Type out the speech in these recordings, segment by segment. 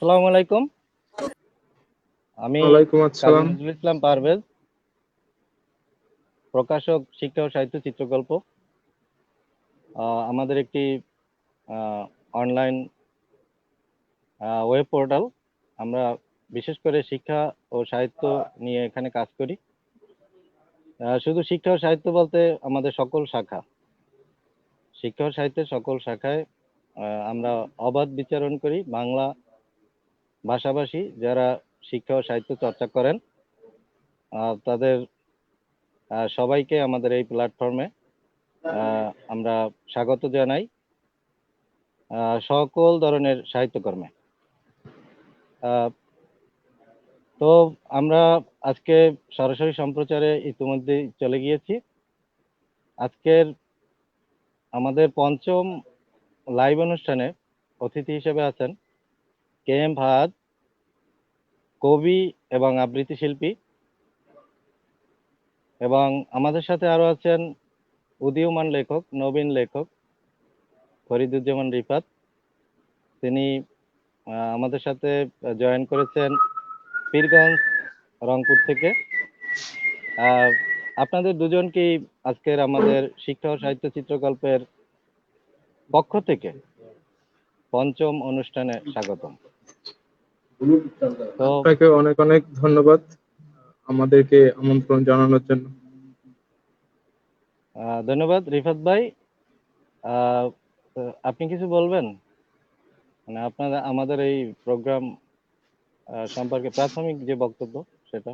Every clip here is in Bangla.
আসসালামু আলাইকুম। আমি ওয়ালাইকুম কাজী আসসালাম। নজরুল ইসলাম পারভেজ, প্রকাশক, শিক্ষা ও সাহিত্য চিত্রকল্প। আমাদের একটি অনলাইন ওয়েব পোর্টাল। আমরা বিশেষ করে শিক্ষা ও সাহিত্য নিয়ে এখানে কাজ করি। শুধু শিক্ষা ও সাহিত্য বলতে আমাদের সকল শাখা, শিক্ষা ও সাহিত্যের সকল শাখায় আমরা অবাধ বিচরণ করি। বাংলা ভাষাভাষী যারা শিক্ষা ও সাহিত্য চর্চা করেন তাদের সবাইকে আমাদের এই প্ল্যাটফর্মে আমরা স্বাগত জানাই সকল ধরনের সাহিত্যকর্মে। আহ, তো আমরা আজকে সরাসরি সম্প্রচারে ইতিমধ্যে চলে গিয়েছি। আজকের আমাদের পঞ্চম লাইভ অনুষ্ঠানে অতিথি হিসেবে আছেন কে এম ফাহাদ, কবি এবং আবৃত্তি শিল্পী, এবং আমাদের সাথে আরো আছেন উদীয়মান লেখক, নবীন লেখক ফরিদুজ্জামান রিফাত। তিনি আমাদের সাথে জয়েন করেছেন পীরগঞ্জ, রংপুর থেকে। আহ, আপনাদের দুজনকেই আজকের আমাদের শিক্ষা ও সাহিত্য চিত্রকল্পের পক্ষ থেকে পঞ্চম অনুষ্ঠানে স্বাগতম। তো আপনাকে অনেক অনেক ধন্যবাদ আমাদেরকে আমন্ত্রণ জানানোর জন্য। ধন্যবাদ রিফাত ভাই। আহ, তো আপনি কিছু বলবেন, মানে আপনারা আমাদের এই প্রোগ্রাম সম্পর্কে প্রাথমিক যে বক্তব্য সেটা।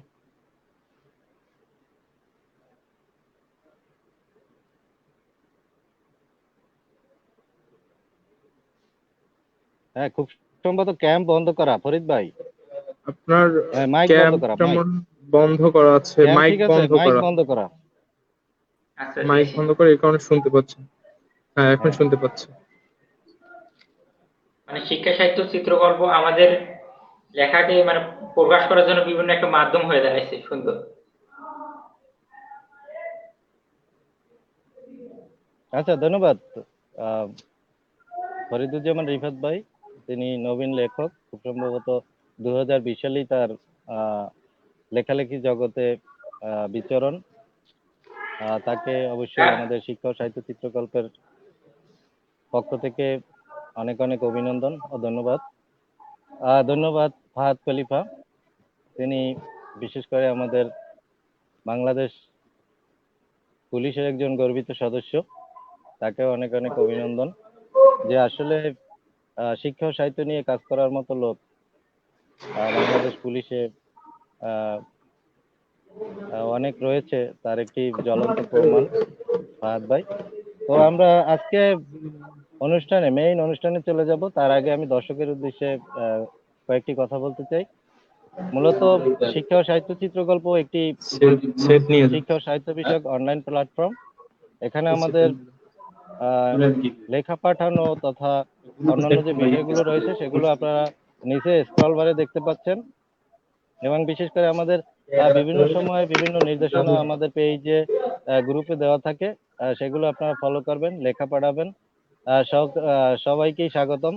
হ্যাঁ, খুব সম্ভবত ক্যাম্প বন্ধ করা ফরিদ ভাই। আপনার মাইক বন্ধ করা, ক্যাম্পটা মাইক। বন্ধ করা আছে, ক্যাম্প মাইক ঠিক আছে, বন্ধ মাইক করা। বন্ধ করা। আচ্ছা, মাইক দিয়েছি। বন্ধ করে এই কারণে শুনতে পাচ্ছেন। হ্যাঁ, এখন হ্যাঁ, শুনতে পাচ্ছি। মানে শিক্ষা সাহিত্য চিত্রকল্প আমাদের লেখাকে মানে প্রকাশ করার জন্য বিভিন্ন একটা মাধ্যম হয়ে দাঁড়াইছে। সুন্দর। আচ্ছা, ধন্যবাদ আহ, ফরিদুজ্জামান রিফাত ভাই। তিনি নবীন লেখক, খুব সম্ভবত 2020 সালেই তার আহ, লেখালেখি জগতে বিচরণ। তাকে অবশ্যই হ্যাঁ, আমাদের শিক্ষা ও সাহিত্য চিত্রকল্পের পক্ষ থেকে অনেক অনেক অভিনন্দন ও ধন্যবাদ। ধন্যবাদ ফাহাদ খলিফা। তিনি বিশেষ করে আমাদের বাংলাদেশ পুলিশের একজন গর্বিত সদস্য। তাকেও অনেক অনেক অভিনন্দন, যে আসলে শিক্ষা ও সাহিত্য নিয়ে কাজ করার মতো লোক বাংলাদেশ পুলিশে আহ, অনেক রয়েছে, তার একটি জ্বলন্ত প্রমাণ ফাহাদ ভাই। তো আমরা আজকে মেইন অনুষ্ঠানে চলে যাব, তার আগে আমি দর্শকের উদ্দেশ্যে আহ, কয়েকটি কথা বলতে চাই। মূলত শিক্ষা ও সাহিত্য চিত্রকল্প একটি সেট নিয়ে যান। শিক্ষা ও সাহিত্য বিষয়ক অনলাইন প্ল্যাটফর্ম। এখানে আমাদের আহ, লেখা পাঠানো তথা অন্যান্য যে বিষয়গুলো রয়েছে সেগুলো আপনারা নিচে স্ক্রল বারে দেখতে পাচ্ছেন। এবং বিশেষ করে আমাদের বিভিন্ন সময় বিভিন্ন নির্দেশনা আমাদের পেজে, গ্রুপে দেওয়া থাকে। সেগুলো আপনারা ফলো করবেন, লেখা পাঠাবেন। সবাইকেই স্বাগতম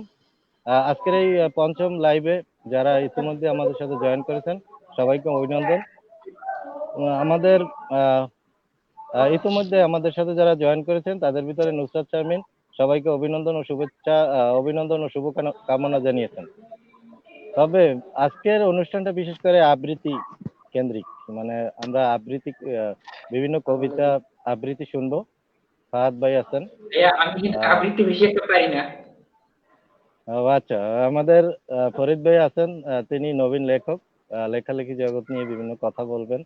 আজকের এই পঞ্চম লাইভে। যারা ইতিমধ্যে আমাদের সাথে জয়েন করেছেন সবাইকে অভিনন্দন। আমাদের আহ, ইতিমধ্যে আমাদের সাথে যারা জয়েন করেছেন তাদের ভিতরে নুসরাত শারমিন সবাইকে অভিনন্দন ও শুভেচ্ছা, অভিনন্দন ও শুভকামনা জানিয়েছেন। তবে আজকের অনুষ্ঠানটা বিশেষ করে আবৃত্তি কেন্দ্রিক, মানে আমরা আবৃত্তি, বিভিন্ন কবিতা আবৃত্তি শুনবো। ফাহাদ ভাই আছেন। ভাইয়া, আমি কিন্তু আহ আবৃত্তি বেশি একটা পারি না। আচ্ছা, আমাদের ফরিদ ভাই আছেন। তিনি নবীন লেখক, লেখালেখি জগৎ নিয়ে বিভিন্ন কথা বলবেন,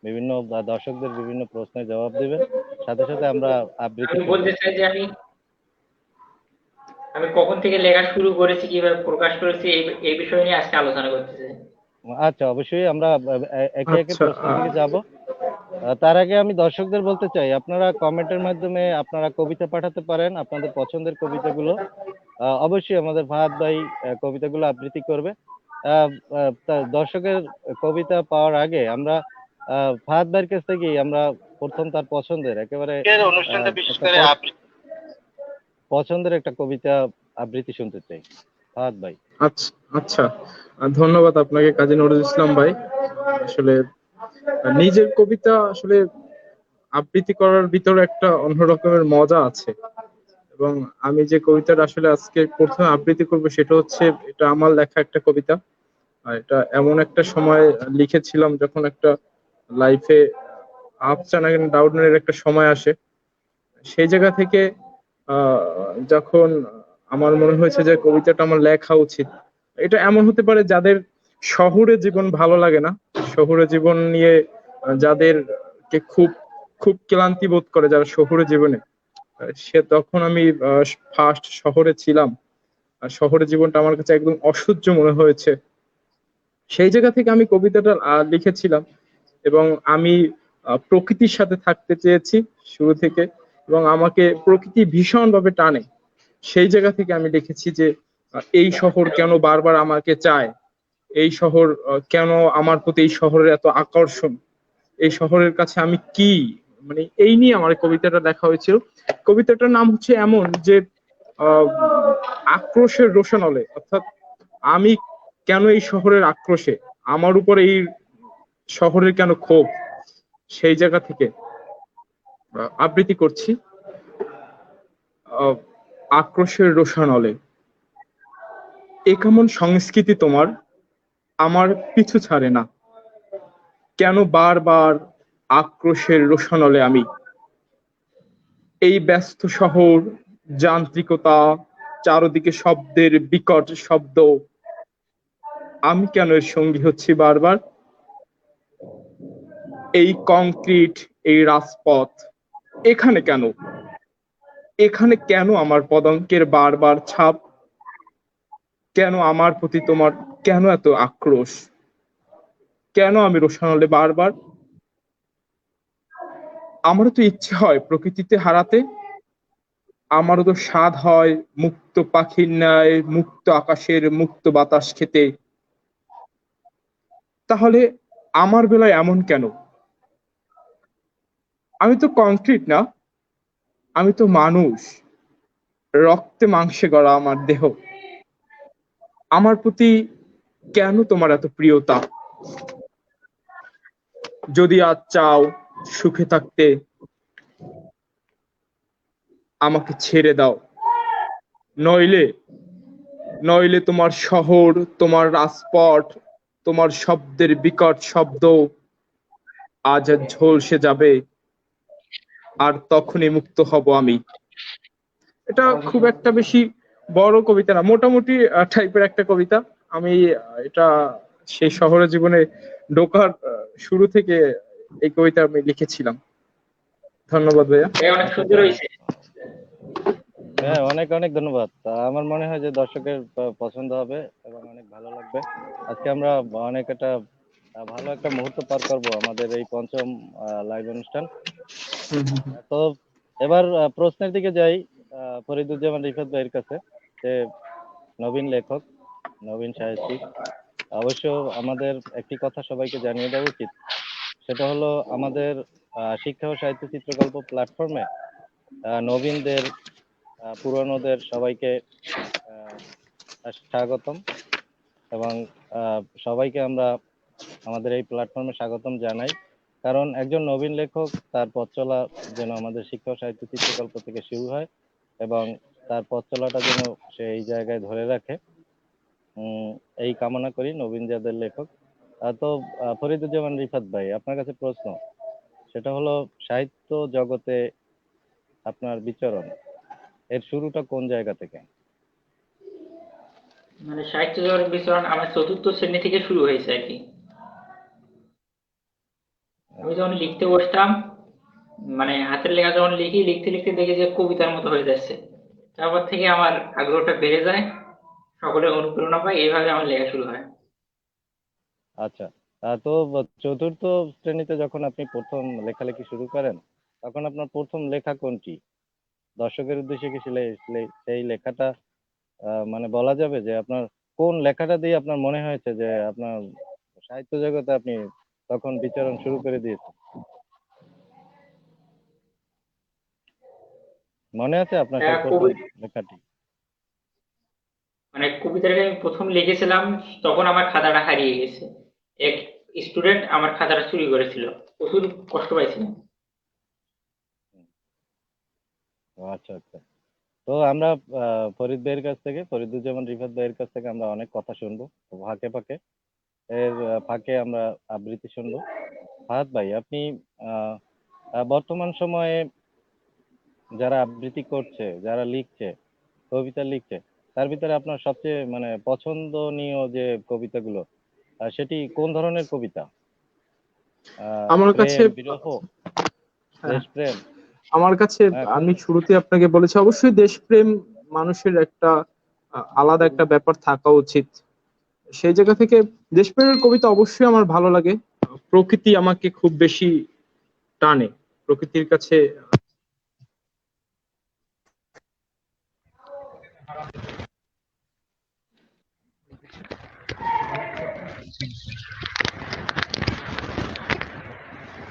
বিভিন্ন দর্শকদের বিভিন্ন প্রশ্নের জবাব দিবেন। সাথে সাথে আমরা আবৃত্তি আমি শুনবো। বলতে চাই যে আমি আমি কখন থেকে লেখা শুরু করেছি, কিভাবে প্রকাশ করেছি, এই বিষয় নিয়ে আজকে আলোচনা করতে চাই। আচ্ছা, অবশ্যই আমরা একে একে আচ্ছা, প্রশ্নের দিকে যাব। তার আগে আমি দর্শকদের বলতে চাই, আপনারা কমেন্টের মাধ্যমে আপনারা কবিতা পাঠাতে পারেন, আপনাদের পছন্দের কবিতাগুলো। অবশ্যই আমাদের ফাহাদ ভাই কবিতাগুলো আবৃত্তি করবে। দর্শকের কবিতা পাওয়ার আগে আমরা ফাহাদ ভাইয়ের কাছ থেকেই আমরা প্রথম তার পছন্দের একেবারে অনুষ্ঠানটা বিশেষ একটা করে পছন্দের একটা কবিতা আবৃত্তি শুনতে চাই। ফাহাদ ভাই। আচ্ছা আচ্ছা, ধন্যবাদ আপনাকে কাজী নজরুল ইসলাম ভাই। আসলে নিজের কবিতা আসলে আবৃত্তি করার ভিতরে একটা অন্য রকমের মজা আছে। এবং আমি যে কবিতাটা আসলে আজকে প্রথমে আবৃত্তি করবো সেটা হচ্ছে, এটা আমার লেখা একটা কবিতা। আর এটা এমন একটা সময় লিখেছিলাম যখন একটা লাইফে আপস এন্ড ডাউনের একটা সময় আসে। সেই জায়গা থেকে আহ যখন আমার মনে হয়েছে যে কবিতাটা আমার লেখা উচিত। এটা এমন হতে পারে যাদের শহুরে জীবন ভালো লাগে না, শহুরে জীবন নিয়ে যাদেরকে খুব খুব ক্লান্তি বোধ করে যারা শহুরে জীবনে, সে তখন আমি ফার্স্ট শহরে ছিলাম। আর শহরের জীবনটা আমার কাছে একদম অসহ্য মনে হয়েছে। সেই জায়গা থেকে আমি কবিতাটা লিখেছিলাম। এবং আমি প্রকৃতির সাথে থাকতে চেয়েছি শুরু থেকে, এবং আমাকে প্রকৃতি ভীষণভাবে টানে। সেই জায়গা থেকে আমি লিখেছি যে এই শহর কেন বারবার আমাকে চায়, এই শহর কেন আমার প্রতি, এই শহরের এত আকর্ষণ, এই শহরের কাছে আমি কি, মানে এই নিয়ে আমার কবিতাটা লেখা হয়েছিল। কবিতাটার নাম হচ্ছে এমন যে আহ, আক্রোশের রোশনালে, অর্থাৎ আমি কেন এই শহরের আক্রোশে, আমার উপর এই শহরের কেন ক্ষোভ, সেই জায়গা থেকে আবৃত্তি করছি। আহ, আক্রোশের রোশনালে, এ কেমন সংস্কৃতি তোমার, আমার পিছু ছাড়ে না, কেন বারবার আক্রোশের রোশনালে আমি, এই ব্যস্ত শহর, যান্ত্রিকতা, চারদিকে শব্দের বিকট শব্দ, আমি কেন এর সঙ্গী হচ্ছি বারবার, এই কংক্রিট, এই রাজপথ, এখানে কেন, এখানে কেন আমার পদাঙ্কের বারবার ছাপ, কেন আমার প্রতি তোমার, কেন এত আক্রোশ, কেন আমি রোশনালে বারবার, আমারও তো ইচ্ছে হয় প্রকৃতিতে হারাতে, আমারও তো স্বাদ হয় মুক্ত পাখির ন্যায়, মুক্ত আকাশের মুক্ত বাতাস খেতে, তাহলে আমার বেলায় এমন কেন, আমি তো কংক্রিট না, আমি তো মানুষ, রক্তে মাংসে গড়া আমার দেহ, আমার প্রতি কেন তোমার এত প্রিয়তা, যদি আজ চাও সুখে থাকতে, আমাকে ছেড়ে দাও, নইলে, নইলে তোমার শহর, তোমার রাজপথ, তোমার শব্দের বিকট শব্দ আজ আর ঝলসে যাবে, আর তখনই মুক্ত হব আমি। এটা খুব একটা বেশি বড় কবিতা না, মোটামুটি টাইপের একটা কবিতা। আমি এটা সেই শহরের জীবনে ঢোকার শুরু থেকে এই কবিতা আমি লিখেছিলাম। ধন্যবাদ ভাইয়া। অনেক আচ্ছা সুন্দর আচ্ছা। হয়েছে। হ্যাঁ, অনেক অনেক ধন্যবাদ। আমার মনে হয় যে দর্শকের পছন্দ হবে এবং অনেক ভালো লাগবে। আজকে আমরা অনেক একটা ভালো একটা মুহূর্ত পার করব আমাদের এই পঞ্চম লাইভ অনুষ্ঠান। হুম, হুম, হুম। তো এবার প্রশ্নের দিকে যাই। ফরিদুজ্জামান রিফাত ভাইয়ের কাছে, যে নবীন লেখক, নবীন সাহিত্যিক। অবশ্য আমাদের একটি কথা সবাইকে জানিয়ে দেওয়া উচিত, সেটা হলো আমাদের শিক্ষা ও সাহিত্য চিত্রকল্প প্ল্যাটফর্মে নবীনদের, পুরনোদের সবাইকে আহ, স্বাগতম। এবং সবাইকে আমরা আমাদের এই প্ল্যাটফর্মে স্বাগতম জানাই। কারণ একজন নবীন লেখক তার পথ চলা যেন আমাদের শিক্ষা ও সাহিত্য চিত্রকল্প থেকে শুরু হয়, এবং তার পথ চলাটা যেন সে এই জায়গায় ধরে রাখে। উম, এই কামনা করি নবীন যাদের লেখক। তো ফরিদুজ্জামান রিফাত ভাই, আপনার কাছে প্রশ্ন, সেটা হলো সাহিত্য জগতে আপনার বিচরণ, এর শুরুটা কোন জায়গা থেকে? মানে সাহিত্য জগতের বিচরণ আমার চতুর্থ শ্রেণী থেকে শুরু হয়েছে আর কি। আমি যখন লিখতে বসতাম, মানে হাতের লেখা যখন লিখি, লিখতে লিখতে দেখি যে কবিতার মতো হয়ে যাচ্ছে। তারপর থেকে আমার আগ্রহটা বেড়ে যায়, সকলের অনুপ্রেরণা পাই, এইভাবে আমার লেখা শুরু হয়। আচ্ছা। তো চতুর্থ শ্রেণীতে যখন আপনি প্রথম লেখালেখি শুরু করেন, তখন আপনার প্রথম লেখা কোনটি? দর্শকের উদ্দেশ্যে কি সেই লেখাটা মানে বলা যাবে যে আপনার কোন লেখাটা দিয়ে আপনার মনে হয়েছে যে আপনার সাহিত্য জগতে আপনি তখন বিচরণ শুরু করে দিয়েছেন? মনে আছে আপনার সেই প্রথম কবি লেখাটি? মানে কবিতাটা আমি প্রথম লিখেছিলাম, তখন আমার খাতাটা হারিয়ে গেছে। এক স্টুডেন্ট আমার খাতাটা চুরি করেছিল, প্রচুর কষ্ট পাইছিলাম। ও আচ্ছা আচ্ছা। তো আমরা ফরিদ ভাইয়ের কাছ থেকে, ফরিদুজ্জামান রিফাত ভাইয়ের কাছ থেকে আমরা অনেক কথা শুনবো ফাঁকে ফাঁকে। এর ফাঁকে আমরা আবৃত্তি শুনবো। ফাহাদ ভাই, আপনি আহ, বর্তমান সময়ে যারা আবৃত্তি করছে, যারা লিখছে, কবিতা লিখছে, তার ভিতরে আপনার সবচেয়ে মানে পছন্দনীয় যে কবিতাগুলো, সেটি কোন ধরনের কবিতা? আমার কাছে প্রেম, বিরহ, হ্যাঁ, দেশপ্রেম? আমার কাছে হ্যাঁ, আমি কোনটা? শুরুতে আপনাকে বলেছি অবশ্যই দেশপ্রেম মানুষের একটা আলাদা একটা ব্যাপার থাকা উচিত। সেই জায়গা থেকে দেশপ্রেমের কবিতা অবশ্যই আমার ভালো লাগে। প্রকৃতি আমাকে খুব বেশি টানে, প্রকৃতির কাছে।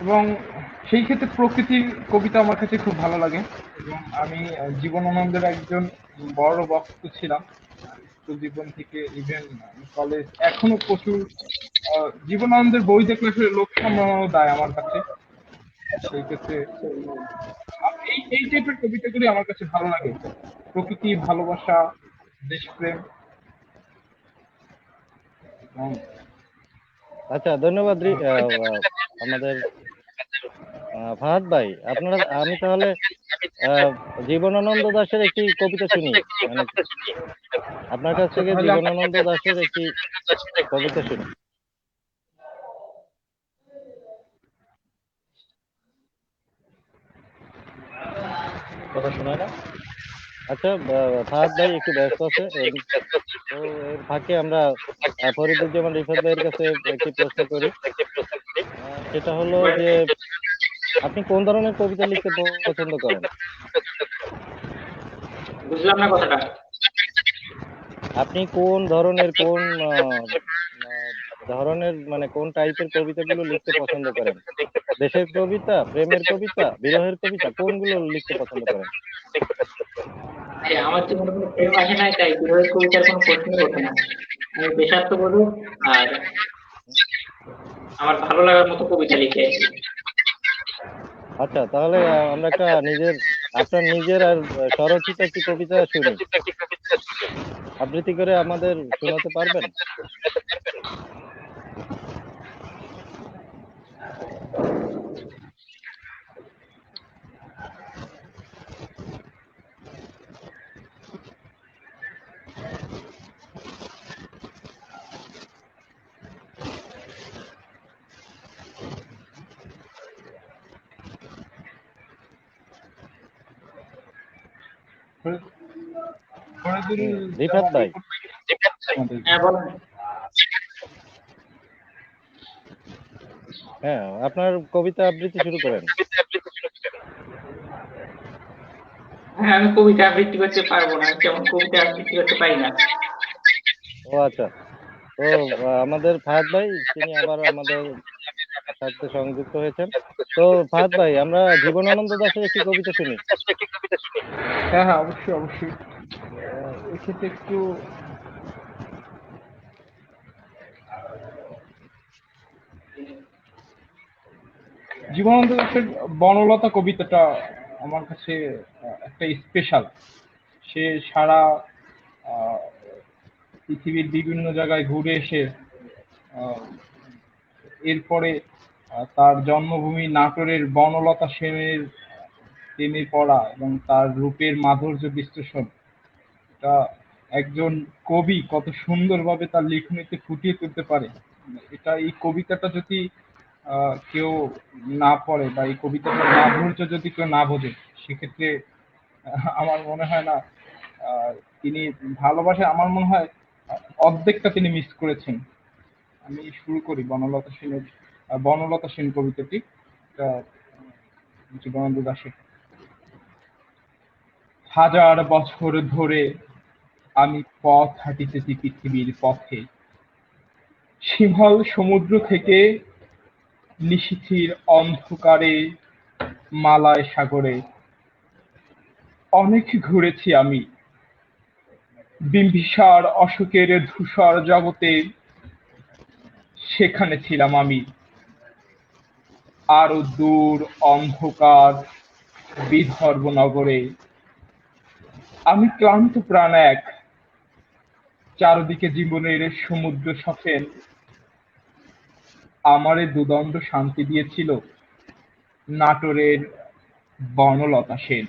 এবং সেই ক্ষেত্রে প্রকৃতির কবিতা আমার কাছে খুব ভালো লাগে। এবং আমি জীবনানন্দের একজন বড় ভক্ত ছিলাম। স্কুল জীবন থেকে ইভেন কলেজ এখনো প্রচুর জীবনানন্দের বই দেখলে আসলে লোক সামলানো দেয় আমার কাছে। সেই ক্ষেত্রে এই এই টাইপের কবিতাগুলি আমার কাছে ভালো লাগে। প্রকৃতি, ভালোবাসা, দেশপ্রেম। এবং আচ্ছা, ধন্যবাদ আমাদের ফাহাদ ভাই। আমি তাহলে আহ, জীবনানন্দ দাশের একটি কবিতা শুনি, মানে আপনার কাছ আচ্ছা, থেকে তাহলে জীবনানন্দ দাশের একটি কবিতা শুনি। কথা শোনায় না? আচ্ছা, ফাহাদ ভাই একটু ব্যস্ত আছে। তো এর ফাঁকে আমরা ফরিদুজ্জামান রিফাত ভাইয়ের কাছে একটি প্রশ্ন করি। সেটা হলো যে আপনি কোন ধরনের কবিতা লিখতে পছন্দ করেন? বুঝলাম না কথাটা। আপনি কোন ধরনের, কোন আহ, ধরনের মানে কোন টাইপের কবিতাগুলো লিখতে পছন্দ করেন? দেশের কবিতা, প্রেমের কবিতা, বিরহের কবিতা, কোনগুলো লিখতে পছন্দ করেন? আমার জীবনে কোনো প্রেম আসে নাই, তাই বিরহের কবিতার কোনো প্রশ্নই ওঠে না। আমি দেশাত্মবোধক আর আমার ভালো লাগার মতো কবিতা লিখে আর কি। আচ্ছা, তাহলে আমরা একটা আপনার নিজের আর স্বরচিত একটি কবিতা শুনি, আবৃত্তি করে আমাদের শোনাতে পারবেন? রিফাত ভাই। হ্যাঁ, বলেন। হ্যাঁ, আপনার কবিতা আবৃত্তি শুরু করেন। হ্যাঁ, আমি কবিতা আবৃত্তি করতে পারবো না, তেমন কবিতা আবৃত্তি করতে পারি না। ও আচ্ছা। তো আমাদের ফাহাদ ভাই, তিনি আবার আমাদের সাথে সংযুক্ত হয়েছেন। তো ফাহাদ ভাই, আমরা জীবনানন্দ দাশের একটি কবিতা শুনি। হ্যাঁ হ্যাঁ, অবশ্যই অবশ্যই। এক্ষেত্রে একটু জীবনানন্দ দাশের বনলতা কবিতাটা আমার কাছে একটা স্পেশাল। সে সারা আহ, পৃথিবীর বিভিন্ন জায়গায় ঘুরে এসে আহ, এরপরে তার জন্মভূমি নাটোরের বনলতা সেনের প্রেমে পড়া এবং তার রূপের মাধুর্য বিশ্লেষণ, এটা একজন কবি কত সুন্দরভাবে তার লেখনীতে ফুটিয়ে তুলতে পারে। এটা এই কবিতাটা যদি কেউ না পড়ে বা এই কবিতাটার মাধুর্য যদি কেউ না বোঝে, সেক্ষেত্রে আমার মনে হয় না আহ, তিনি ভালোবাসে, আমার মনে হয় অর্ধেকটা তিনি মিস করেছেন। আমি শুরু করি বনলতা সেন কবিতাটি। এটা জীবনানন্দ দাশের। হাজার বছর ধরে আমি পথ হাঁটিতেছি পৃথিবীর পথে, সিংহল সমুদ্র থেকে নিশীথীর অন্ধকারে, মালায় সাগরে অনেক ঘুরেছি আমি, বিম্বিসার অশোকের ধূসর জগতে সেখানে ছিলাম আমি। আরো দূর অন্ধকার বিদর্ভ নগরে আমি ক্লান্ত প্রাণ এক, চারদিকে জীবনের সমুদ্র সফেন আমারে দুদণ্ড শান্তি দিয়েছিল নাটোরের বনলতা সেন।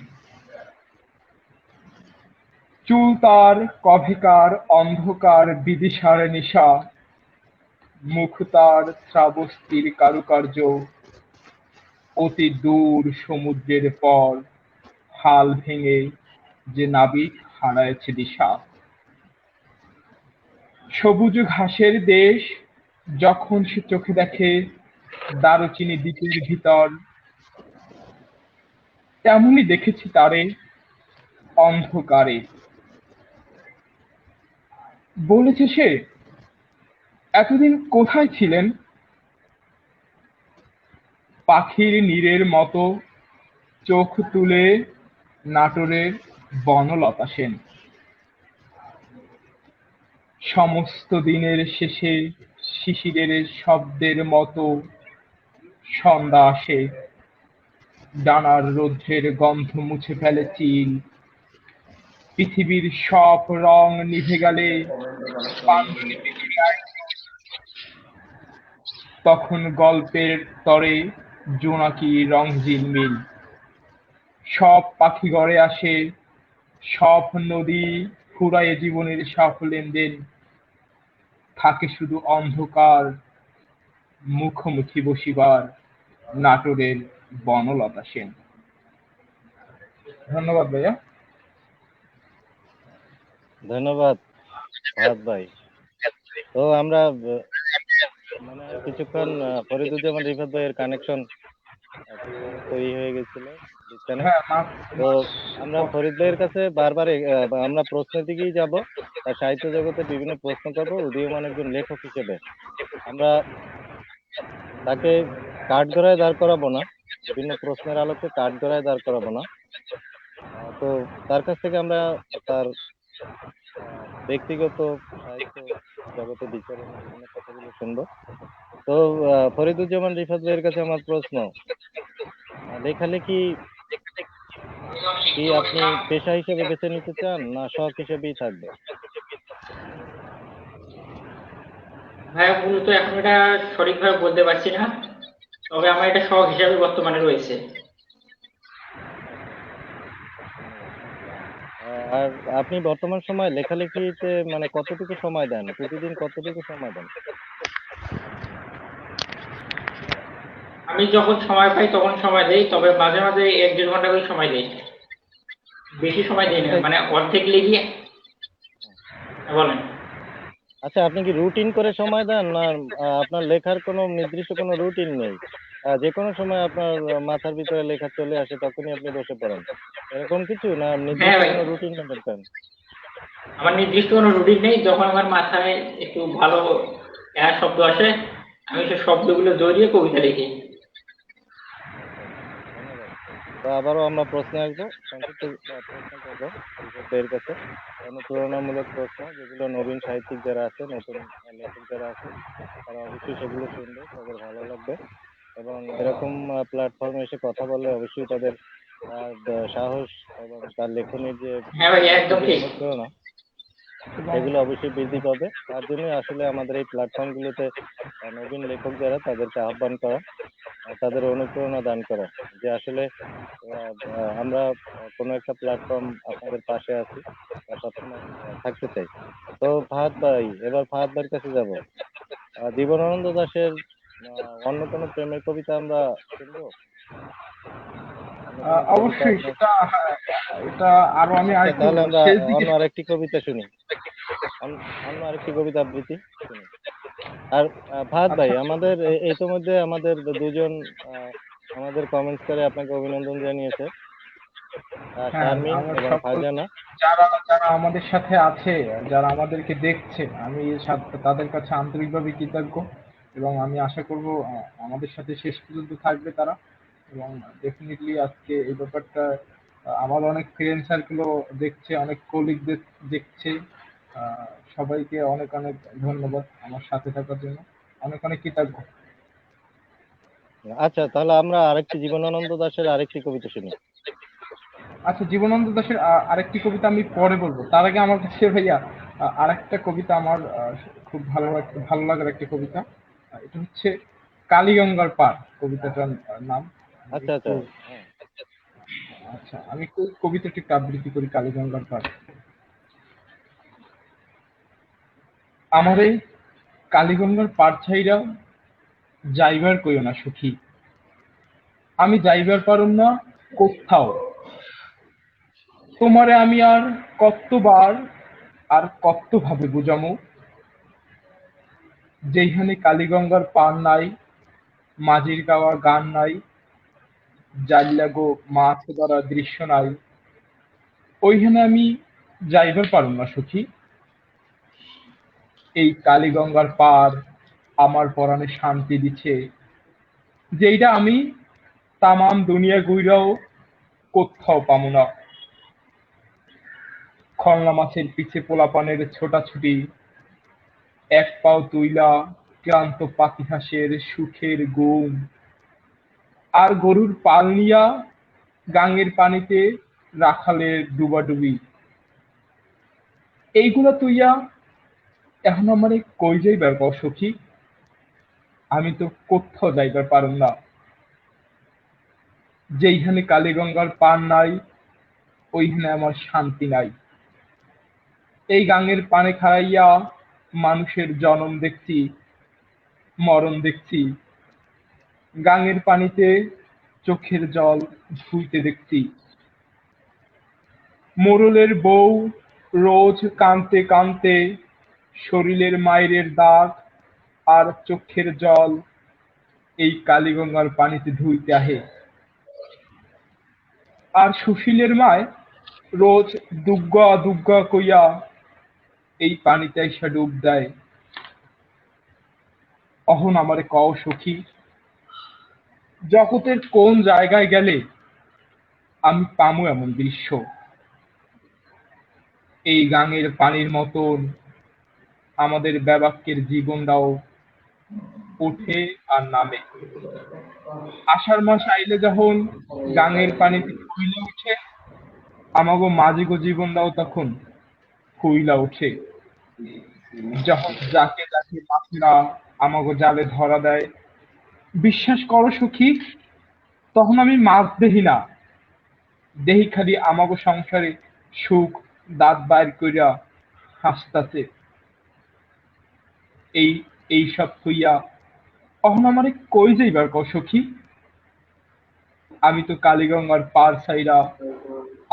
চুল তার কভেকার অন্ধকার বিদিশার নিশা, মুখ তার শ্রাবস্তির কারুকার্য, অতি দূর সমুদ্রের পর হাল ভেঙে যে নাবিক হারায়েছে দিশা। সবুজ ঘাসের দেশ যখন সে চোখে দেখে দারুচিনি দ্বীপের ভিতর, তেমনি দেখেছি তারে অন্ধকারে। বলেছে সে, এতদিন কোথায় ছিলেন? পাখির নীড়ের মতো চোখ তুলে নাটোরের বনলতা সেন। সমস্ত দিনের শেষে শিশিরের শব্দের মতো সন্ধ্যা আসে, ডানার রৌদ্রের গন্ধ মুছে ফেলে চিল, পৃথিবীর সব রং নিভে গেলে পান্ডুলিপি ফিরায়। তখন গল্পের তরে জোনাকি রং ঝিলমিল, সব পাখি ঘরে আসে, সব নদী ফুরায়ে জীবনের সব লেনদেন, থাকে শুধু অন্ধকার মুখোমুখি বসিবার নাটোরের বনলতা সেন। ধন্যবাদ ভাইয়া। ধন্যবাদ ফাহাদ ভাই। তো আমরা মনে হয় কিছুক্ষণ ফরিদুজ্জামান রিফাত ভাইয়ের কানেকশন তৈরি হয়ে গেছিল ডিসকানেক্ট। হ্যাঁ, তো আমরা ফরিদ ভাইয়ের কাছে বারবার আমরা প্রশ্নের দিকেই যাব, আর সাহিত্য জগতে বিভিন্ন প্রশ্ন করব উদীয়মান একজন লেখক হিসেবে। আমরা তাকে কাঠগড়ায় দাঁড় করাবো না, বিভিন্ন প্রশ্নের আলোকে কাঠগড়ায় দাঁড় করাবো না। তো তার কাছ থেকে আমরা তার ব্যক্তিগত সাহিত্য জগতে বিচরণের বিভিন্ন কথাগুলো শুনবো। তো ফরিদুজ্জামান রিফাত ভাইয়ের কাছে আমার প্রশ্ন, লেখালেখি কি আপনি পেশা হিসেবে বেছে নিতে চান, না শখ হিসেবেই থাকবে? ভাইয়া মূলত এখন এটা সঠিকভাবে বলতে পারছি না, তবে আমার এটা শখ হিসাবে বর্তমানে রয়েছে। আর আপনি বর্তমান সময় লেখালেখিতে মানে কতটুকু সময় দেন, প্রতিদিন কতটুকু সময় দেন? আমি যখন সময় পাই তখন সময় দেই, তবে মাঝে মাঝে 1-1.5 ঘন্টা করে সময় দেই, বেশি সময় দিই না, আচ্ছা, মানে অর্ধেক লিখি। বলেন। আচ্ছা, আপনি কি রুটিন করে সময় দেন, না আপনার লেখার কোনো নির্দিষ্ট কোনো রুটিন নেই? যে কোনো সময় আপনার মাথার ভিতরে লেখা চলে আসে তখনই আপনি বসে পড়েন, এরকম কিছু, না হ্যাঁ নির্দিষ্ট ভাই, কোনো রুটিন মেনটেন করেন? আমার নির্দিষ্ট কোনো রুটিন নেই। যখন আমার মাথায় একটু ভালো শব্দ আসে, আমি সেই শব্দগুলো জড়িয়ে কবিতা লিখি। আচ্ছা, ধন্যবাদ। তো আবারও আমরা প্রশ্নে আসবো, সংক্ষিপ্ত প্রশ্ন করবো রিফাত কাছে, অনুপ্রেরণামূলক প্রশ্ন, যেগুলো নবীন সাহিত্যিক যারা আছে, নতুন লেখক যারা আছে, তারা অবশ্যই সেগুলো শুনবে, তাদের ভালো লাগবে। এবং এরকম প্ল্যাটফর্মে এসে কথা বললে অবশ্যই তাদের সাহস এবং তার লেখনীর যে হ্যাঁ ভাই, প্রতি একদম যে ঠিক। অনুপ্রেরণা, এবং সেগুলো অবশ্যই বৃদ্ধি পাবে। তার জন্যই আসলে আমাদের এই প্ল্যাটফর্মগুলোতে নবীন লেখক যারা, তাদেরকে আহ্বান করা, তাদের অনুপ্রেরণা দান করা, যে আসলে আমরা কোনো একটা প্ল্যাটফর্ম আপনাদের পাশে আছি, সবসময় থাকতে চাই। তো ফাহাদ ভাই, এবার ফাহাদ ভাইয়ের কাছে যাব। জীবনানন্দ দাশের অন্য কোনো প্রেমের কবিতা আমরা শুনবো? অন্য কোনো কবিতা অবশ্যই আপনার? সেটা, হ্যাঁ, এটা আরো আমি আচ্ছা, আরেকটু তাহলে আমরা শেষ দিকে। অন্য আরেকটি কবিতা শুনি, অন্য আরেকটি কবিতা আবৃত্তি শুনি। আর ফাহাদ ভাই, আচ্ছা, আমাদের ইতিমধ্যে আমাদের দুজন আহ, আমাদের কমেন্টস করে আপনাকে অভিনন্দন জানিয়েছে, হ্যাঁ, শারমিন আমার এবং সকল ফারজানা। যারা যারা আমাদের সাথে আছে, যারা আমাদেরকে দেখছে, আমি তাদের কাছে আন্তরিকভাবে কৃতজ্ঞ, এবং আমি আশা করব আমাদের সাথে শেষ পর্যন্ত থাকবে তারা। এবং ডেফিনেটলি আজকে এই ব্যাপারটা আমার অনেক ফ্রেন্ড সার্কেলও দেখছে, অনেক কলিগদের দেখছে, সবাইকে অনেক অনেক ধন্যবাদ আমার সাথে থাকার জন্য, অনেক অনেক কৃতজ্ঞ। আচ্ছা, তাহলে আমরা আরেকটি জীবনানন্দ দাশের আরেকটি কবিতা শুনি। আচ্ছা, জীবনানন্দ দাশের আরেকটি কবিতা আমি পরে বলবো, তার আগে আমার কাছে ভাইয়া আরেকটা কবিতা আমার খুব ভালো লাগার একটি কবিতা। এটা হচ্ছে কালীগঙ্গার পার কবিতাটার নাম। আচ্ছা আচ্ছা। একটু আচ্ছা, আমি একটু কবিতাটি একটু আবৃত্তি করি। কালীগঙ্গার পার। আমারে কালীগঙ্গার পার ছাইরা যাইবার কইও না সখী, আমি যাইবার পারুম না কোথাও। তোমারে আমি আর কতবার আর কত ভাবে বুঝামু, যেইখানে কালীগঙ্গার পার নাই, মাঝির গাওয়া গান নাই, জাইল্লা গো মাছ ধরা দৃশ্য নাই, ওইখানে আমি যাইবার পারুম না সখী। এই কালীগঙ্গার পার আমার পরাণে শান্তি দিছে, যেইটা আমি তামাম দুনিয়া ঘুইরাও কোথাও পামু না। খলনা মাছের পিছে পোলাপানের ছোটাছুটি, এক পাও তুইলা ক্লান্ত পাতিহাসের সুখের ঘুম, আর গরুর পাল নিয়া গাঙের পানিতে রাখালের ডুবাডুবি, এইগুলা তুইয়া এখন আমারে কই যাইবার কও সখী, আমি তো কোথাও যাইবার পারুম না। যেইখানে কালীগঙ্গার পার নাই, ওইখানে আমার শান্তি নাই। এই গাঙের পানে খাড়াইয়া মানুষের জনম দেখছি, মরণ দেখছি, গাঙের পানিতে চোখের জল ধুইতে দেখছি। মোড়লের বউ রোজ কানতে কানতে শরীরের মায়ের দাগ আর চোখের জল এই কালীগঙ্গার পানিতে ধুইতে আহে। আর সুশীলের মায় রোজ দুগ্গা দুগ্গা কইয়া এই পানিতে আইসা ডুব দেয়। অহন আমারে কও সখী, জগতের কোন জায়গায় গেলে আমি পামু এমন দৃশ্য, এই গাঙের পানির মতন আমাদের ব্যবাক্যের জীবনটাও ওঠে আর নামে। আষাঢ় মাস আইলে যখন গাঙের পানিতে ফুইলা উঠে, আমাগো মাঝিগো জীবনটাও তখন ফুইলা ওঠে। যখন যাকে যাকে মাছরা আমাগো জালে ধরা দেয়, বিশ্বাস করো সখী, তখন আমি মাছ দেখি না, দেহি খালি আমাগো সংসারে সুখ দাঁত বাইর কইরা হাসতাছে। এই এই সব হইয়া অহন আমারে কই যাইবার কও সখী, আমি তো কালীগঙ্গার পার ছাইরা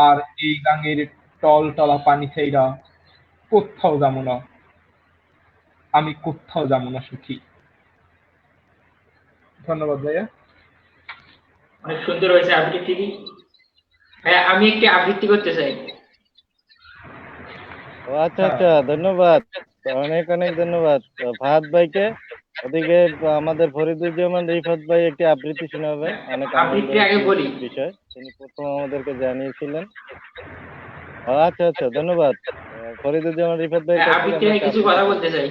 আর এই গাঙের টলটলা পানি ছাইরা কোথাও যাবো না, আমি কোথাও যাবো না সখী। ধন্যবাদ ভাইয়া। অনেক সুন্দর হয়েছে আবৃত্তি। হ্যাঁ, আমি একটি আবৃত্তি করতে চাই। ও আচ্ছা আচ্ছা, ধন্যবাদ, অনেক অনেক ধন্যবাদ ফাহাদ ভাইকে। ওদিকে আমাদের ফরিদুজ্জামান রিফাত ভাই একটি আবৃত্তি শোনাবে, অনেক আবৃত্তি আনন্দের আগে একটি বলি। বিষয়, তিনি প্রথম আমাদেরকে জানিয়েছিলেন। ও আচ্ছা আচ্ছা, ধন্যবাদ ফরিদুজ্জামান রিফাত ভাইয়ের কাছ থেকে আবৃত্তি আমরা আগে একটা কিছু আবৃত্তি কথা শুনবো। বলতে চাই।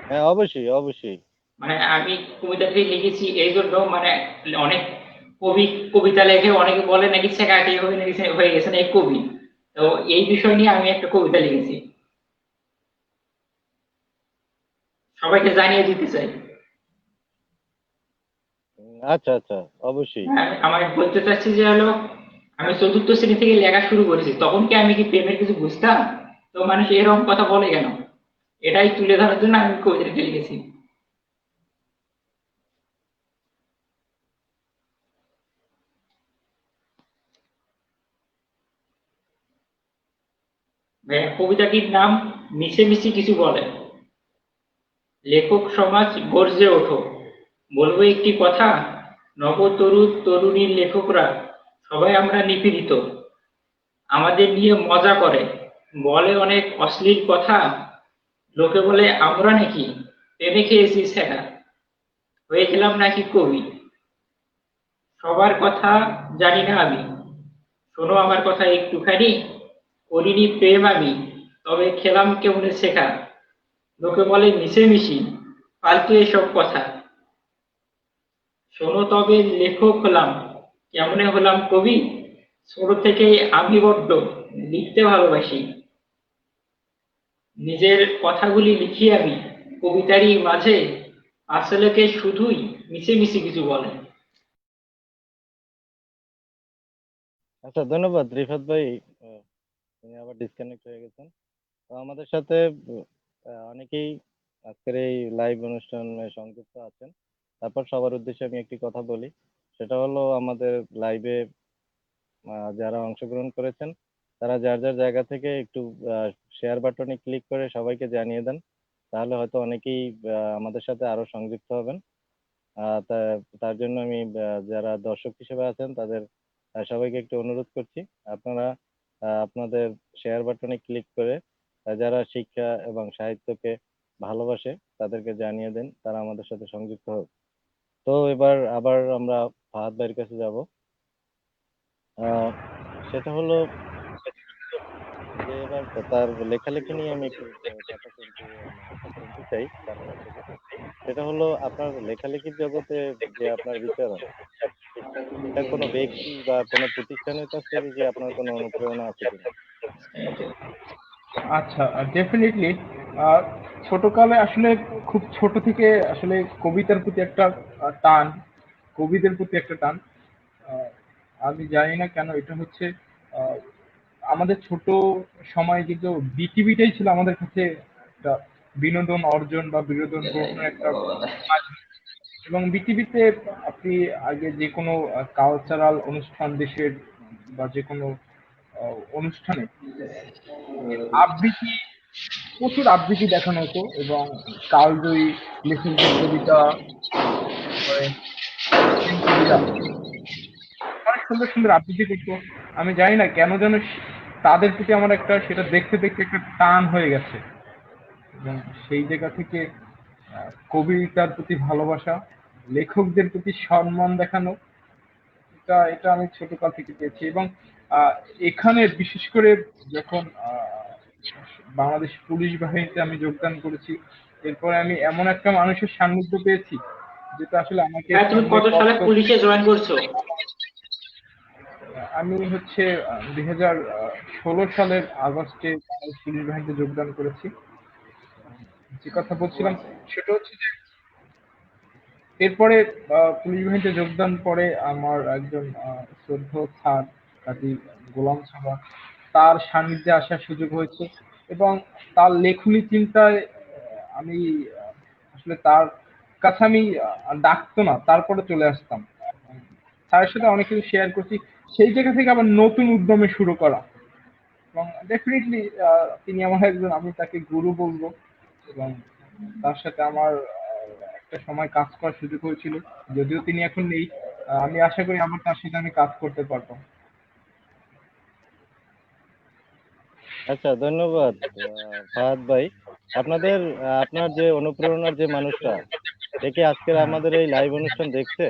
হ্যাঁ, অবশ্যই অবশ্যই। মানে আমি কবিতাটি লিখেছি এই জন্য, মানে অনেক কবি কবিতা লেখে, অনেকে বলে নাকি সেকাটি হয়ে গেছেন এই কবি। তো এই বিষয় নিয়ে আমি একটা কবিতা লিখেছি, সবাইকে জানিয়ে দিতে চাই। আচ্ছা আচ্ছা, অবশ্যই। আমার বলতে চাচ্ছি যে হলো, আমি চতুর্থ শ্রেণী থেকে লেখা শুরু করেছি, তখন কি আমি কি প্রেমের কিছু বুঝতাম? তো মানুষ এরকম কথা বলে কেন, এটাই তুলে ধরার জন্য আমি কবিতাটি লিখেছি। কবিতাটির নাম মিশেমিশি কিছু বলে। লেখক সমাজ গর্জে ওঠো, বলবো একটি কথা, নবতরুণ তরুণীর লেখকরা সবাই আমরা নিপীড়িত, আমাদের নিয়ে মজা করে, বলে অনেক অশ্লীল কথা, লোকে বলে আমরা নাকি প্রেমে খেয়েছি ছেঁকা, হয়ে গেলাম নাকি কবি, সবার কথা জানি না আমি, শোনো আমার কথা একটুখানি, করিনি প্রেম আমি, তবে খেলাম কেমনে শেখা, লোকে বলে মিশেমিশি, ফালতু এসব কথা। শোনো তবে লেখক হলাম, কেমনে হলাম কবি, ছোট থেকেই আমি বড্ড লিখতে ভালোবাসি। নিজের কথাগুলি লিখি আমি কবিতারই মাঝে, আসলে কে শুধুই মিশেমিশি কিছু বলে। আচ্ছা, ধন্যবাদ রিফাত ভাই। আহ, তিনি আবার ডিসকানেক্ট হয়ে গেছেন। তো আমাদের সাথে অনেকেই আজকের এই লাইভ অনুষ্ঠানে সংযুক্ত আছেন। তারপর সবার উদ্দেশ্যে আমি একটি কথা বলি। সেটা হলো, আমাদের লাইভে যারা অংশগ্রহণ করেছেন তারা যার যার জায়গা থেকে একটু শেয়ার বাটনে ক্লিক করে সবাইকে জানিয়ে দেন। তাহলে হয়তো অনেকেই আমাদের সাথে আরো সংযুক্ত হবেন। তার জন্য আমি যারা দর্শক হিসেবে আছেন তাদের সবাইকে একটু অনুরোধ করছি, আপনারা আপনাদের শেয়ার বাটনে ক্লিক করে যারা শিক্ষা এবং সাহিত্যকে ভালোবাসে তাদেরকে জানিয়ে দেন, তারা আমাদের সাথে সংযুক্ত হোক। তো এবার আবার আমরা ফাহাদ ভাইয়ের কাছে যাব। সেটা হলো যে এবার তার লেখালেখি নিয়ে আমি একটু কথা শুনতে চাই তার কাছ থেকে। সেটা হলো, আপনার লেখালেখির জগতে যে আপনার বিচরণ, এটা কোনো ব্যক্তি বা কোনো প্রতিষ্ঠানের কাছ থেকে কি আপনার কোনো অনুপ্রেরণা আছে কিনা? আচ্ছা, ডেফিনেটলি। ছোটকালে আসলে খুব ছোট থেকে আসলে কবিতার প্রতি একটা টান, কবিদের প্রতি একটা টান। আহ, আমি জানি না কেন এটা হচ্ছে। আহ, আমাদের ছোট সময় কিন্তু বিটিভিটাই ছিল আমাদের কাছে একটা বিনোদন অর্জন বা বিনোদন গ্রহণের একটা মাধ্যম। এবং বিটিভিতে আপনি আগে যে কোনো কালচারাল অনুষ্ঠান দেশের বা যে কোনো অনুষ্ঠানে আবৃত্তি, প্রচুর আবৃত্তি দেখানো হতো এবং কালজয়ী লেখকদের কবিতা, তারপরে তৎসম কবিরা অনেক সুন্দর সুন্দর আবৃত্তি করতো। আমি জানি না কেন যেন তাদের প্রতি আমার একটা, সেটা দেখতে দেখতে একটা টান হয়ে গেছে। এবং সেই জায়গা থেকে কবিতার প্রতি ভালোবাসা, লেখকদের প্রতি সম্মান দেখানো, এটা এটা আমি ছোটকাল থেকে পেয়েছি। এবং আহ, এখানে বিশেষ করে যখন বাংলাদেশ পুলিশ বাহিনীতে আমি যোগদান করেছি, এরপরে আমি এমন একটা মানুষের সান্নিধ্য পেয়েছি যেটা আসলে আমাকে হ্যাঁ, তুমি সামনে কত পথ সালে চলতে। পুলিশে জয়েন করছো? আমি হচ্ছে 2016 সালের আগস্টে বাংলাদেশ পুলিশ বাহিনীতে যোগদান করেছি। যে কথা ও বলছিলাম আচ্ছা। সেটা হচ্ছে যে এরপরে পুলিশ বাহিনীতে যোগদান পরে আমার একজন শ্রদ্ধেয় স্যার কাজী গোলাম সাবা, তার সান্নিধ্যে আসার সুযোগ হয়েছে। এবং তার লেখনী চিন্তায় আমি আসলে তার কাছে আমি ডাকতো না, তারপরে চলে আসতাম। স্যারের সাথে অনেক কিছু শেয়ার করছি, সেই জায়গা থেকে আবার নতুন উদ্যমে শুরু করা। এবং ডেফিনেটলি তিনি আমার একজন, আমি তাকে গুরু বলবো। এবং তার সাথে আমার একটা সময় কাজ করার সুযোগ হয়েছিল, যদিও তিনি এখন নেই। আমি আশা করি আবার তার সাথে আমি কাজ করতে পারবো। আচ্ছা, ধন্যবাদ ফাহাদ ভাই। আপনার যে অনুপ্রেরণার যে মানুষটা, সে কি আজকের হ্যাঁ, আমাদের এই লাইভ অনুষ্ঠান দেখছে?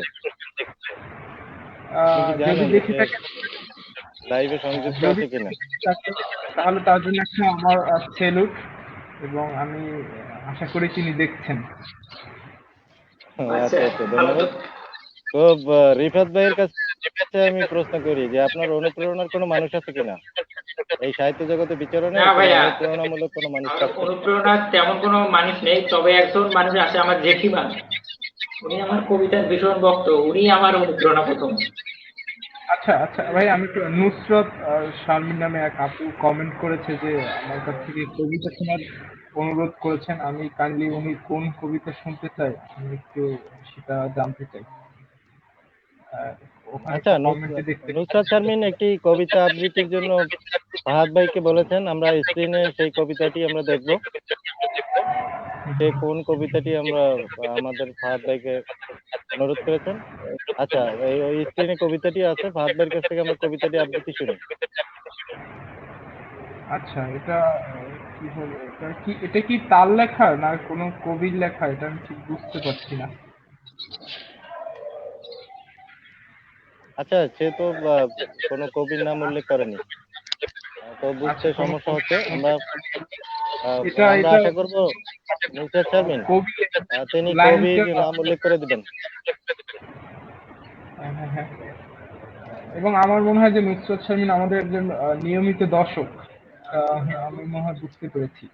আপনি কি যদি জানেন যে দেখে সে থাকে, লাইভে সংযুক্ত যদি আছে কিনা? দেখে থাকে, তাহলে তার জন্য একটা আমার সেলুট। এবং আমি আশা করি তিনি দেখছেন। আচ্ছা, আচ্ছা আচ্ছা, ভালো তো। ধন্যবাদ। তো রিফাত ভাইয়ের কাছে আমি প্রশ্ন করি যে আপনার অনুপ্রেরণার কোনো মানুষ আছে কিনা, এই সাহিত্য জগতে বিচরণে না কোনো ভাইয়া, অনুপ্রেরণামূলক কোনো মানুষ আমার থাকতে? অনুপ্রেরণা তেমন কোনো মানুষ নেই, তবে একজন মানুষ আছে, আমার জেঠিমা। উনি আমার কবিতার ভীষণ ভক্ত, উনি আমার অনুপ্রেরণা প্রথম। আচ্ছা আচ্ছা ভাই, আমি একটু নুসরত শারমিন নামে এক আপু কমেন্ট করেছে যে আমার কাছ থেকে কবিতা শোনার অনুরোধ করেছেন। আমি কাইন্ডলি, উনি কোন কবিতা শুনতে চাই আমি একটু সেটা জানতে চাই। আহ, ওখানে আচ্ছা, কমেন্টে দেখতে। নুসরাত শারমিন একটি কবিতা আবৃত্তির জন্য ফাহাদ ভাইকে বলেছেন। আমরা স্ক্রিনে সেই কবিতাটি আমরা দেখব। সে কোন কবিতাটি আমরা আমাদের ফাহাদ ভাইকে অনুরোধ করেছেন। আচ্ছা, এই ওই স্ক্রিনে কবিতাটি আছে, ফাহাদ ভাইয়ের কাছ থেকে আমরা কবিতাটি আবৃত্তি শুনি। আচ্ছা, এটা কি বলে, এটা কি, এটা কি তার লেখা না কোনো কবির লেখা, এটা আমি ঠিক বুঝতে পারছি না। আচ্ছা, সে তো কোনো কবির নাম উল্লেখ করেনি। তো বুঝতে আচ্ছা, কোন সমস্যা কবি হচ্ছে। নাম আমরা উল্লেখ করেনি। তো এটা আমরা এটা আশা করব নুসরাত শারমিন কবি তিনি লাইনটা। কবির নাম উল্লেখ করে দিবেন। হ্যাঁ, হ্যাঁ, হ্যাঁ। এবং আমার মনে হয় যে নুসরাত শারমিন আমাদের একজন নিয়মিত দর্শক। আমি মনে হয় বুঝতে পেরেছি।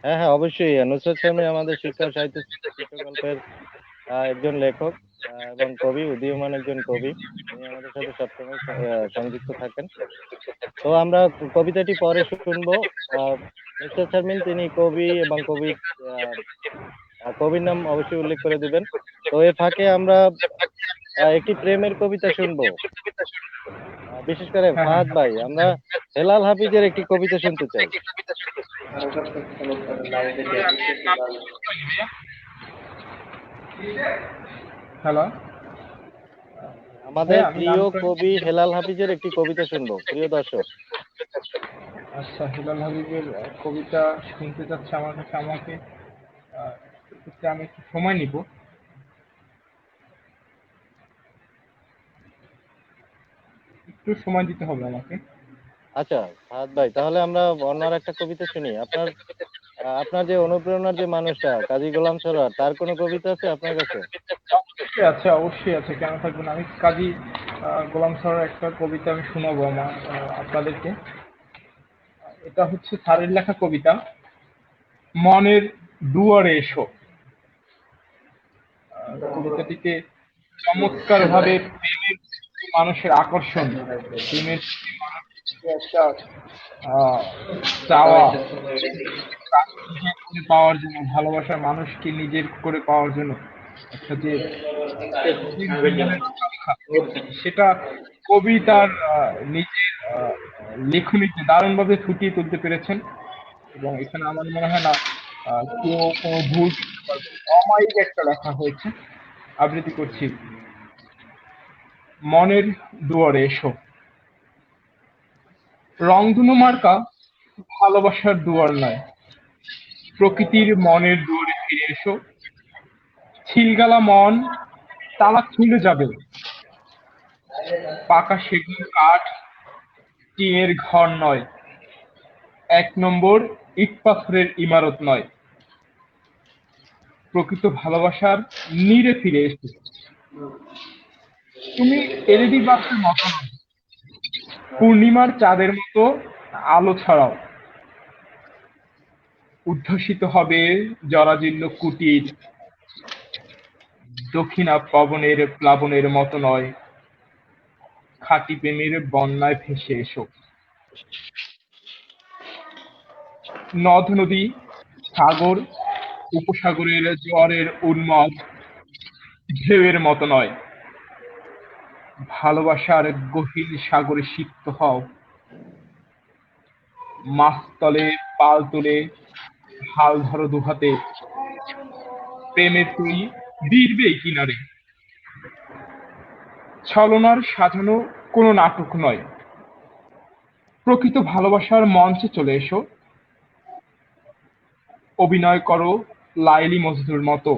হ্যাঁ, হ্যাঁ, অবশ্যই। নুসরাত শারমিন আমাদের শিক্ষা ও সাহিত্য চিত্রকল্পের একজন লেখক এবং কবি, উদীয়মান একজন কবি। তিনি আমাদের সাথে সবসময় সংযুক্ত থাকেন। তো আমরা কবিতাটি পরে শুনবো। আহ, নুসরাত শারমিন তিনি কবি এবং কবির নাম অবশ্যই উল্লেখ করে দিবেন। তো এ ফাঁকে আমরা একটি প্রেমের কবিতা শুনবো। বিশেষ করে হ্যাঁ, হ্যাঁ, ফাহাদ ভাই, আমরা হেলাল হাফিজের একটি কবিতা শুনতে চাই। হ্যালো আমাদের ভাইয়া, আমি প্রিয় নামটা। কবি হেলাল হাফিজের একটি কবিতা শুনবো, প্রিয় দর্শক। আচ্ছা, হিলাল হাবিবের কবিতা শুনতে চাচ্ছে আমার কাছে। আমাকে এক্ষেত্রে আমি একটু সময় নিব। একটু সময় দিতে হবে আমাকে। আচ্ছা ফাহাদ ভাই, তাহলে আমরা অন্য আর একটা কবিতা শুনি। আপনার যে অনুপ্রেরণার যে মানুষটা কাজী গোলাম সরোয়ার, তার কোনো কবিতা আছে আপনার কাছে? অবশ্যই আছে, অবশ্যই আছে, কেন থাকবে না। আমি কাজী গোলাম স্যারের একটা কবিতা আমি শোনাবো আপনাদেরকে। এটা হচ্ছে স্যারের লেখা কবিতা, মনের দুয়ারে এসো। কবিতাটিতে চমৎকার ভাবে প্রেমের প্রতি মানুষের আকর্ষণ, প্রেমের প্রতি মানুষের যে একটা আহ, চাওয়া, নিজের করে পাওয়ার জন্য, ভালোবাসার মানুষকে নিজের করে পাওয়ার জন্য একটা যে জীবনের আকাঙ্ক্ষা, সেটা কবি তার নিজের লেখনীতে দারুণভাবে ফুটিয়ে তুলতে পেরেছেন। এবং এখানে আমার মনে হয় না কেউ কোনো ভুল করতে পারবে। অমায়িক একটা লেখা হয়েছে। আবৃত্তি করছি। মনের দুয়ারে এসো, রংধনু মার্কা ভালোবাসার দুয়ার নয়, প্রকৃতির মনের দুয়ারে ফিরে এসো। ছিলগালা মন তালা খুলে যাবে, পাকা সেগুন কাঠ টিনের ঘর নয়, এক নম্বর ইট পাথরের ইমারত নয়, প্রকৃত ভালোবাসার নীড়ে ফিরে এসো। তুমি এলইডি বাল্বের মতো নও, পূর্ণিমার চাঁদের মতো আলো ছড়াও। উদ্ভাসিত হবে জরাজীর্ণ কুটির, দক্ষিণা পবনের প্লাবনের মতো নয়, খাঁটি প্রেমের বন্যায় ভেসে এসো। নদ নদী সাগর উপসাগরের জোয়ারের উন্মাদ ঢেউয়ের মতো নয়, ভালোবাসার গভীর সাগরে সিক্ত হও। মাছ তলে পাল তুলে হাল ধরো দুহাতে, প্রেমের তুই ভিড়বেই কিনারে। ছলনার সাজানো কোনো নাটক নয়, প্রকৃত ভালোবাসার মঞ্চে চলে এসো। অভিনয় করো লাইলি মজনুর মতো,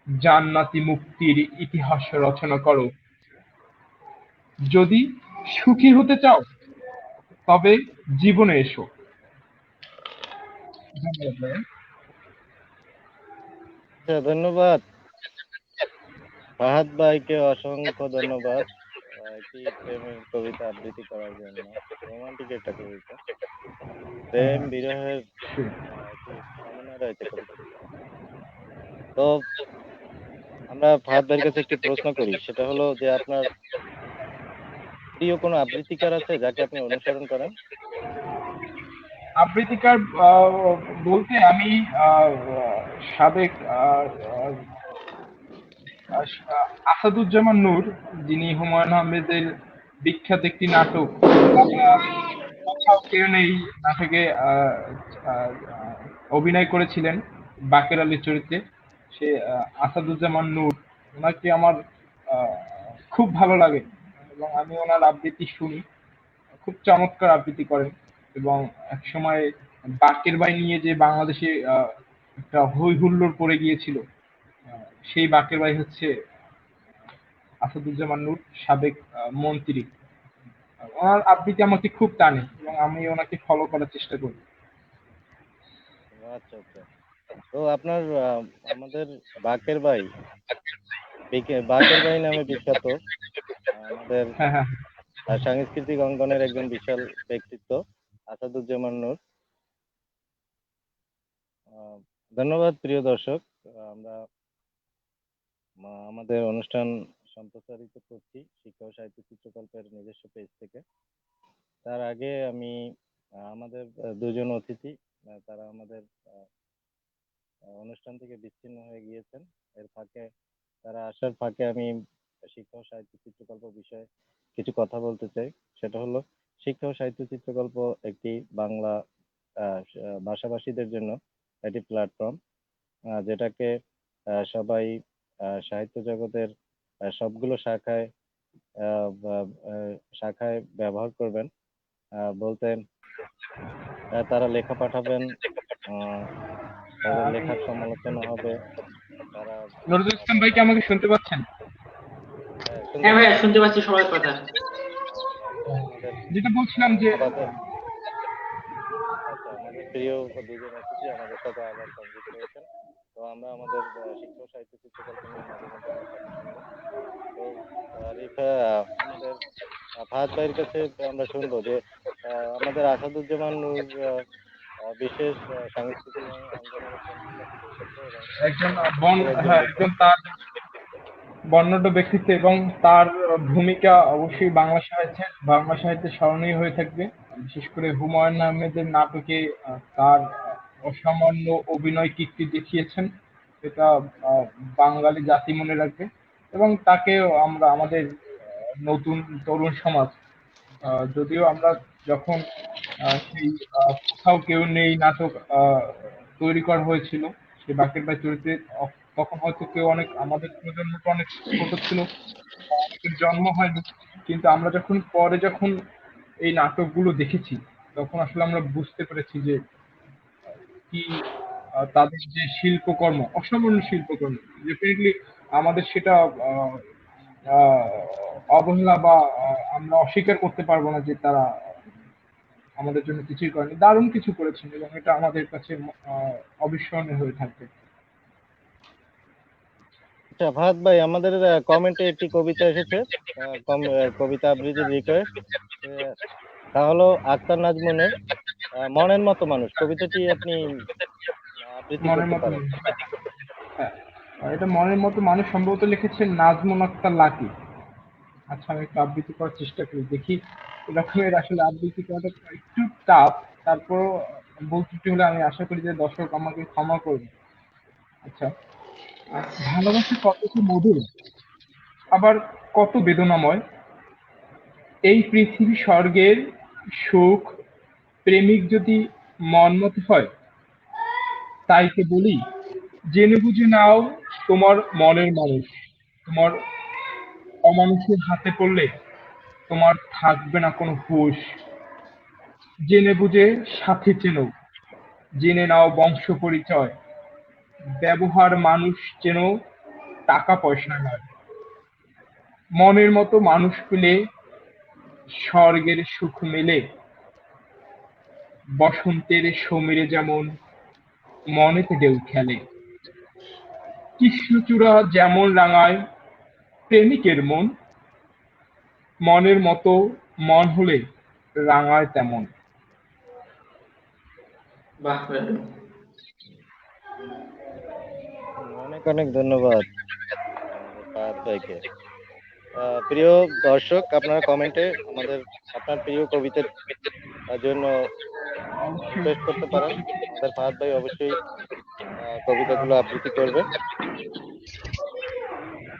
জান্নাতি মুক্তির ইতিহাস রচনা করো। যদি সুখী হতে চাও তবে জীবনে এসো। ধন্যবাদ ভাইয়া। আচ্ছা, ধন্যবাদ ফাহাদ ভাইকে, অসংখ্য ধন্যবাদ একটি প্রেমের কবিতা আবৃত্তি করার জন্য। রোমান্টিক একটা কবিতা, হ্যাঁ, প্রেম হ্যাঁ, বিরহের অবশ্যই। একটি নমুনা রয়েছে কবিতাটিতে। তো আমরা ফাহাদ ভাইয়ের কাছে একটি প্রশ্ন করি, সেটা হলো যে আপনার প্রিয় কোনো আবৃত্তিকার আছে যাকে আপনি অনুসরণ করেন? আবৃত্তিকার বলতে আমি সাবেক আসাদুজ্জামান নূর, যিনি হুমায়ুন আহমেদের বিখ্যাত একটি নাটক কোথাও কেউ নেই নাটকে আহ, অভিনয় করেছিলেন বাকের আলীর চরিত্রে। সে আসাদুজ্জামান নূর, ওনাকে আমার আহ, খুব ভালো লাগে এবং আমি ওনার আবৃত্তি শুনি। খুব চমৎকার আবৃত্তি করেন। এবং একসময় বাকের বাই নিয়ে যে বাংলাদেশে একটা হই হুল্লোড় পড়ে গিয়েছিল, সেই বাকের বাই হচ্ছে আসাদুজ্জামান নূর, সাবেক মন্ত্রী। ওনার আবৃত্তি আমাকে খুব টানে এবং আমি ওনাকে ফলো করার চেষ্টা করি। আচ্ছা আচ্ছা। তো আপনার আমাদের বাকের ভাই, বাকের ভাই নামে বিখ্যাত আমাদের হ্যাঁ, হ্যাঁ। সাংস্কৃতিক অঙ্গনের একজন বিশাল ব্যক্তিত্ব আসাদুজ্জামান নূর। আহ, ধন্যবাদ প্রিয় দর্শক। আমরা আমাদের অনুষ্ঠান সম্প্রচারিত করছি শিক্ষা ও সাহিত্য চিত্রকল্পের নিজস্ব পেজ থেকে। তার আগে আমি আমাদের দুজন অতিথি তারা আমাদের অনুষ্ঠান থেকে বিচ্ছিন্ন হয়ে গিয়েছেন। এর ফাঁকে তারা আসার ফাঁকে আমি শিক্ষা ও সাহিত্য চিত্রকল্প বিষয়ে কিছু কথা বলতে চাই। সেটা হলো, শিক্ষা ও সাহিত্য চিত্রকল্প একটি বাংলা ভাষাভাষীদের জন্য একটি প্ল্যাটফর্ম, যেটাকে সবাই সাহিত্য জগতের সবগুলো শাখায় ব্যবহার করবেন। বলতে তারা লেখা পাঠাবেন, তাদের আমি লেখার সমালোচনা হবে। তারা নজরুল ইসলাম ভাই কি আমাকে শুনতে পাচ্ছেন? শুনতে হ্যাঁ ভাইয়া, পাচ্ছেন? শুনতে পাচ্ছি সবার কথা। আমাদের যেটা বলছিলাম যে আমাদের আচ্ছা, আমাদের প্রিয় দুজন অতিথি আমাদের সাথে আবার সংযুক্ত হয়েছেন। তো আমরা আমাদের শিক্ষা ও সাহিত্য চিত্রকল্প নিয়ে মাঝে মধ্যে আমরা কথা শুনবো। তো রিফা, আমাদের ফাহাদ ভাইয়ের কাছে আমরা শুনবো যে আমাদের আসাদুজ্জামান নূর বিশেষ সাংস্কৃতিক অঙ্গনের একজন বিশাল ব্যক্তিত্ব এবং একজন সমাজের একজন একজন তার বর্ণাঢ্য ব্যক্তিত্ব এবং তার ভূমিকা অবশ্যই বাংলা সাহিত্যে স্মরণীয় হয়ে থাকবে। বিশেষ করে হুমায়ুন আহমেদের নাটকে তার অসামান্য অভিনয় কীর্তি দেখিয়েছেন, এটা আহ, বাঙালি জাতি মনে রাখবে। এবং তাকেও আমরা আমাদের নতুন তরুণ সমাজ, যদিও আমরা যখন সেই কোথাও কেউ নেই নাটক তৈরি করা হয়েছিল, সেই বাকের ভাই চরিত্রে, তখন হয়তো কেউ অনেক আমাদের প্রজন্মটা অনেক ছোট ছিল, অনেকের জন্ম হয়নি। কিন্তু আমরা যখন এই নাটকগুলো দেখেছি, তখন আসলে আমরা বুঝতে পেরেছি যে কি তাদের যে শিল্পকর্ম, অসামান্য শিল্পকর্ম, ডেফিনেটলি আমাদের সেটা আহ, আহ, অবহেলা বা আমরা অস্বীকার করতে পারবো না যে তারা আমাদের জন্য কিছুই করেনি, দারুণ কিছু করেছেন এবং এটা আমাদের কাছে অবিস্মরণীয় হয়ে থাকবে। আচ্ছা ফাহাদ ভাই, আমাদের কমেন্টে একটি কবিতা এসেছে, কবিতা আবৃত্তির রিকোয়েস্ট। তা হলো আক্তার নাজমুনের মনের মতো মানুষ। কবিতাটি আপনি আবৃত্তি মনের করতে মতো পারেন। মানুষ, হ্যাঁ। এটা মনের মতো মানুষ সম্ভবত লিখেছেন নাজমুন আক্তার লাকি। আচ্ছা, আমি একটু আবৃত্তি করার চেষ্টা করি, দেখি। এরকমের আসলে আবৃত্তি করাটা একটু টাফ, তারপরও ভুল ত্রুটি হলে আমি আশা করি যে দর্শক আমাকে ক্ষমা করবে। আচ্ছা। আচ্ছা। ভালোবাসা কতটা মধুর, আবার কত বেদনাময়। এই পৃথিবী স্বর্গের সুখ, প্রেমিক যদি মন মতো হয়। তাই তো বলি, জেনে বুঝে নাও তোমার মনের মানুষ। তোমার অমানুষের হাতে পড়লে তোমার থাকবে না কোনো হুঁশ। জেনে বুঝে সাথে চেনো, জেনে নাও বংশ পরিচয়। ব্যবহার মানুষ চেনো, টাকা পয়সা নয়। মনের মতো মানুষ পেলে স্বর্গের সুখ মেলে। বসন্তের সমীরে যেমন মনেতে ঢেউ খেলে। কৃষ্ণচূড়া যেমন রাঙায় প্রেমিকের মন, মনের মতো মন হলে রাঙায় তেমন। বাহ, দারুণ। অনেক অনেক ধন্যবাদ আমাদের ফাহাদ ভাইকে। প্রিয় দর্শক, আপনারা কমেন্টে আপনার প্রিয় কবিতার জন্য রিকোয়েস্ট করতে পারেন। আমাদের ফাহাদ ভাই অবশ্যই কবিতাগুলো আবৃত্তি করবে।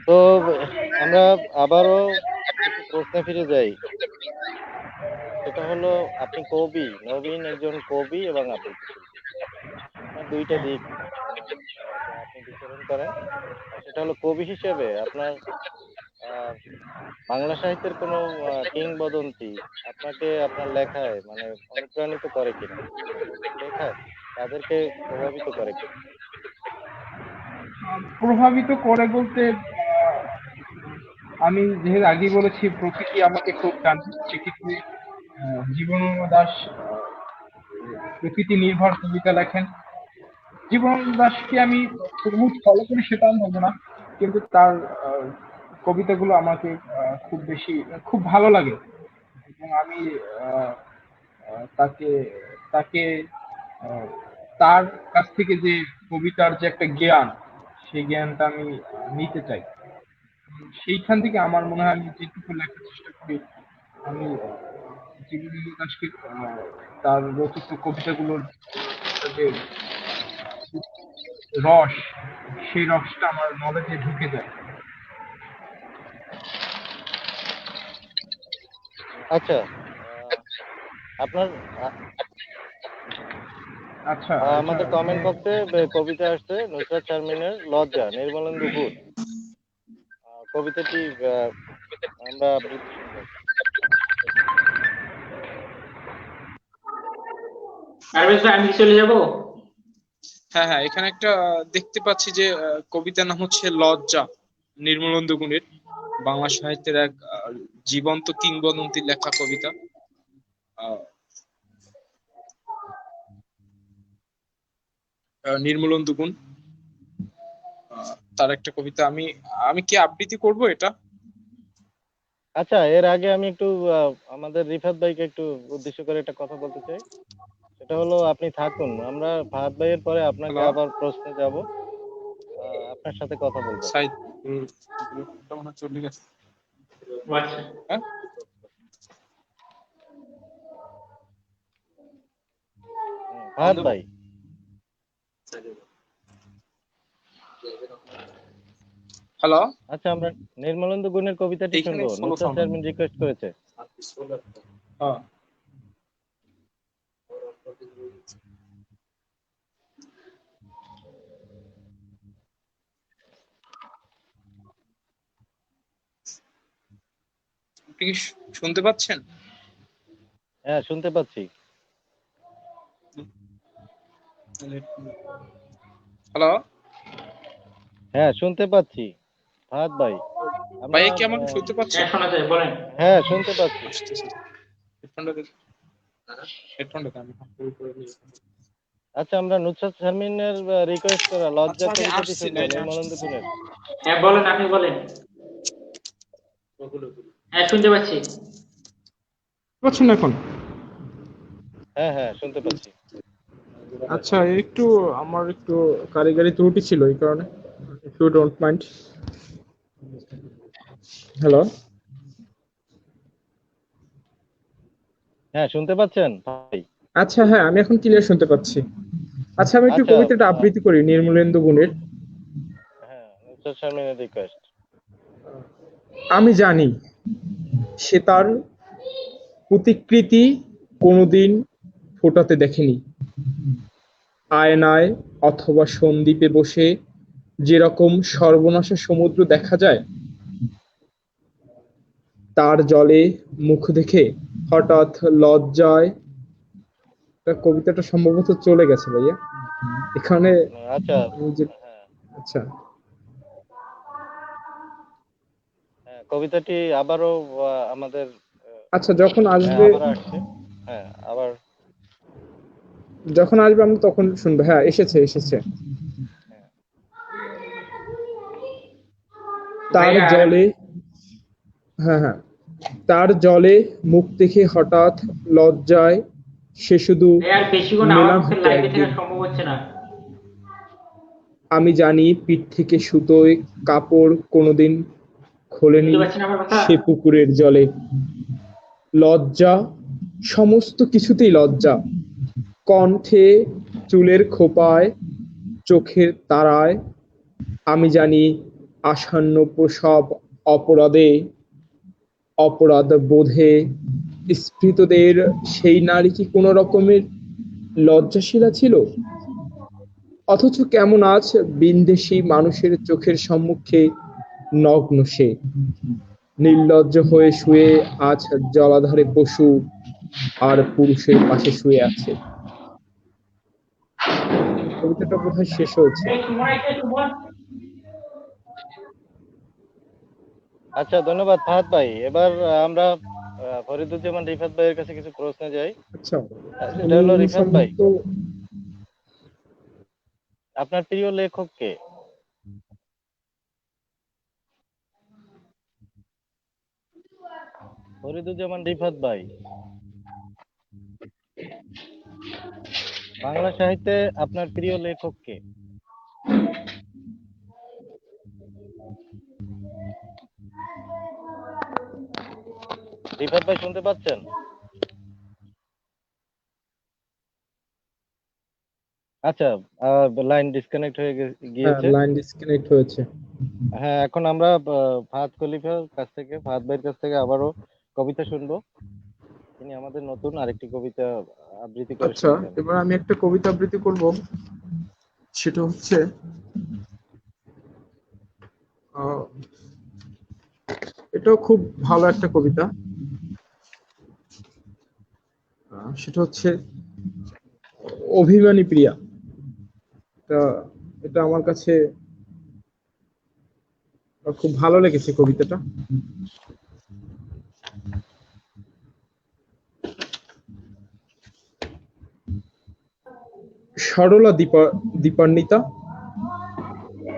তো আমরা আবারও একটু প্রশ্নে ফিরে যাই। সেটা হলো, আপনি কবি, নবীন একজন কবি এবং আবৃত্তি শিল্পী। আপনার দুইটা দিক মানে আপনি বিচরণ করেন। আর সেটা হলো, কবি হিসেবে আপনার আহ, বাংলা সাহিত্যের কোনো কিংবদন্তি আপনাকে আপনার লেখায় মানে অনুপ্রাণিত করে কিনা, মানে লেখায় তাদেরকে প্রভাবিত করে কিনা? প্রভাবিত করে বলতে আমি যেহেতু আগেই বলেছি প্রকৃতি আমাকে খুব টানে, সেক্ষেত্রে জীবনানন্দ দাশ প্রকৃতি নির্ভর কবিতা লেখেন। জীবনানন্দ দাশকে আমি খুব ফলো করি সেটা আমি বলবো না, কিন্তু তার কবিতাগুলো আমাকে খুব বেশি খুব ভালো লাগে। এবং আমি আহ, তাকে তাকে আহ, তার কাছ থেকে যে কবিতার যে একটা জ্ঞান, সেই জ্ঞানটা আমি নিতে চাই। সেইখান থেকে আমার মনে হয় আমি যেটুকু লেখার চেষ্টা করি, আমি জীবনানন্দ দাশকে তার রচিত কবিতাগুলোর যে রস, সেই রসটা আমার নলেজে ঢুকে যায়। আচ্ছা, আহ, আপনার আচ্ছা, এটা আমাদের মানে কমেন্ট বক্সে কবিতা আসছে নুসরাত শারমিনের লজ্জা, নির্মলেন্দু গুণ। কবিতাটি আমরা আবৃত্তি শুনবো। পারভেজ ভাই, আমি কি চলে যাব? হ্যাঁ হ্যাঁ, এখানে একটা দেখতে পাচ্ছি যে কবিতার নাম হচ্ছে লজ্জা, নির্মলেন্দু গুণের, বাংলা সাহিত্যের এক জীবন্ত কিংবদন্তির লেখা কবিতা। নির্মলেন্দু গুণ তার একটা কবিতা, আমি আমি কি আবৃত্তি করব এটা? আচ্ছা, এর আগে আমি একটু আমাদের রিফাত ভাইকে একটু উদ্দেশ্য করে একটা কথা বলতে চাই। সেটা হলো, আপনি থাকুন, আমরা ফাহাদ ভাইয়ের পরে আপনাকে হ্যালো, আবার প্রশ্নে যাব, আপনার সাথে কথা বলবো। সাইদ গ্রুপটা মনে হয় চলে গেছে। আচ্ছা, হ্যাঁ, ফাহাদ ভাই, হ্যালো, আচ্ছা, আমরা নির্মলেন্দু গুণের কবিতাটি এইখানে শুনবো, solo Nusrat sound. Sharmin request করেছে। হ্যাঁ, আপনি কি শুনতে পাচ্ছেন? হ্যাঁ, শুনতে পাচ্ছি। হ্যালো হ্যাঁ, শুনতে পাচ্ছি ফাহাদ ভাই। আমরা ভাইয়া, কি আমাকে শুনতে হ্যাঁ পাচ্ছেন? শোনা যায়, বলেন। হ্যাঁ, শুনতে পাচ্ছি। আসতেছে, হেডফোনটা হেডফোনটা আমি পুরো করে নিয়েছি। আচ্ছা, আমরা নুসরাত শারমিনের রিকোয়েস্ট করা আচ্ছা, লজ্জা আমি কবিতাটি আসছি, শুনবো, লাইনে নির্মলেন্দু আসতেছি। গুণের। হ্যাঁ বলেন, আপনি বলেন। হ্যাঁ শুনতে পাচ্ছি। পাচ্ছেন এখন? হ্যাঁ, হ্যাঁ, শুনতে পাচ্ছি। আচ্ছা, একটু আমার একটু কারিগরি ত্রুটি ছিল, এই কারণে, if you don't mind. Hello, হ্যাঁ, শুনতে পাচ্ছেন ভাই? আচ্ছা, হ্যাঁ, আমি এখন ক্লিয়ার শুনতে পাচ্ছি। আচ্ছা, আমি একটু আচ্ছা, কবিতাটা আবৃত্তি করি নির্মলেন্দু গুণের। হ্যাঁ, নুসরাত শারমিনের রিকোয়েস্ট। আমি জানি সে তার প্রতিকৃতি কোনোদিন ফোটাতে দেখেনি, আয়নায় অথবা সন্দ্বীপে বসে যেরকম সর্বনাশা সমুদ্র দেখা যায়, তার জলে মুখ দেখে হঠাৎ লজ্জায়। কবিতাটা সম্ভবত চলে গেছে ভাইয়া এখানে। আচ্ছা, আমি যে হ্যাঁ, আচ্ছা, হ্যাঁ, কবিতাটি আবারও আমাদের আচ্ছা, যখন হ্যাঁ, আসবে, আবারও আসছে। হ্যাঁ, আবার। যখন আসবে আমি তখন শুনবো। হ্যাঁ, এসেছে এসেছে। হ্যাঁ, তার ভাইয়া জলে, হ্যাঁ হ্যাঁ, তার জলে মুখ দেখে হঠাৎ লজ্জায় সে শুধু ভাইয়া আর বেশিক্ষণ আমার মেলাম পক্ষে হতো লাইভে একদিন। থাকা সম্ভব হচ্ছে না। আমি জানি পিঠ থেকে সুতোয় কাপড় কোনোদিন শুনতে খোলেনি পাচ্ছেন আমার কথা? সে পুকুরের জলে। লজ্জা, সমস্ত কিছুতেই লজ্জা, কণ্ঠে, চুলের খোঁপায়, চোখের তারায়। আমি জানি আসন্ন প্রসব অপরাধে, অপরাধ বোধে স্ফীতদের সেই নারী কি কোনো রকমের লজ্জাশীলা ছিল? অথচ কেমন আজ বিন্দেশী মানুষের চোখের সম্মুখে নগ্ন সে, নির্লজ্জ হয়ে শুয়ে আজ জলাধারে পশু আর পুরুষের পাশে শুয়ে আছে। কবিতাটা বোধহয় শেষ হয়েছে। এই সুমন, এই সুমন। আচ্ছা, ধন্যবাদ ফাহাদ ভাই। এবার আমরা ফরিদুজ্জামান রিফাত ভাইয়ের কাছে কিছু প্রশ্ন যাই। আচ্ছা, সেটা উনি হলো, রিফাত ভাই, সম্ভবত আপনার প্রিয় লেখক কে? ফরিদুজ্জামান রিফাত ভাই, বাংলা সাহিত্যে আপনার প্রিয় লেখক কে? রিফাত ভাই শুনতে পাচ্ছেন? আচ্ছা, লাইন ডিসকানেক্ট হয়ে হ্যাঁ, গিয়েছে। লাইন ডিসকানেক্ট হয়েছে। হ্যাঁ, এখন আমরা ফাহাদ খলিফার কাছ থেকে, ফাহাদ ভাইয়ের কাছ থেকে আবারও কবিতা শুনবো। তিনি আমাদের নতুন আরেকটি কবিতা আবৃত্তি করে আচ্ছা, শোনাবেন। এবার আমি একটা কবিতা আবৃত্তি করব। সেটা হচ্ছে আহ, এটাও খুব ভালো একটা কবিতা। সেটা হচ্ছে অভিমানী প্রিয়া। এটা এটা আমার কাছে খুব ভালো লেগেছে কবিতাটা। সরলা দীপান্বিতা,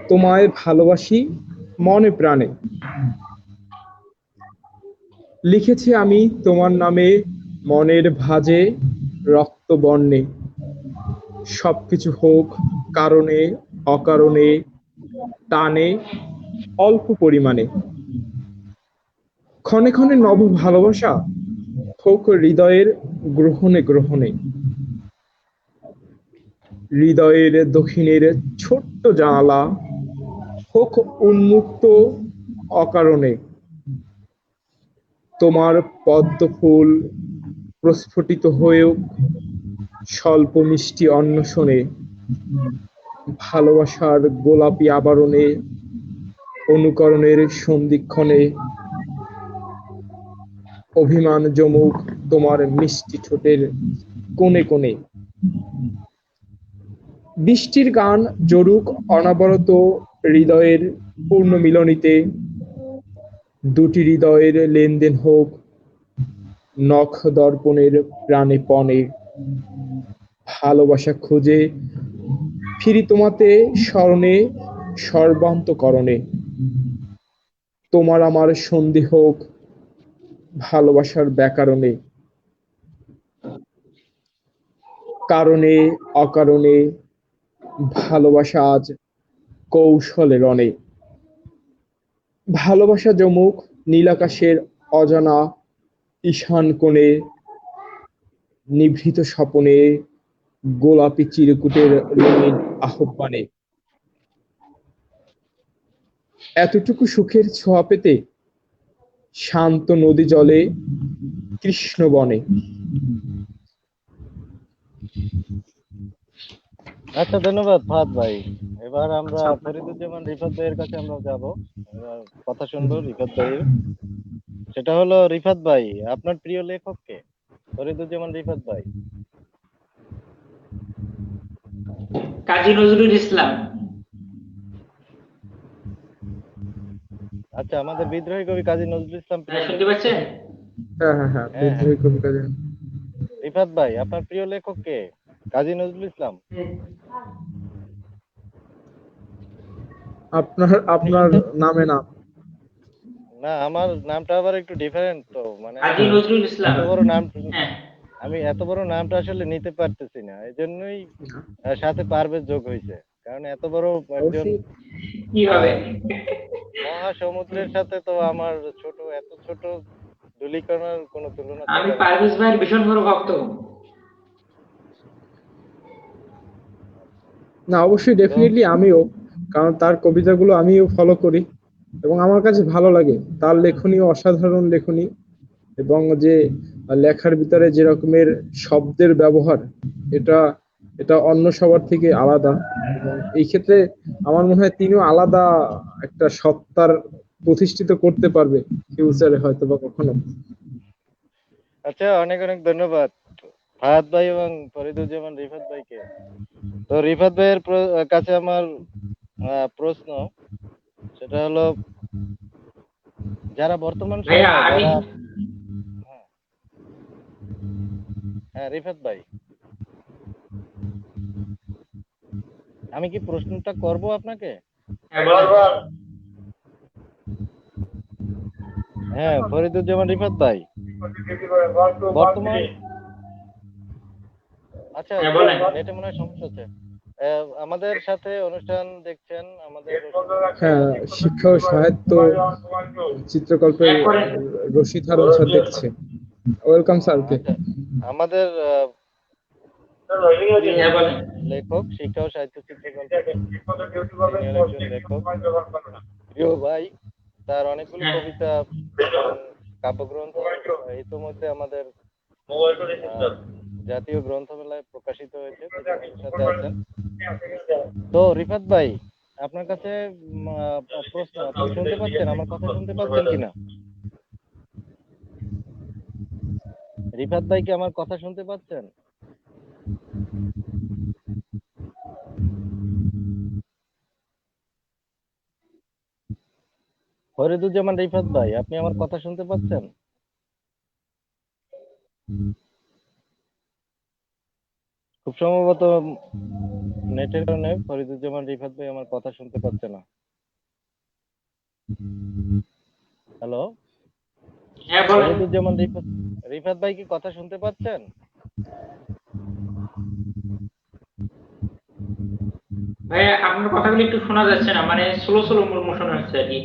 তোমায় ভালোবাসি মনে প্রাণে। লিখেছি আমি তোমার নামে মনের ভাঁজে রক্ত বর্ণে। সবকিছু হোক কারণে অকারণে, টানে অল্প পরিমাণে। ক্ষণে ক্ষণে নব ভালোবাসা হোক হৃদয়ের গ্রহণে গ্রহণে। হৃদয়ের দক্ষিণের ছোট্ট জানালা হোক উন্মুক্ত অকারণে। তোমার পদ্ম ফুল প্রস্ফুটিত হয়েও স্বল্প মিষ্টি অন্বেষণে। ভালোবাসার গোলাপি আবরণে অনুকরণের সন্ধিক্ষণে। অভিমান জমুক তোমার মিষ্টি ঠোঁটের কোণে কোণে। বৃষ্টির গান জরুক অনবরত হৃদয়ের পূর্ণ মিলনিতে। দুটি হৃদয়ের লেনদেন হোক নখ দর্পণের প্রাণে পণে। ভালোবাসা খুঁজে ফিরি তোমাতে স্মরণে সর্বান্তকরণে। তোমার আমার সন্ধি হোক ভালোবাসার ব্যাকরণে। কারণে অকারণে ভালোবাসা আজ কৌশলে রণে। ভালোবাসা জমুক নীলাকাশের অজানা ঈশান কোণে। নিভৃত স্বপনে গোলাপি চিরকুটের রঙিন আহ্বানে। এতটুকু সুখের ছোঁয়া পেতে শান্ত নদী জলে কৃষ্ণ বনে। আচ্ছা, ধন্যবাদ ফাহাদ ভাই। এবার আমরা ফরিদুজ্জামান রিফাত ভাইয়ের কাছে আমরা যাব। এবার কথা শুনবো রিফাত ভাইয়ের। সেটা হলো, রিফাত ভাই, আপনার প্রিয় লেখক কে? ফরিদুজ্জামান রিফাত ভাই। কাজী নজরুল ইসলাম। আচ্ছা, আমাদের বিদ্রোহী কবি কাজী নজরুল ইসলাম হ্যাঁ, প্রিয় শুনতে লেখক। পাচ্ছেন? হ্যাঁ হ্যাঁ হ্যাঁ, হ্যাঁ, হ্যাঁ। বিদ্রোহী কবিতা জানি। রিফাত ভাই, আপনার প্রিয় লেখক কে? কাজী নজরুল ইসলাম। আপনার আপনার নামে নাম। না, আমার নামটা আবার একটু ডিফারেন্ট, তো মানে কাজী হ্যাঁ নজরুল ইসলাম। এত বড় নাম হ্যাঁ। আমি এত বড় নামটা আসলে নিতে পারতেছি না, এই জন্যই সাথে পারভেজ যোগ হয়েছে। কারণ এত বড় একজন অবশ্যই। কিভাবে? মহাসমুদ্রের সাথে তো আমার এত ছোট ধূলিকণার কোনো তুলনা আমি চলে না। পারভেজ ভাইয়ের ভীষণ বড় ভক্ত। না, অবশ্যই তো ডেফিনেটলি আমিও, কারণ তার কবিতাগুলো আমিও ফলো করি এবং আমার কাছে ভালো লাগে। তার লেখনীও অসাধারণ লেখনী, এবং যে লেখার ভিতরে যে রকমের শব্দের ব্যবহার, এটা এটা অন্য সবার থেকে আলাদা। এবং এই ক্ষেত্রে আমার মনে হয় তিনিও আলাদা একটা সত্তার প্রতিষ্ঠিত করতে পারবে ফিউচারে হয়তো বা কখনো। আচ্ছা, অনেক অনেক ধন্যবাদ ফাহাদ ভাই এবং ফরিদুজ্জামান রিফাত ভাইকে। তো রিফাত ভাইয়ের কাছে আমার প্রশ্ন, সেটা হলো, যারা বর্তমান ভাইয়া সময়ে আমি যারা হ্যাঁ রিফাত ভাই, আমি কি প্রশ্নটা করব আপনাকে? হ্যাঁ, বলেন। হ্যাঁ ফরিদুজ্জামান রিফাত ভাই, বর্তমান আচ্ছা হ্যাঁ, বলেন। নেটে মনে হয় সমস্যা হচ্ছে। আমাদের সাথে অনুষ্ঠান দেখছেন আমাদের হ্যাঁ, শিক্ষা ও সাহিত্য চিত্রকল্পের হ্যাঁ, করেন। রশিদ হারুন স্যার দেখছে। ওয়েলকাম স্যারকে। আচ্ছা আমাদের হ্যাঁ, বলেন। লেখক, শিক্ষা ও সাহিত্য চিত্রকল্পের সিনিয়র একজন লেখক, প্রিয় ভাই, তার অনেকগুলো হ্যাঁ, কবিতা এবং কাব্যগ্রন্থ ইতিমধ্যে আমাদের জাতীয় গ্রন্থমেলায় প্রকাশিত হয়েছে। তিনি আমাদের সাথে আছেন। তো রিফাত ভাই, আপনার কাছে প্রশ্ন, আপনি শুনতে পাচ্ছেন? আমার কথা শুনতে পাচ্ছেন কিনা? রিফাত ভাই কি আমার কথা শুনতে পাচ্ছেন? ফরিদুজ্জামান রিফাত ভাই, আপনি আমার কথা শুনতে পাচ্ছেন? খুব সম্ভবত নেটের কারণে ফরিদুজ্জামান রিফাত ভাই আমার কথা শুনতে পাচ্ছে না। হ্যালো, হ্যাঁ, বলেন। ফরিদুজ্জামান রিফাত রিফাত ভাই কি কথা শুনতে পাচ্ছেন? ভাইয়া আপনার কথাগুলো একটু শোনা যাচ্ছে না, মানে স্লো স্লো শোনা যাচ্ছে আর কি।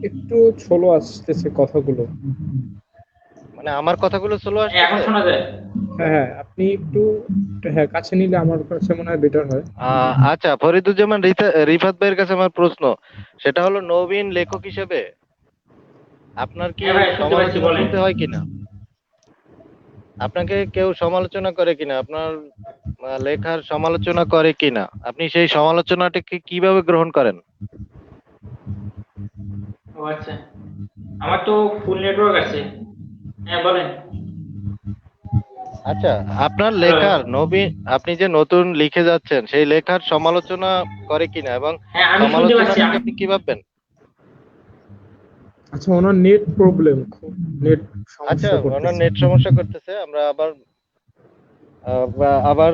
একটু ছোলো আসতেছে কথাগুলো। মানে আমার কথাগুলো স্লো হ্যাঁ, এখন আসতেছে? শোনা যায়। হ্যাঁ, আপনি একটু হ্যাঁ কাছে নিলে আমার কাছে মনে হয় বেটার হয়। আচ্ছা, ফরিদুজ্জামান রিফাত ভাইয়ের কাছে আমার প্রশ্ন, সেটা হলো নবীন লেখক হিসেবে আপনার কি হ্যাঁ ভাই, শুনতে পাচ্ছি, সমালোচনা বলেন। শুনতে হয় কিনা? আপনাকে কেউ সমালোচনা করে কিনা? আপনার লেখার সমালোচনা করে কিনা? আপনি সেই সমালোচনাটাকে কিভাবে গ্রহণ করেন? ও আচ্ছা, আমার তো ফুল নেটওয়ার্ক আছে। হ্যাঁ, বলেন। আচ্ছা, আপনার হ্যালো। লেখার আপনি যে নতুন লিখে যাচ্ছেন সেই লেখার সমালোচনা করে কিনা এবং হ্যাঁ, আমি শুনতে পাচ্ছি। সমালোচনাটাকে আপনি কি ভাববেন? আচ্ছা, ওনার নেট প্রবলেম, খুব নেট আচ্ছা, সমস্যা ওনার করতেছে। নেট সমস্যা করতেছে। আমরা আবার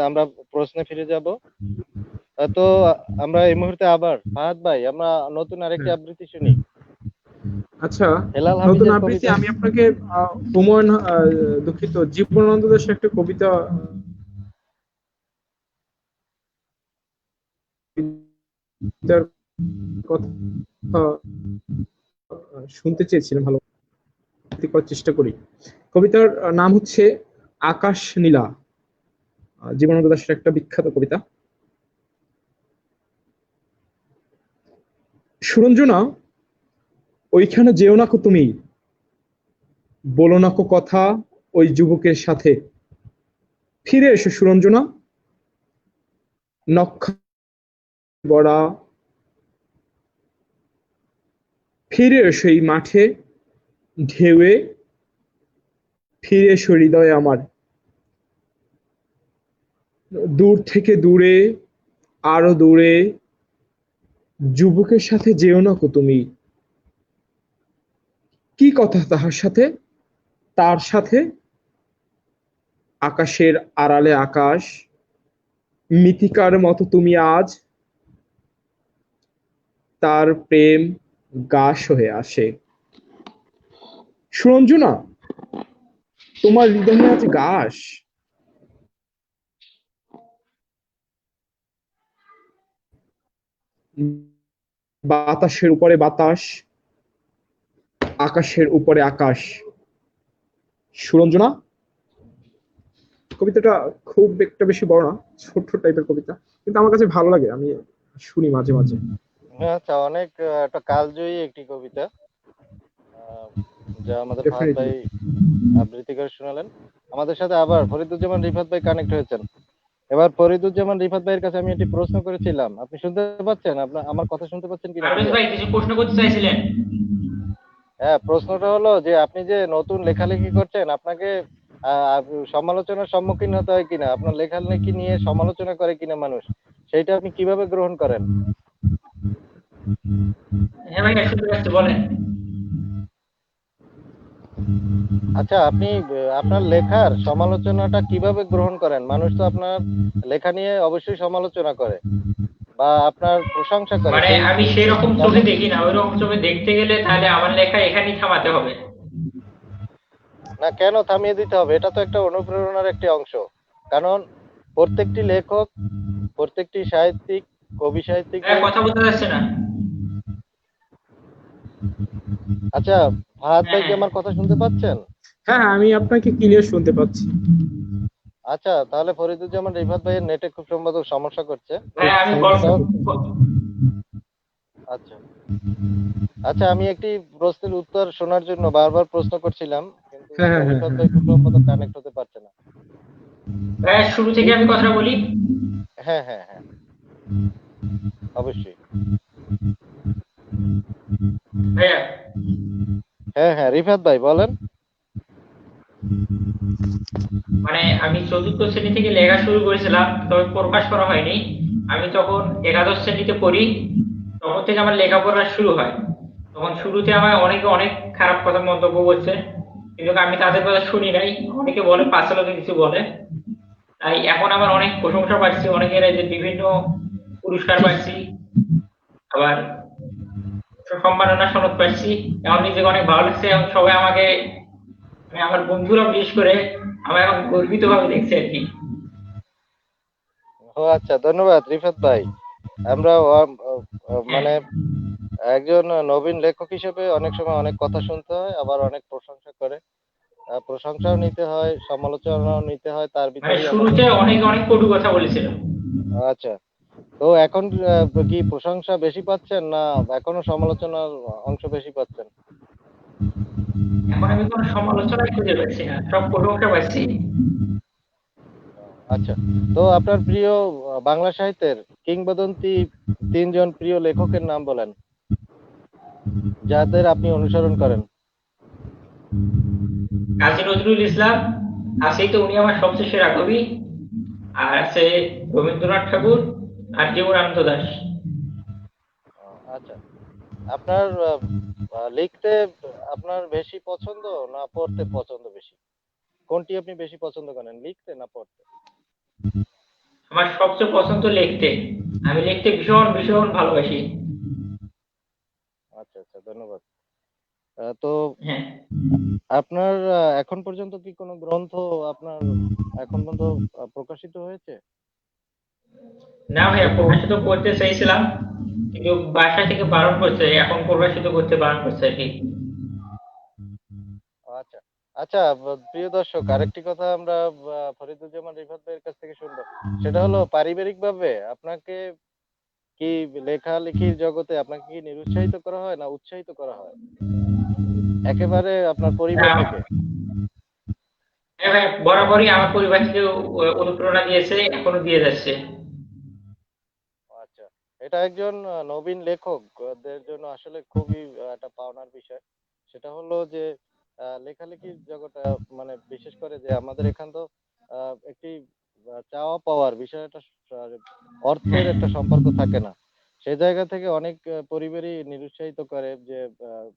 আমরা প্রশ্নে ফিরে যাব। তো আমরা এই মুহূর্তে আবার ফাহাদ ভাই, আমরা নতুন আরেকটি হ্যাঁ। আবৃত্তি শুনি। আচ্ছা, হেলাল নতুন হাফিজের আবৃত্তি কবিতা। আমি আপনাকে হুমায়ুন দুঃখিত জীবনানন্দ দাশের একটা কবিতা কবিতার কথা শুনতে চেয়েছিলাম, ভালো করার চেষ্টা করি। কবিতার নাম হচ্ছে আকাশ নীলা। জীবনানন্দ দাশের একটা বিখ্যাত কবিতা। সুরঞ্জনা, ওইখানে যেও না কো তুমি, বলো না কো কথা ওই যুবকের সাথে। ফিরে এসো সুরঞ্জনা, নক্ষত্র গড়া, ফিরে এসো এই মাঠে ঢেউয়ে, ফিরে এসো হৃদয়ে আমার। দূর থেকে দূরে, আরো দূরে, যুবকের সাথে যেও না কো তুমি। কি কথা তাহার সাথে? তার সাথে আকাশের আড়ালে আকাশ, মিথিকার মতো তুমি আজ, তার প্রেম গাস হয়ে আসে। সুরঞ্জনা, তোমার হৃদয়ে আজ গাস। বাতাসের উপরে বাতাস, আকাশের উপরে আকাশ। সুরঞ্জনা, কবিতাটা খুব একটা বেশি বড় না, ছোট্ট টাইপের কবিতা, কিন্তু আমার কাছে ভালো লাগে, আমি শুনি মাঝে মাঝে। আচ্ছা, অনেক একটা কালজয়ী একটি কবিতা, আহ, যা আমাদের ফাহাদ ডেফিনেটলি। ভাই আবৃত্তি করে শোনালেন। আমাদের সাথে আবার ফরিদুজ্জামান রিফাত ভাই কানেক্ট হয়েছেন। এবার ফরিদুজ্জামান রিফাত ভাইয়ের কাছে আমি একটি প্রশ্ন করেছিলাম, আপনি শুনতে পাচ্ছেন? আপনার আমার কথা শুনতে পাচ্ছেন কিনা পারভেজ ক্লিয়ার? ভাই কিছু প্রশ্ন করতে চাইছিলেন? হ্যাঁ, প্রশ্নটা হলো যে আপনি যে নতুন লেখালেখি করছেন, আপনাকে সমালোচনার সম্মুখীন হতে হয় কিনা, আপনার লেখালেখি নিয়ে সমালোচনা করে কিনা মানুষ, সেইটা আপনি কিভাবে গ্রহণ করেন? হ্যাঁ ভাই, শুনতে পাচ্ছি, বলেন। আচ্ছা, আপনি আপনার লেখার সমালোচনাটা কিভাবে গ্রহণ করেন? মানুষ তো আপনার লেখা নিয়ে অবশ্যই সমালোচনা করে বা আপনার প্রশংসা করে। মানে সেই আমি সেই রকম চোখে কেমন? দেখি না, ওই রকম চোখে দেখতে গেলে তাহলে আমার লেখা এখানেই থামাতে হবে। না, কেন থামিয়ে দিতে হবে? এটা তো একটা অনুপ্রেরণার একটি অংশ। কারণ প্রত্যেকটি লেখক, প্রত্যেকটি সাহিত্যিক, কবি সাহিত্যিকের। কথা বলতে যাচ্ছে না। আচ্ছা, ফাহাদ হ্যাঁ ভাই কি হ্যাঁ আমার কথা শুনতে পাচ্ছেন? হ্যাঁ, আমি আপনাকে ক্লিয়ার শুনতে পাচ্ছি। আচ্ছা, তাহলে ফরিদুজ্জামান রিফাত ভাইয়ের নেটে খুব সম্ভবত সমস্যা করছে। হ্যাঁ, আমি গল্প তো আচ্ছা, আচ্ছা, আমি একটি প্রশ্নের উত্তর শোনার জন্য বারবার প্রশ্ন করছিলাম, কিন্তু হ্যাঁ, হ্যাঁ, হ্যাঁ, রিফাত হ্যাঁ। ভাই খুব সম্ভবত কানেক্ট হতে পারছে না। ভাইয়া শুরু থেকে আমি কথা বলি। হ্যাঁ, হ্যাঁ, হ্যাঁ, অবশ্যই। ভাইয়া, হ্যাঁ, হ্যাঁ, রিফাত ভাই বলেন। মানে আমি চতুর্থ শ্রেণী থেকে লেখা শুরু করেছিলাম, তবে প্রকাশ করা হয়নি। আমি তখন একাদশ শ্রেণীতে পড়ি, তখন থেকে আমার লেখাপড়া শুরু হয়। তখন শুরুতে আমার অনেকে অনেক খারাপ কথা মন্তব্য করছে, কিন্তু আমি তাদের কথা শুনি নাই। অনেকে বলে পাঁচশো লোকে কিছু বলে, তাই এখন আমার অনেক প্রশংসা পাচ্ছি, অনেকের এই যে বিভিন্ন পুরস্কার পাচ্ছি, আবার সম্মাননা সনদ পাচ্ছি। এখন নিজেকে অনেক ভালো লাগছে। এখন সবাই আমাকে, মানে আমার বন্ধুরা বিশেষ করে আমার এখন গর্বিত ভাবে দেখছে আর কি। ও আচ্ছা, ধন্যবাদ রিফাত ভাই। আমরা হ্যাঁ, মানে একজন নবীন লেখক হিসেবে অনেক সময় অনেক কথা শুনতে হয়, আবার অনেক প্রশংসা করে। প্রশংসাও নিতে হয়, সমালোচনাও নিতে হয়, তার মানে ভিতরেই আমাদের শুরুতে অনেক জীবন। অনেক কটু কথা বলেছিল। আচ্ছা, তো এখন কি প্রশংসা বেশি পাচ্ছেন, না এখনো সমালোচনার অংশ বেশি পাচ্ছেন? এখন আমি কোনো সমালোচনাই খুঁজে পাচ্ছি না, সব প্রশংসা পাচ্ছি। আচ্ছা, তো আপনার প্রিয় বাংলা সাহিত্যের কিংবদন্তি তিনজন প্রিয় লেখকের নাম বলেন, যাদের আপনি অনুসরণ করেন। কাজী নজরুল ইসলাম আছেই তো, উনি আমার সবচেয়ে সেরা কবি। আর আছে রবীন্দ্রনাথ ঠাকুর আর জীবনানন্দ দাশ। আচ্ছা, আপনার লিখতে আপনার বেশি পছন্দ না পড়তে পছন্দ বেশি? কোনটি আপনি বেশি পছন্দ করেন, লিখতে না পড়তে? আমার সবচেয়ে পছন্দ লিখতে। আমি লিখতে ভীষণ ভীষণ ভালোবাসি। আচ্ছা, আচ্ছা, ধন্যবাদ। তো হ্যাঁ, আপনার এখন পর্যন্ত কি কোনো গ্রন্থ আপনার এখন পর্যন্ত প্রকাশিত হয়েছে? না ভাইয়া, প্রকাশিত করতে চাইছিলাম, কিন্তু বাসা থেকে বারণ করছে, এখন প্রকাশিত করতে বারণ করছে আর কি। আচ্ছা, আচ্ছা, প্রিয় দর্শক, আরেকটি কথা আমরা ফরিদুজ্জামান রিফাত ভাইয়ের কাছ থেকে শুনবো। সেটা হলো, পারিবারিক ভাবে আপনাকে কি লেখালেখির জগতে আপনাকে কি নিরুৎসাহিত করা হয় না উৎসাহিত করা হয় একেবারে আপনার পরিবার হ্যাঁ থেকে? হ্যাঁ ভাইয়া, বরাবরই আমার পরিবার থেকে অনুপ্রেরণা দিয়েছে, এখনো দিয়ে যাচ্ছে। আচ্ছা, এটা একজন নবীন লেখকদের জন্য আসলে খুবই একটা পাওনার বিষয়। সেটা হলো যে লেখালেখির জগৎটা, মানে বিশেষ করে যে আমাদের এখান তো একটি চাওয়া পাওয়ার বিষয়টা, আহ, অর্থের হ্যাঁ একটা সম্পর্ক থাকে না। সেই জায়গা থেকে অনেক পরিবারই নিরুৎসাহিত করে যে আহ,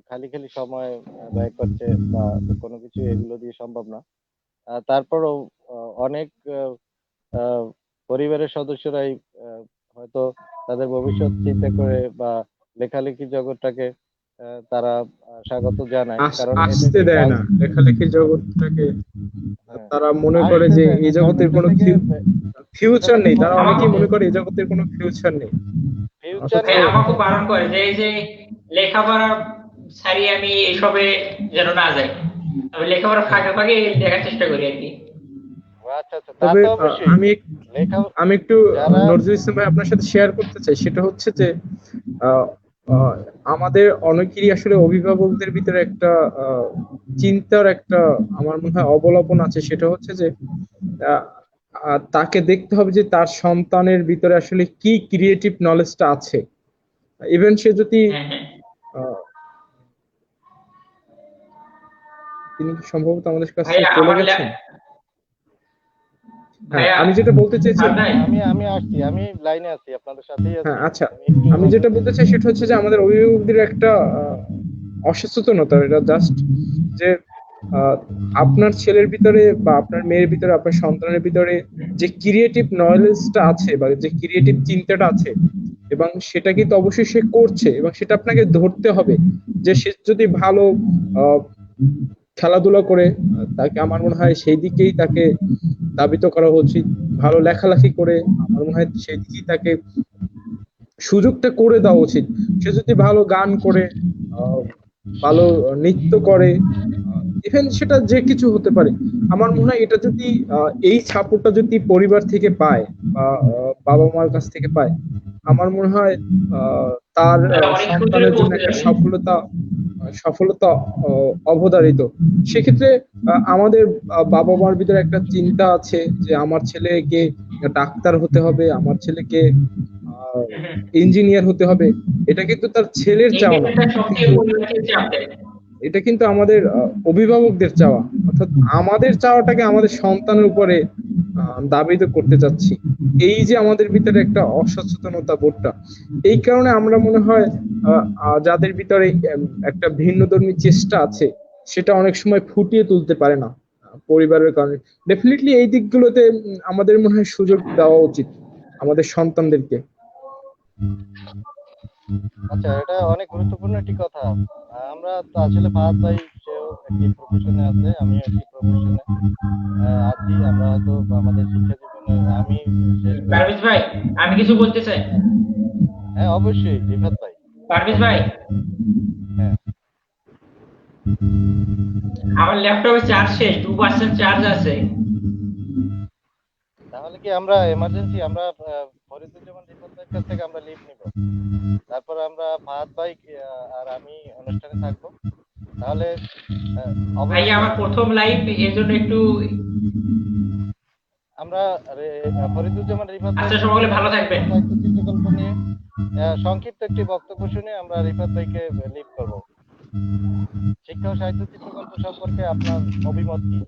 খালি খালি সময় ব্যয় করছে বা কোনো কিছু এগুলো দিয়ে সম্ভব না। তারপরও অনেক আহ, পরিবারের সদস্যরাই হয়তো তাদের ভবিষ্যৎ চিন্তা করে বা লেখালেখি জগৎটাকে তারা স্বাগত জানায়, কারণ এটা আসতে একটি দেয় কাজ। না লেখালেখির জগৎটাকে। হ্যাঁ, তারা মনে করে আসতে যে দেয় না, এই কারণ জগতের এটা কোনো থেকে এটা ফিউচার থেকে নেই। তারা প্রতিফলন আমাকে অনেকেই মনে ঘটে। করে এই জগতের কোনো ফিউচার নেই। ফিউচার অথচ হ্যাঁ, নেই, আমাকে বারণ করে যে এই যে লেখাপড়া ছাড়িয়ে আমি এসবে যেন না যাই, আমি লেখাপড়া হ্যাঁ। ফাঁকে ফাঁকে দেখার চেষ্টা করি আর কি। আচ্ছা, আচ্ছা, তা তবে তো অবশ্যই। লেখা আমি একটু যারা নজরুল ইসলাম ভাই আপনার সাথে শেয়ার করতে চাই। সেটা হচ্ছে যে আহ, আহ, আমাদের অনেকেরই আসলে অভিভাবকদের ভিতরে একটা আহ, চিন্তার একটা, আমার মনে হয়, অবলম্বন আছে। সেটা হচ্ছে যে আহ, তাকে দেখতে হবে যে তার সন্তানের ভিতরে আসলে কি ক্রিয়েটিভ নলেজটা আছে। ইভেন সে যদি হ্যাঁ হ্যাঁ আহ, তিনি কি সম্ভবত আমাদের কাছ থেকে ভাইয়া, চলে গেছেন? হ্যাঁ, ভাইয়া আমি যেটা বলতে চাইছি, আপনার আমি আসছি, আমি লাইনে আছি, আপনাদের সাথেই হ্যাঁ, আছি। আচ্ছা, আমি একটু আমি লাইনে যেটা থেকে বলতে চাই সেটা হচ্ছে যে আমাদের অভিভাবকদের একটা অসচেতনতা, এটা জাস্ট যে আহ, আপনার ছেলের ভিতরে বা আপনার মেয়ের ভিতরে, আপনার সন্তানের ভিতরে যে ক্রিয়েটিভ নলেজটা আছে বা যে ক্রিয়েটিভ চিন্তাটা আছে, এবং সেটা কিন্তু অবশ্যই সে করছে, এবং সেটা আপনাকে ধরতে হবে। যে সে যদি ভালো আহ, খেলাধুলা করে, তাকে আমার মনে হয় সেই দিকেই তাকে ধাবিত করা উচিত। ভালো লেখালেখি করে আমার মনে হয় সেই দিকেই তাকে সুযোগটা করে দেওয়া উচিত। সে যদি ভালো গান করে, আহ, ভালো নৃত্য করে, ইভেন সেটা যে কিছু হতে পারে, আমার মনে হয় এটা যদি এই সাপোর্টটা যদি পরিবার থেকে পায় বা বাবা মার কাছ থেকে পায়, আমার মনে হয় তার তাহলে অনেক সুন্দর সন্তানের জন্য পৌঁছে একটা যাবে। সফলতা অবধারিত। সেক্ষেত্রে আমাদের বাবা মার ভিতরে একটা চিন্তা আছে যে আমার ছেলেকে ডাক্তার হতে হবে, আমার ছেলেকে হুম, হুম। ইঞ্জিনিয়ার হতে হবে। এটা কিন্তু তার ছেলের এই চাওয়া না, ব্যাপারটা এটা সবচেয়ে কিন্তু পরিবারকে চাপ দেয়। আমাদের অভিভাবকদের চাওয়া। অর্থাৎ আমাদের চাওয়াটাকে আমাদের সন্তানের উপরে দাবিত করতে চাচ্ছি। এই যে আমাদের ভিতরে একটা অসচেতনতা বোধটা, এই কারণে আমরা মনে হয় যাদের ভিতরে একটা ভিন্নধর্মী চেষ্টা আছে, সেটা অনেক সময় ফুটিয়ে তুলতে পারে না পরিবারের কারণে। ডেফিনেটলি এই দিকগুলোতে আমাদের মনে হয় সুযোগ দেওয়া উচিত আমাদের সন্তানদেরকে। আচ্ছা, এটা অনেক গুরুত্বপূর্ণ একটি কথা। আমরা তো আসলে ফাহাদ ভাই সেও একটি প্রফেশনে আছে, আমিও একটি প্রফেশনে আছি। আমরা হয়তো আমাদের শিক্ষা জীবনে আমি শেষ পারভেজ করেছি। ভাই, আমি কিছু বলতে চাই। হ্যাঁ, অবশ্যই রিফাত ভাই। পারভেজ ভাই, হ্যাঁ, আমার ল্যাপটপে চার্জ শেষ, 2% চার্জ আছে। তাহলে কি আমরা এমার্জেন্সি আমরা ফরিদুজ্জামান রিফাত ভাইয়ের কাছ থেকে আমরা লিভ নিব, তারপর আমরা ফাহাদ ভাই আর আমি অনুষ্ঠানে থাকবো। তাহলে ভাই অবশ্যই আমার প্রথম লাইভ, এর জন্য একটু। আমরা ফরিদুজ্জামান রিফাত আচ্ছা, ভাইয়ের সকলে ভালো থাকবেন। সাহিত্য চিত্রকল্প নিয়ে সংক্ষিপ্ত একটি বক্তব্য শুনে আমরা রিফাত ভাইকে লিভ করব। শিক্ষা ও সাহিত্য চিত্রকল্প সম্পর্কে আপনার অভিমত কি?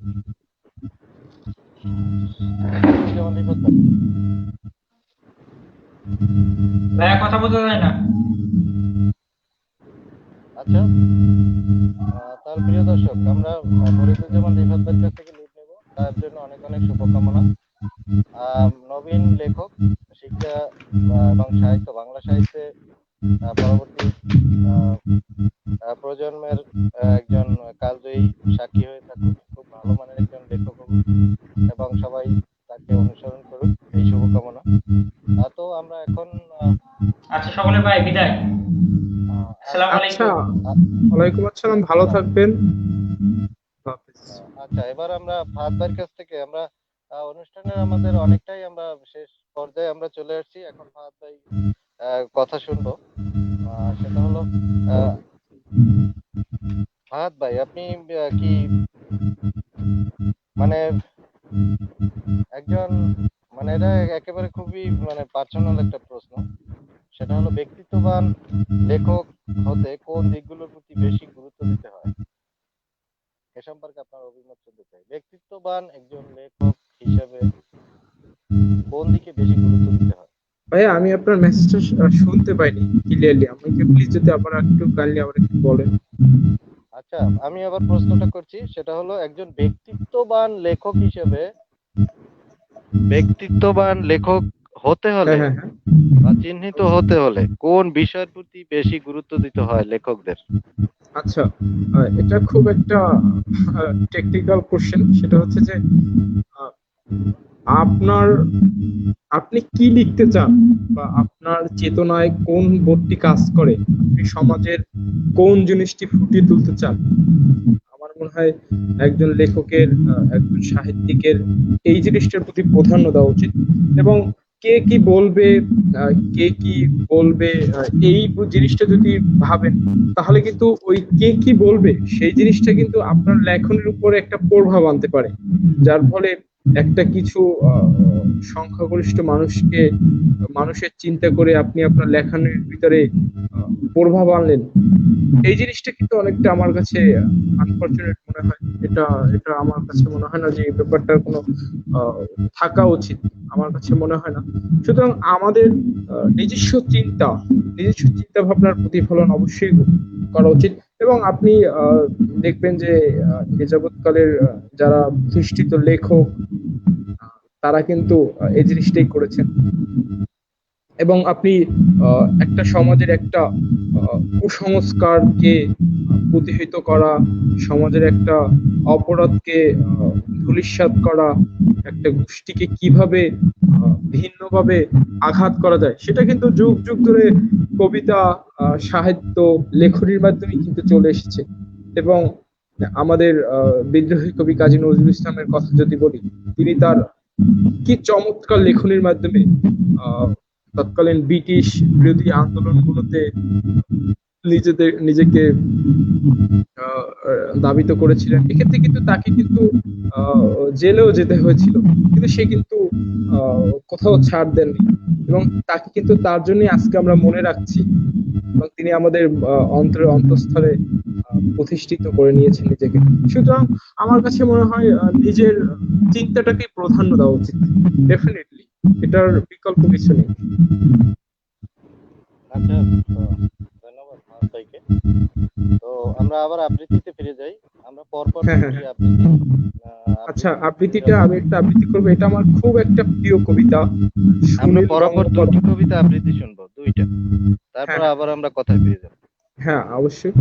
ফরিদুজ্জামান রিফাত ভাই। ভাইয়া কথা বলতে যায় না। আচ্ছা, তার প্রিয় দর্শক, আমরা ফরিদুজ্জামান রিফাত ভাইয়ের কাছ থেকে লিভ নেব। তার জন্য অনেক অনেক শুভকামনা। নবীন লেখক, শিক্ষা এবং সাহিত্য, বাংলা সাহিত্যে পরবর্তী প্রজন্মের একজন কালজয়ী সাক্ষী হয়ে থাকুক, খুব ভালো মানের একজন লেখক হোক এবং সবাই তাকে অনুসরণ করুক, এই শুভকামনা। তো আমরা এখন আচ্ছা সকলে, ভাই বিদায়। আসসালামু আচ্ছা, আলাইকুম। ওয়ালাইকুম আসসালাম, ভালো থাকবেন। হাফেজ। আচ্ছা, এবার আমরা ফাহাদ ভাইয়ের কাছ থেকে আমরা অনুষ্ঠানের আমাদের অনেকটাই আমরা শেষ পর্যায়ে আমরা চলে আসছি। এখন ফাহাদ ভাই কথা শুনবো। সেটা হলো ফাহাদ ভাই, আপনি কি মানে একজন, মানে এটা একেবারে খুবই মানে পার্সোনাল একটা প্রশ্ন, সেটা হলো ব্যক্তিত্ববান লেখক হতে কোন দিকগুলোর প্রতি বেশি গুরুত্ব দিতে হয়, এ সম্পর্কে আপনার অভিমত শুনতে চাই। ব্যক্তিত্ববান একজন লেখক হিসেবে কোন দিকে বেশি গুরুত্ব দিতে হয়? ভাইয়া, আমি আপনার মেসেজটা শুনতে পাইনি ক্লিয়ারলি। আমাকে প্লিজ যদি আবার একটু কাইন্ডলি আবার একটু বলেন। আচ্ছা, আমি আবার প্রশ্নটা করছি, সেটা হলো একজন ব্যক্তিত্ববান লেখক হতে হ্যাঁ, হলে হ্যাঁ, হ্যাঁ। বা চিহ্নিত হতে হলে কোন বিষয়ের প্রতি বেশি গুরুত্ব দিতে হয় লেখকদের? আচ্ছা, এটা খুব একটা টেকনিক্যাল কোশ্চেন। সেটা হচ্ছে যে আহ, আপনার আপনি কি লিখতে চান, বা আপনার চেতনায় কোন বোধটি কাজ করে, আপনি সমাজের কোন জিনিসটি ফুটিয়ে তুলতে চান। আমার মনে হয় একজন লেখকের, একজন সাহিত্যিকের এই জিনিসটার প্রতি প্রাধান্য দেওয়া উচিত। এবং কে কি বলবে, কে কি বলবে, এই জিনিসটা যদি ভাবেন, তাহলে কিন্তু ওই কে কি বলবে সেই জিনিসটা কিন্তু আপনার লেখনের উপরে একটা প্রভাব আনতে পারে। যার ফলে একটা কিছু সংখ্যাগরিষ্ঠ মানুষের চিন্তা করে আপনি আপনার লেখনের ভিতরে প্রভাব আনলেন। এই জিনিসটা কিন্তু অনেকটা আমার কাছে আনফরচুনেট মনে হয়। এটা এটা আমার কাছে মনে হয় না যে এই ব্যাপারটার কোনো আহ, থাকা উচিত। আমার কাছে মনে হয় না। সুতরাং আমাদের নিজস্ব চিন্তা ভাবনার প্রতিফলন অবশ্যই করা উচিত। এবং আপনি দেখবেন যে এ যাবৎকালের যারা প্রতিষ্ঠিত লেখক তারা কিন্তু এই জিনিসটাই করেছেন। এবং আপনি একটা সমাজের একটা কুসংস্কারকে প্রতিহত করা, সমাজের একটা অপরাধকে ধূলিসাৎ করা, একটা গোষ্ঠীকে কিভাবে ভিন্নভাবে আঘাত করা যায় সেটা কিন্তু যুগ যুগ ধরে কবিতা, সাহিত্য, লেখনীর মাধ্যমে কিন্তু চলে এসেছে। এবং আমাদের বিদ্রোহী কবি কাজী নজরুল ইসলামের কথা যদি বলি, তিনি তার কি চমৎকার লেখনীর মাধ্যমে আহ তৎকালীন ব্রিটিশ বিরোধী আন্দোলনগুলোতে নিজেকে আহ, দাবিত করেছিলেন। এক্ষেত্রে কিন্তু তাকে কিন্তু জেলেও যেতে হয়েছিল, কিন্তু সে কিন্তু কোথাও ছাড় দেননি। এবং তাকে কিন্তু তার জন্যই আজকে আমরা মনে রাখছি, এবং তিনি আমাদের অন্তরে অন্তঃস্থলে প্রতিষ্ঠিত করে নিয়েছেন নিজেকে। সুতরাং আমার কাছে মনে হয় নিজের চিন্তাটাকে প্রাধান্য দেওয়া উচিত। ডেফিনেটলি এটার বিকল্প কিছু নেই। আচ্ছা, ধন্যবাদ ফাহাদ ভাইকে। তো আমরা আবার আবৃত্তিতে ফিরে যাই। আমরা পরপর হ্যাঁ, হ্যাঁ, দুটি হ্যাঁ। আচ্ছা, আবৃত্তি আবৃত্তিটা আমি একটা আবৃত্তি করবো, এটা আমার খুব একটা প্রিয় কবিতা। আমরা সুনীল পরপর গঙ্গোপাধ্যায়। দুটি কবিতা আবৃত্তি শুনবো, দুইটা। তারপর হ্যাঁ, আবার আমরা কথায় ফিরে যাব। হ্যাঁ, অবশ্যই।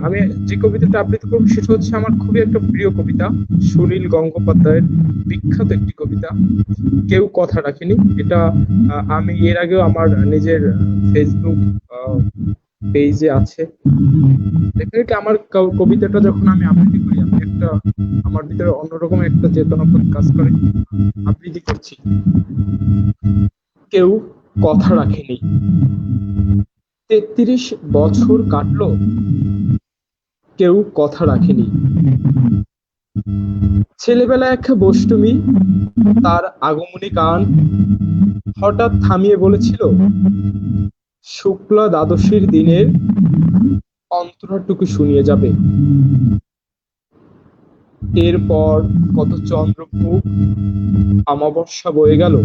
আমি যে কবিতাটা আবৃত্তি করবো সেটা হচ্ছে আমার খুবই একটা প্রিয় কবিতা, সুনীল গঙ্গোপাধ্যায়ের বিখ্যাত একটি কবিতা, কেউ কথা রাখেনি। এটা আমি এর আগেও আমার নিজের ফেসবুক পেজে আছে। ডেফিনেটলি আমার কবিতাটা যখন আমি আবৃত্তি করি, আমি একটা আমার ভিতরে অন্যরকম একটা চেতনাবোধ কাজ করে। আবৃত্তি করছি। কেউ কথা রাখেনি, ৩৩ বছর কাটলো, কেউ কথা রাখেনি। ছেলেবেলায় এক বষ্টমী, তার আগমনী গান হঠাৎ থামিয়ে বলেছিল, শুক্লা দ্বাদশীর দিনের অন্তরাটুকু শুনিয়ে যাবে। এরপর কত চন্দ্রভোগ অমাবস্যা বয়ে গেল,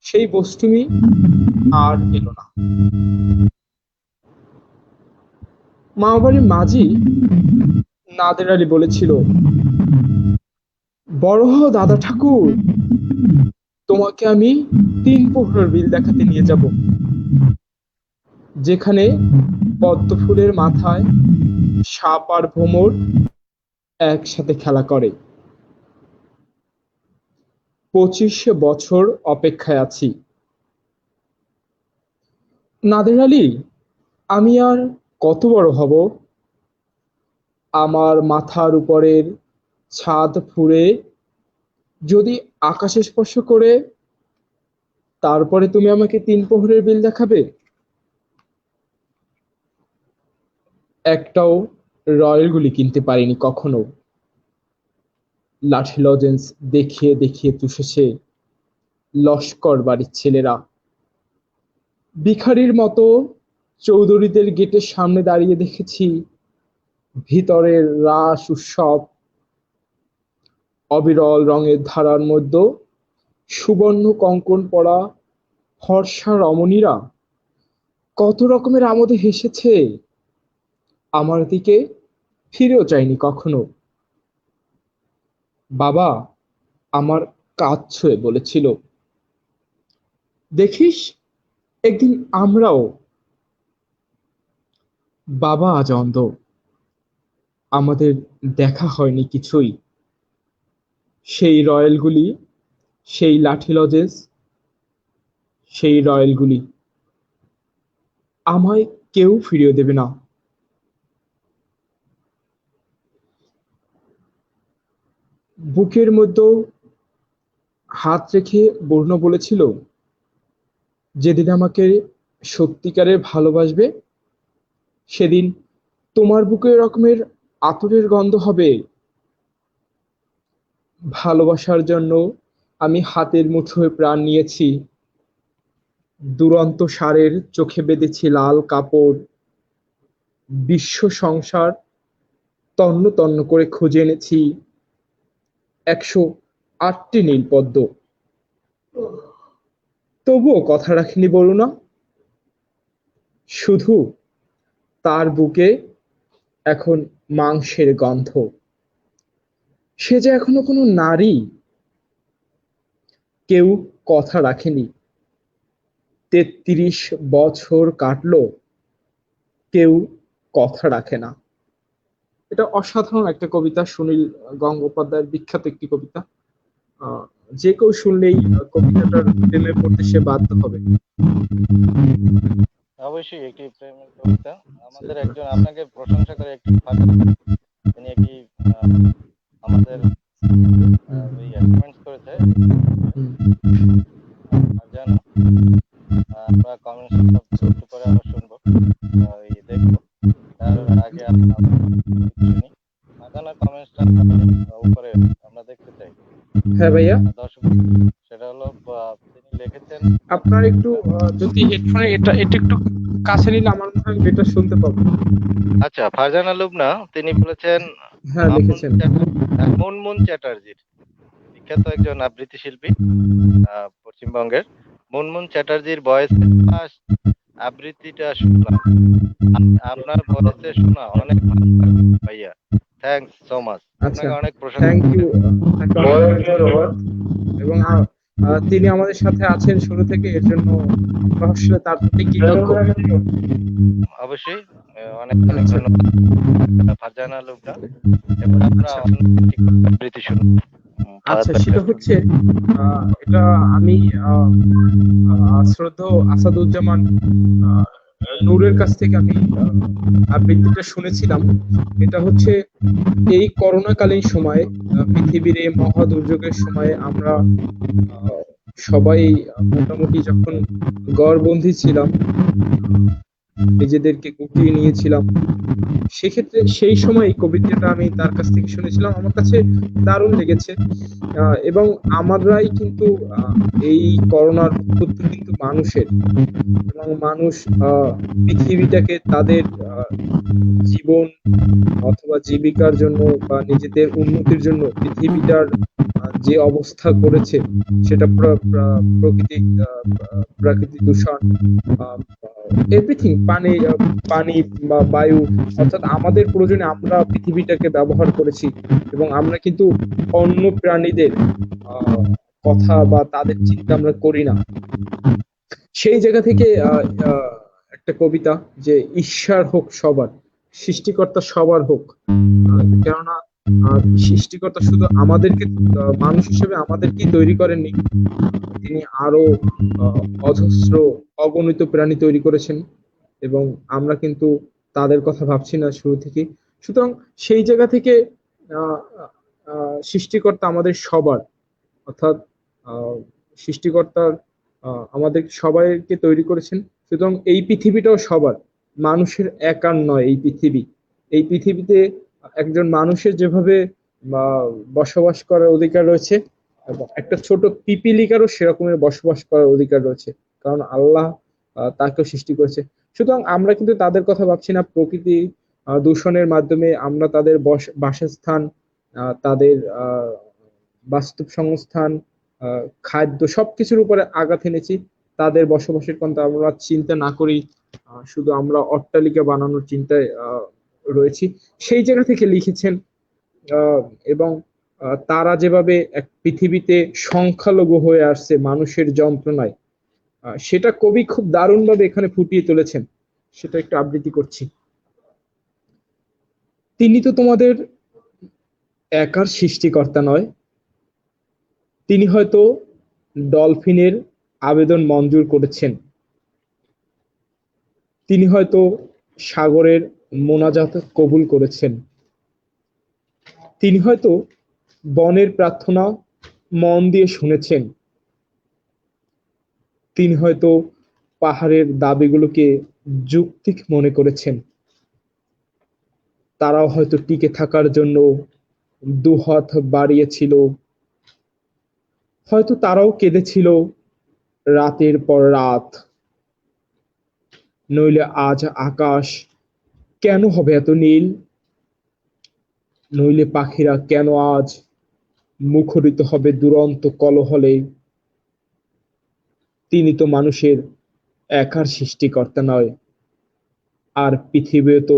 সেই বষ্টমী আর এলো না। মামাবাড়ির মাঝি নাদের আলী বলেছিল, বড় হও দাদা ঠাকুর, তোমাকে আমি ৩ প্রহরের বিল দেখাতে নিয়ে যাব, যেখানে পদ্ম ফুলের মাথায় সাপ আর ভ্রমর একসাথে খেলা করে। ২৫ বছর অপেক্ষায় আছি। নাদের আলী, আমি আর কত বড় হব? আমার মাথার উপরের ছাদ ফুঁড়ে যদি আকাশে স্পর্শ করে, তারপরে তুমি আমাকে ৩ প্রহরের বিল দেখাবে? একটাও রয়্যাল গুলি কিনতে পারিনি কখনো। লাঠি লজেন্স দেখিয়ে দেখিয়ে চুষেছে লস্কর বাড়ির ছেলেরা। ভিখারির মতো চৌধুরীদের গেটের সামনে দাঁড়িয়ে দেখেছি ভিতরের রাস উৎসব। অবিরল রঙের ধারার মধ্যে সুবর্ণ কঙ্কণ পরা ফর্সা রমণীরা কত রকমের আমোদে হেসেছে, আমার দিকে ফিরেও চায়নি কখনো। বাবা আমার কাঁধ ছুঁয়ে বলেছিল, দেখিস একদিন আমরাও। বাবা আজ অন্ধ, আমাদের দেখা হয়নি কিছুই। সেই রয়্যালগুলি, সেই লাঠি লজেন্স, সেই রয়্যালগুলি আমায় কেউ ফিরিয়ে দেবে না। বুকের মধ্যেও হাত রেখে বর্ণ বলেছিল, যেদিন আমাকে সত্যিকারের ভালোবাসবে, সেদিন তোমার বুকে এরকমের আতরের গন্ধ হবে। ভালোবাসার জন্য আমি হাতের মুঠোয় প্রাণ নিয়েছি। দুরন্ত ষাঁড়ের চোখে বেঁধেছি লাল কাপড়। বিশ্ব সংসার তন্ন তন্ন করে খুঁজে এনেছি ১০৮টি নীলপদ্ম, তবুও কথা রাখিনি বরুণা। শুধু তার বুকে এখন মাংসের গন্ধ। সে যে এখনো কোনো নারী, কেউ কথা রাখেনি। ৩৩ বছর কাটলো, কেউ কথা রাখে না। এটা অসাধারণ একটা কবিতা, সুনীল গঙ্গোপাধ্যায়ের বিখ্যাত একটি কবিতা। আহ, যে কেউ শুনলেই কবিতাটার প্রেমে পড়তে সে বাধ্য হবে। অবশ্যই একটি প্রেমের কবিতা। আমাদের একজন আপনাকে প্রশংসা করে একটি তিনি একটি আমাদের এই কমেন্টস করেছে জানো, আমরা কমেন্টস একটু পরে আবার শুনবো, এই দেখবো। তার আগে শুনি ফারজানার কমেন্টসটা উপরে আমরা দেখতে চাই। হ্যাঁ ভাইয়া, দর্শক, সেটা হলো তিনি লিখেছেন আপনার একটু যদি হেডফোনে এটা এটা একটু কাছে নিলে আমার মনে হয় এটা শুনতে পাবো। আচ্ছা, ফারজানা লুবনা তিনি বলেছেন হ্যাঁ, লিখেছেন। মুনমুন চ্যাটার্জির, বিখ্যাত একজন আবৃত্তি শিল্পী পশ্চিমবঙ্গের, মুনমুন চ্যাটার্জির ভয়েসে আবৃত্তিটা শুনলাম, আপনার ভয়েসে শোনা অনেক ভালো লাগলো ভাইয়া। থ্যাঙ্কস সো মাচ, আচ্ছা, আপনাকে অনেক প্রশংসা। থ্যাংক ইউ, ধন্যবাদ। এবং তিনি আমাদের সাথে আছেন শুরু থেকে, এর জন্য আমরা আসলে তার প্রতি কৃতজ্ঞ। অবশ্যই অনেক অনেক ধন্যবাদ ফারজানা লুবনা। এবার আমরা আবৃত্তি শুনবো। আচ্ছা, সেটা হচ্ছে এটা আমি শ্রদ্ধেয় আসাদুজ্জামান নূরের কাছ থেকে আমি আবৃত্তিটা শুনেছিলাম। এটা হচ্ছে এই করোনাকালীন সময়ে, পৃথিবীর এই মহা দুর্যোগের সময়ে আমরা সবাই মোটামুটি যখন ঘরবন্দি ছিলাম, নিজেদেরকে গুটিয়ে নিয়েছিলাম, সেক্ষেত্রে সেই সময় এই কবিতাটা আমি তার কাছ থেকে শুনেছিলাম। আমার কাছে দারুণ লেগেছে। এবং আমরাই কিন্তু এই করোনার উৎপত্তি কিন্তু মানুষের, এবং মানুষ পৃথিবীটাকে তাদের জীবন অথবা জীবিকার জন্য বা নিজেদের উন্নতির জন্য পৃথিবীটার যে অবস্থা করেছে, সেটা প্রাকৃতিক দূষণ, এভরিথিং, পানি বা বায়ু, অর্থাৎ আমাদের প্রয়োজনে আমরা পৃথিবীটাকে ব্যবহার করেছি, এবং আমরা কিন্তু অন্য প্রাণীদের কথা বা তাদের চিন্তা আমরা করি না। সেই জায়গা থেকে একটা কবিতা, যে ঈশ্বর হোক সবার, সৃষ্টিকর্তা সবার হোক। কেননা সৃষ্টিকর্তা শুধু আমাদেরকে মানুষ হিসেবে আমাদেরকেই তৈরি করেননি, তিনি আরো অজস্র অগণিত প্রাণী তৈরি করেছেন, এবং আমরা কিন্তু তাদের কথা ভাবছি না শুরু থেকে। সুতরাং সেই জায়গা থেকে সৃষ্টিকর্তা আমাদের সবার, অর্থাৎ সৃষ্টিকর্তার আমাদের সবাইকে তৈরি করেছেন। সুতরাং এই পৃথিবীটাও সবার, মানুষের একার নয়। এই পৃথিবীতে একজন মানুষের যেভাবে বসবাস করার অধিকার রয়েছে, এবং একটা ছোট পিপিলিকারও সেরকমের বসবাস করার অধিকার রয়েছে, কারণ আল্লাহ তাকেও সৃষ্টি করেছে। সুতরাং আমরা কিন্তু তাদের কথা ভাবছি না। প্রকৃতি দূষণের মাধ্যমে আমরা তাদের বাসস্থান, তাদের বাস্তব সংস্থান, খাদ্য, সবকিছুর উপরে আঘাত এনেছি। তাদের বসবাসের কথা আমরা চিন্তা না করি, শুধু আমরা অট্টালিকা বানানোর চিন্তায় রয়েছি। সেই জায়গা থেকে লিখেছেন। এবং তারা যেভাবে এক পৃথিবীতে সংখ্যালঘু হয়ে আসছে মানুষের যন্ত্রণায়, সেটা কবি খুব দারুণভাবে এখানে ফুটিয়ে তুলেছেন। সেটা একটু আবৃত্তি করছি। তিনি তো তোমাদের একার সৃষ্টিকর্তা নয়, তিনি হয়তো ডলফিনের আবেদন মঞ্জুর করেছেন, তিনি হয়তো সাগরের মোনাজাত কবুল করেছেন, তিনি হয়তো বনের প্রার্থনা মন দিয়ে শুনেছেন, তিনি হয়তো পাহাড়ের দাবিগুলোকে যৌক্তিক মনে করেছেন, তারাও হয়তো টিকে থাকার জন্য দুহাত বাড়িয়েছিল, হয়তো তারাও কেঁদেছিল রাতের পর রাত। নইলে আজ আকাশ কেন হবে এত নীল, নইলে পাখিরা কেন আজ মুখরিত হবে দুরন্ত কলহলে। তিনি তো মানুষের একার সৃষ্টিকর্তা নয়, আর পৃথিবী তো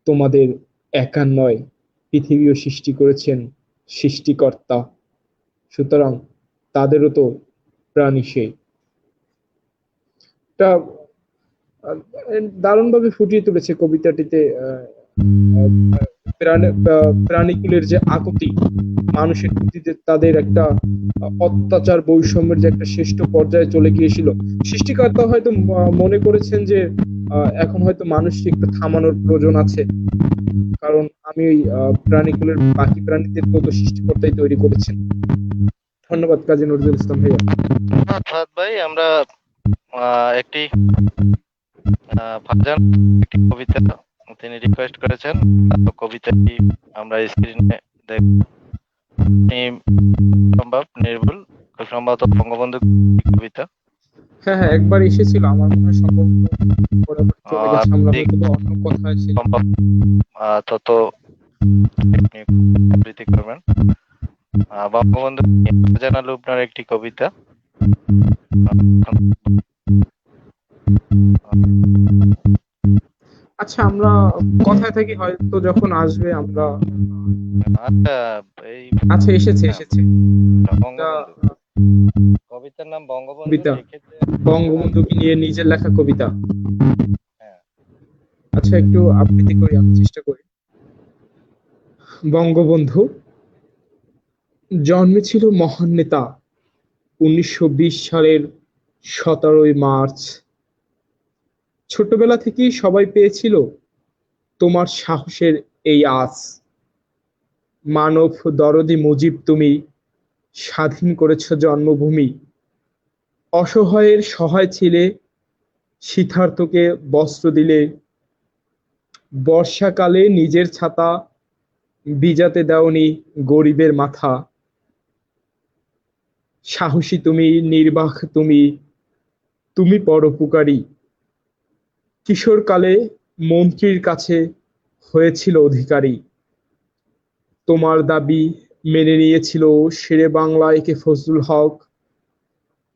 তোমাদের একার নয়, পৃথিবীও সৃষ্টি করেছেন সৃষ্টিকর্তা, সুতরাং তাদেরও তো প্রাণী সে। এটা দারুণভাবে ফুটিয়ে তুলেছে কবিতাটিতে প্রাণীকুলের যে আকুতি, মানুষের প্রতি তাদের একটা অত্যাচার বৈষম্যের যে একটা শ্রেষ্ঠ পর্যায়ে চলে গিয়েছিল। সৃষ্টিকর্তা হয়তো মনে করেছেন যে এখন হয়তো মানুষকে একটু থামানোর প্রয়োজন আছে, কারণ আমি ওই প্রাণীকুলের বাকি প্রাণীদেরকেও তো সৃষ্টিকর্তাই তৈরি করেছেন। ধন্যবাদ কাজী নজরুল ইসলাম ভাইয়া। ধন্যবাদ ভাই। আমরা একটি ফারজান একটি কবিতা তিনি রিকোয়েস্ট করেছেন, কবিতাটি আমরা স্ক্রিনে দেখব। সম্ভব নির্ভুল, খুব সম্ভবত বঙ্গবন্ধু কবিতা। হ্যাঁ, একবার এসেছিল, আমার মনে হয় সম্ভবত পরে আবার চলে গেছে, আমরা হয়তো অন্য কথায় ছিলাম। তত আবৃত্তি করবেন বঙ্গবন্ধু ফারজানা লুবনার একটি কবিতা। আচ্ছা, আমরা কথায় থাকি, হয়তো যখন আসবে আমরা। আচ্ছা, এসেছে। কবিতার নাম বঙ্গবন্ধু, কবিতা বঙ্গবন্ধুকে নিয়ে নিজের লেখা কবিতা। আচ্ছা, একটু আবৃত্তি করি, আমি চেষ্টা করি। বঙ্গবন্ধু জন্মেছিল মহান নেতা 1920 সালের 17ই মার্চ। ছোটবেলা থেকেই সবাই পেয়েছিল তোমার সাহসের এই আঁচ। মানব দরদি মুজিব, তুমি স্বাধীন করেছ জন্মভূমি। অসহায়ের সহায় ছিলে, শীতার্তকে বস্ত্র দিলে। বর্ষাকালে নিজের ছাতা ভিজাতে দাওনি গরিবের মাথা। সাহসী তুমি, নির্বাক তুমি, তুমি পরোপকারী। কিশোরকালে মন্ত্রীর কাছে হয়েছিল অধিকারী। তোমার দাবি মেনে নিয়েছিল শেরে বাংলা একে ফজলুল হক।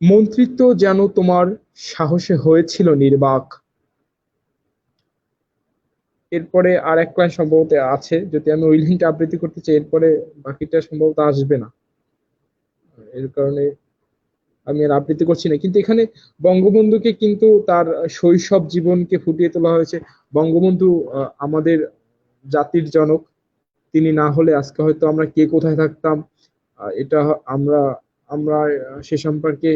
মন্ত্রিত্ব যেন তোমার সাহসে হয়েছিল নির্বাক। এরপরে আর এক লাইন সম্ভবত আছে, যদি আমি ওই লাইনটা আবৃত্তি করতে চাই, এরপরে বাকিটা সম্ভবত আসবে না, এর কারণে আমি আর আবৃত্তি করছি না। কিন্তু এখানে বঙ্গবন্ধুকে কিন্তু তার শৈশব জীবনকে ফুটিয়ে তোলা হয়েছে। বঙ্গবন্ধু আমাদের জাতির জনক, তিনি না হলে আজকে হয়তো আমরা কে কোথায় থাকতাম এটা আমরা আমরা সে সম্পর্কে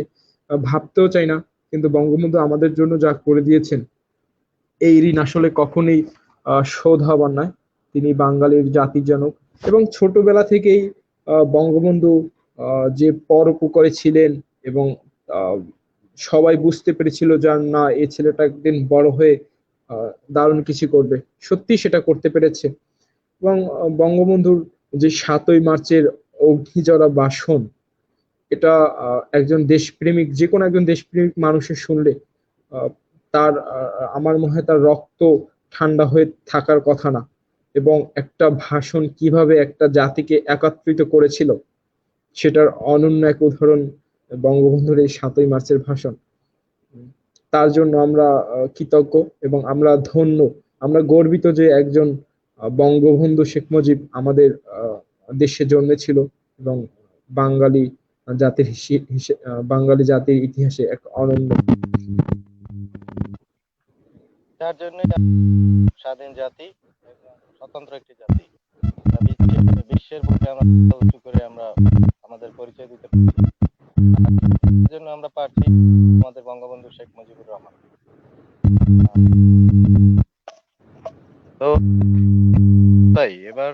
ভাবতেও চাই না। কিন্তু বঙ্গবন্ধু আমাদের জন্য যা করে দিয়েছেন, এই ঋণ আসলে কখনোই শোধ হবার নয়। তিনি বাঙালির জাতির জনক, এবং ছোটবেলা থেকেই বঙ্গবন্ধু যে পরোপকারী ছিলেন, এবং সবাই বুঝতে পেরেছিল যে না, এই ছেলেটা একদিন বড় হয়ে দারুণ কিছু করবে। সত্যি সেটা করতে পেরেছে। এবং বঙ্গবন্ধুর যে 7ই মার্চের অগ্নিঝরা ভাষণ, এটা একজন দেশপ্রেমিক, যে কোনো একজন দেশপ্রেমিক মানুষের শুনলে তার আমার মনে হয় তার রক্ত ঠান্ডা হয়ে থাকার কথা না। এবং একটা ভাষণ কিভাবে একটা জাতিকে একত্রিত করেছিল, সেটার অনন্য এক উদাহরণ বঙ্গবন্ধুর এই 7ই মার্চের ভাষণ। তার জন্য আমরা কৃতজ্ঞ এবং আমরা ধন্য, আমরা গর্বিত যে একজন বঙ্গবন্ধু শেখ মুজিব আমাদের দেশে জন্মেছিল, এবং বাঙালি বাঙালি জাতির ইতিহাসে এক অনন্য। যার জন্য স্বাধীন জাতি, স্বতন্ত্র একটি জাতি, বিশ্বের বুকে আমরা উঁচু করে আমরা আমাদের পরিচয় দিতে পারছি। এর জন্য আমরা পারছি আমাদের বঙ্গবন্ধু শেখ মুজিবুর রহমান। তো তাই এবার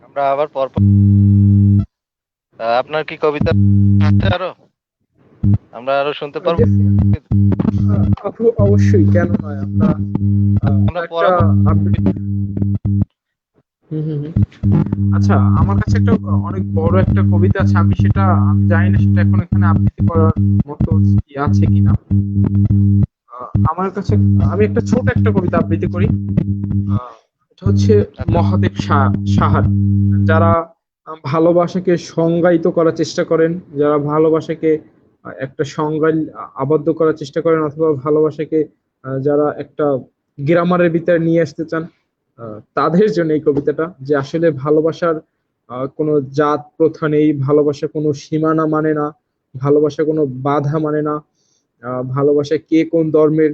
আমরা আবার পরপর, আপনার কি কবিতা আরো আমরা আরো শুনতে পারবো? অবশ্যই, কেন নয়। আচ্ছা, আমার কাছে একটা অনেক বড় একটা কবিতা আছে, আমি সেটা জানি না সেটা এখন এখানে আবৃত্তি করার মতো আছে কিনা। আমার কাছে আমি একটা ছোট একটা কবিতা আবৃত্তি করি। এটা হচ্ছে মহাদেব সাহার। যারা ভালোবাসাকে সংজ্ঞায়িত করার চেষ্টা করেন, যারা ভালোবাসাকে একটা সংজ্ঞায় আবদ্ধ করার চেষ্টা করেন, অথবা ভালোবাসাকে যারা একটা গ্রামারের ভিতরে নিয়ে আসতে চান, তাদের জন্য এই কবিতাটা, যে আসলে ভালোবাসার কোনো জাত প্রথা নেই, ভালোবাসা কোনো সীমানা মানে না, ভালোবাসা কোনো বাধা মানে না, ভালোবাসা কে কোন ধর্মের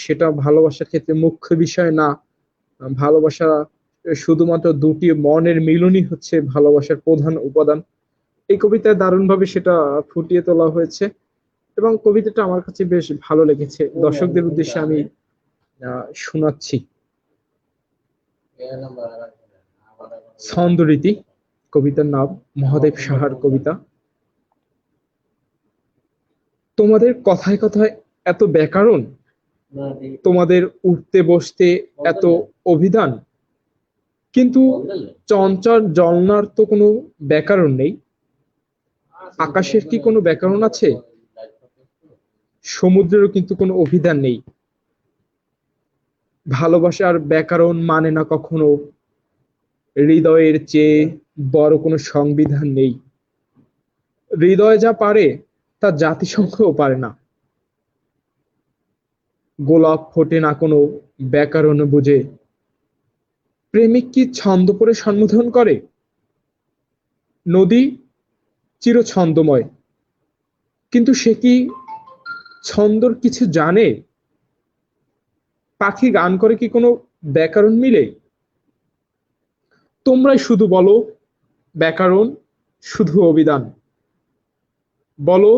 সেটা ভালোবাসার ক্ষেত্রে মুখ্য বিষয় না। ভালোবাসা শুধুমাত্র দুটি মনের মিলনই হচ্ছে ভালোবাসার প্রধান উপাদান। এই কবিতায় দারুণভাবে সেটা ফুটিয়ে তোলা হয়েছে এবং কবিতাটা আমার কাছে বেশ ভালো লেগেছে। দর্শকদের উদ্দেশ্যে আমি শোনাচ্ছি। ছন্দরীতি কবিতার নাম, মহাদেব সাহার কবিতা। তোমাদের কথায় কথায় এত ব্যাকরণ, তোমাদের উঠতে বসতে এত অভিধান, কিন্তু চঞ্চল জলনার তো কোনো ব্যাকরণ নেই। আকাশের কি কোনো ব্যাকরণ আছে? সমুদ্রেরও কিন্তু কোনো অভিধান নেই। ভালোবাসার ব্যাকরণ মানে না কখনো হৃদয়ের চেয়ে বড় কোনো সংবিধান নেই। হৃদয় যা পারে তা জাতিসংঘও পারে না। গোলাপ ফোটে না কোনো ব্যাকরণ বুঝে, প্রেমিক কি ছন্দ পড়ে সম্বোধন করে? নদী চির ছন্দময়, কিন্তু সে কি ছন্দর কিছু জানে? পাখি গান করে কি কোনো ব্যাকরণ মিলে? তোমরাই শুধু বলো, ব্যাকরণ শুধু অভিধান। বলো,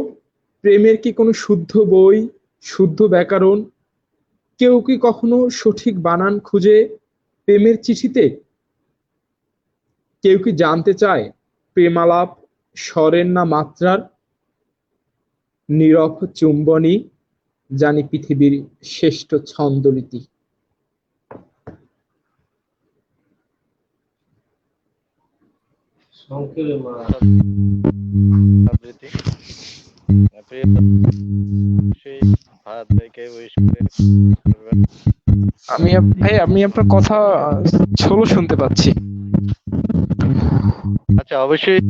প্রেমের কি কোনো শুদ্ধ বই, শুদ্ধ ব্যাকরণ? কেউ কি কখনো সঠিক বানান খুঁজে প্রেমের চিঠিতে? কেউ কি জানতে চায় প্রেমালাপ স্বরের না মাত্রার? নীরব চুম্বনী জানি পৃথিবীর শ্রেষ্ঠ ছন্দরীতি। আবৃত্তি প্রিয় সেই ভাত ভাইকে উইশ করে করবেন। আমি আপনার কথা স্লো শুনতে পাচ্ছি। আচ্ছা, অবশ্যই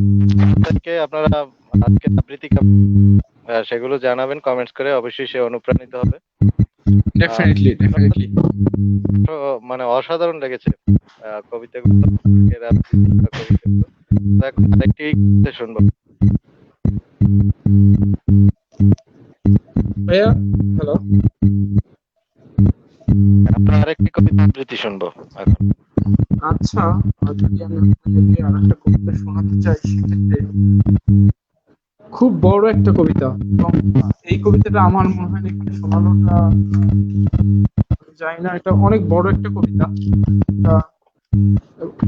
আপনাদেরকে আপনারা আজকে আবৃত্তি সেগুলো জানাবেন কমেন্টস করে, অবশ্যই সে অনুপ্রাণিত হবে। ডেফিনেটলি। তো মানে অসাধারণ লেগেছে কবিতাগুলো, এর আবৃত্তি বা কবিতাগুলো। তো এখন আরেকটি কবিতা শুনবো। ভাইয়া হ্যালো, আপনার আরেকটি কবিতা আবৃত্তি শুনবো এখন। আচ্ছা, যদি আমি আপনাদেরকে আরেকটা কবিতা শোনাতে চাই, সেক্ষেত্রে খুব বড় একটা কবিতা, এবং এই কবিতাটা আমার মনে হয় এখানে শোনানোটা যায় না, এটা অনেক বড় একটা কবিতা।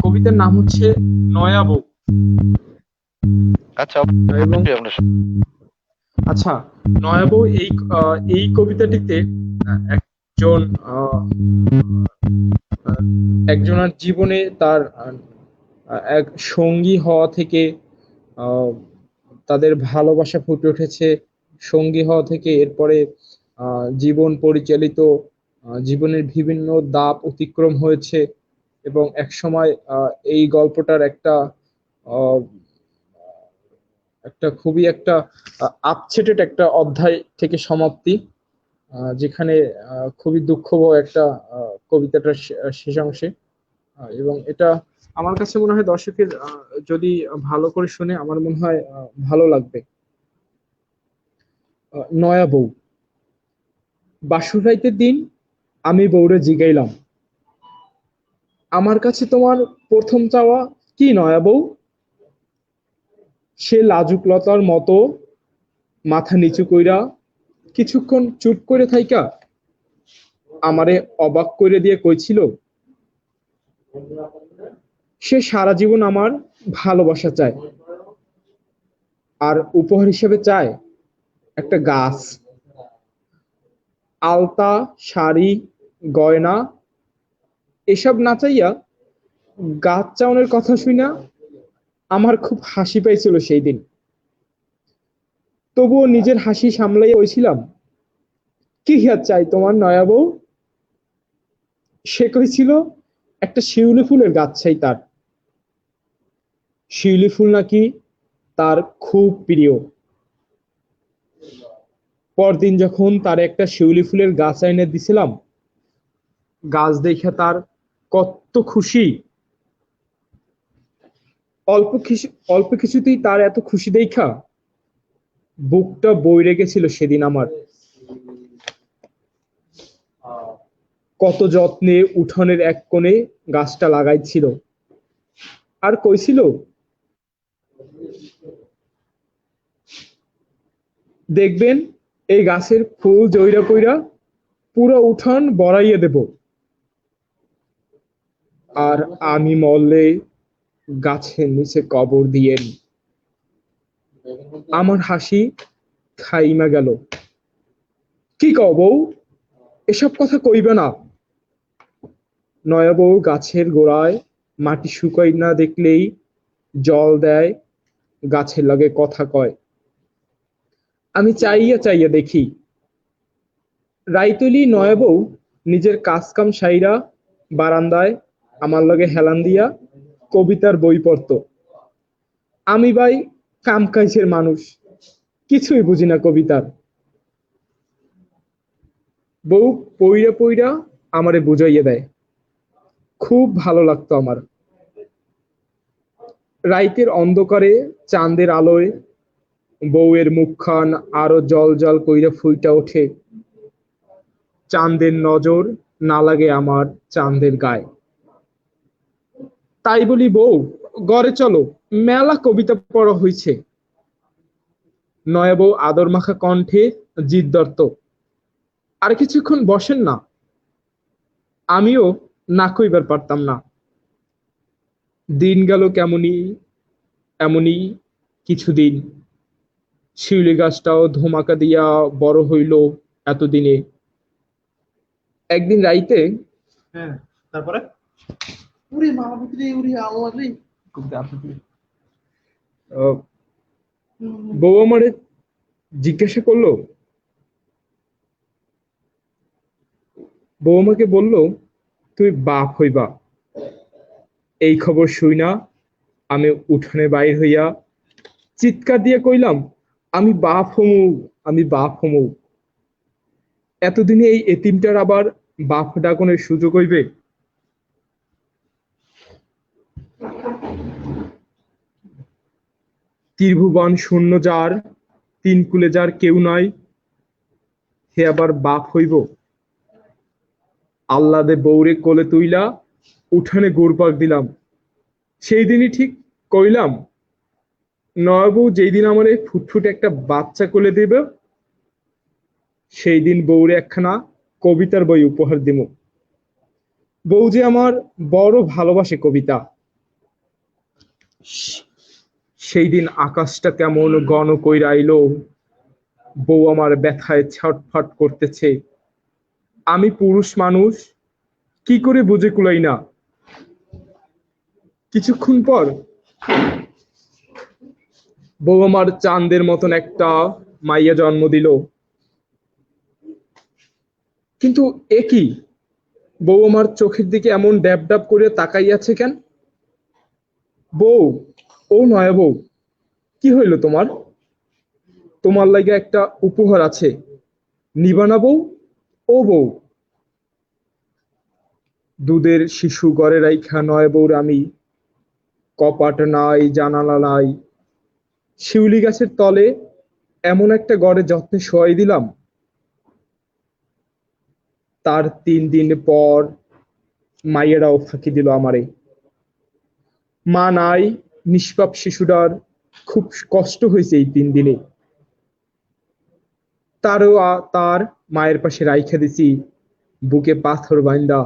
কবিতার নাম হচ্ছে নয়া বউ। আচ্ছা, এবং আমরা আচ্ছা, নয়া বউ এই কবিতাটিতে একজন একজনের জীবনে তার এক সঙ্গী হওয়া থেকে তাদের ভালোবাসা ফুটে উঠেছে, সঙ্গী হওয়া থেকে এরপরে জীবন পরিচালিত, জীবনের বিভিন্ন ধাপ অতিক্রম হয়েছে, এবং এক সময় এই গল্পটার আহ, খুবই একটা আপসেটেড একটা অধ্যায় থেকে সমাপ্তি, যেখানে খুবই দুঃখবহ একটা কবিতাটার শেষ অংশে। এবং এটা আমার কাছে মনে হয় দর্শকের যদি ভালো করে শুনে আমার মনে হয় ভালো লাগবে। নয়া বউ। বাসর রাইতের দিন আমি বউরে জিগাইলাম, আমার কাছে তোমার প্রথম চাওয়া কি নয়া বউ? সে লাজুক লতার মতো মাথা নিচু কইরা কিছুক্ষণ চুপ করে থাইকা আমারে অবাক করে দিয়ে কইছিল, সে সারা জীবন আমার ভালোবাসা চায়, আর উপহার হিসেবে চায় একটা গাছ। আলতা, শাড়ি, গয়না এসব না চাইয়া গাছ চাউনের কথা শুনা আমার খুব হাসি পাইছিল সেই দিন। তবুও নিজের হাসি সামলাইয়া হয়েছিলাম, কি হিয়ার চাই তোমার নয়া বউ? সে কইছিল একটা শিউলি ফুলের গাছ চাই তার। শিউলি ফুল নাকি তার খুব প্রিয়। পরদিন যখন তার একটা শিউলি ফুলের গাছ এনে দিছিলাম, গাছ দেখে তার কত খুশি। অল্প কিছুতেই তার এত খুশি দেখা বুকটা বইরে গেছিল সেদিন আমার। কত যত্নে উঠানের এক কোণে গাছটা লাগাইছিল, আর কইছিল দেখবেন এই গাছের ফুল জইরা কইরা পুরো উঠান বড়াইয়া দেব, আর আমি মরলে গাছের নিচে কবর দিয়েন। আমার হাসি থাইমা গেল। কি কও বউ, এসব কথা কইবে না। নয়া বউ গাছের গোড়ায় মাটি শুকাই না দেখলেই জল দেয়, গাছের লগে কথা কয়। আমি চাইয়া চাইয়া দেখি রাইতলি নয়া বউ নিজের কাজ কাম সাইরা বারান্দায় আমার লগে হেলান দিয়া কবিতার বই পড়ত। আমি ভাই কাম কাজের মানুষ, কিছুই বুঝি না কবিতার। বউ পইরা পইরা আমারে বুঝাইয়া দেয়, খুব ভালো লাগতো আমার। রাইতের অন্ধকারে চাঁদের আলোয় বউয়ের মুখখান আরো জল জল কইরা ফুইটা ওঠে। চাঁদের নজর না লাগে আমার চাঁদের গায়ে। তাই বলি বউ, ঘরে চলো, মেলা কবিতা পড়া হইছে। নয়া বউ আদর মাখা কণ্ঠে জিদ ধরত, আর কিছুক্ষণ বসেন না। আমিও না কইবার পারতাম না। দিন গেল কেমনি এমনি কিছুদিন। শিউলি গাছটাও ধমাকা দিয়া বড় হইল এতদিনে। একদিন রাইতে হ্যাঁ, তারপরে উরি মাহবুবরে উরি আল্লাহরে কবিতা আপনি বউ আমারে জিজ্ঞাসা করলো, বউ আমাকে বলল তুই বাপ হইবা। এই খবর শুই না আমি উঠানে বাইর হইয়া চিৎকার দিয়ে কইলাম, আমি বাপ হমু, আমি বাপ হমু। এতদিনে এই এতিমটার আবার বাপ ডাকনের সুযোগ হইবে। ত্রিভুবন শূন্য যার, তিন কুলে যার কেউ নাই, হে আবার বাপ হইব। আল্লাদে বৌরে কোলে তুইলা উঠানে গোড়পাক দিলাম। সেই দিনই ঠিক কইলাম, নয়া বউ যেই দিন আমার এই ফুটফুট একটা বাচ্চা কোলে দেবে, সেই দিন বউরে একখানা কবিতার বই উপহার দিব। বউ যে আমার বড় ভালোবাসে কবিতা। সেই দিন আকাশটা কেমন ঘন কইরা আইলো, বউ আমার ব্যথায় ছটফট করতেছে। আমি পুরুষ মানুষ, কি করে বুঝে কুলাই না। কিছুক্ষণ পর বউ আমার চাঁদের মতন একটা মাইয়া জন্ম দিল। কিন্তু এ কি, বউ আমার চোখের দিকে এমন ড্যাব ড্যাব করে তাকাইয়াছে কেন? বউ, ও নয়া বউ, কি হইল তোমার? তোমার লাগে একটা উপহার আছে, নিবা না বউ? ও বউ। দুধের শিশু ঘরে রাইখা নয় বউর আমি, কপাট নাই জানালা নাই, শিউলি গাছের তলে এমন একটা ঘরে যত্নে শোয়াই দিলাম। তার 3 দিন পর মাইয়েরাও ফাঁকি দিল আমারে। মা নাই, নিষ্পাপ শিশুটার খুব কষ্ট হয়েছে এই 3 দিনে। তার মায়ের পাশে রাইখা দিছি বুকে পাথর বাইন্দা।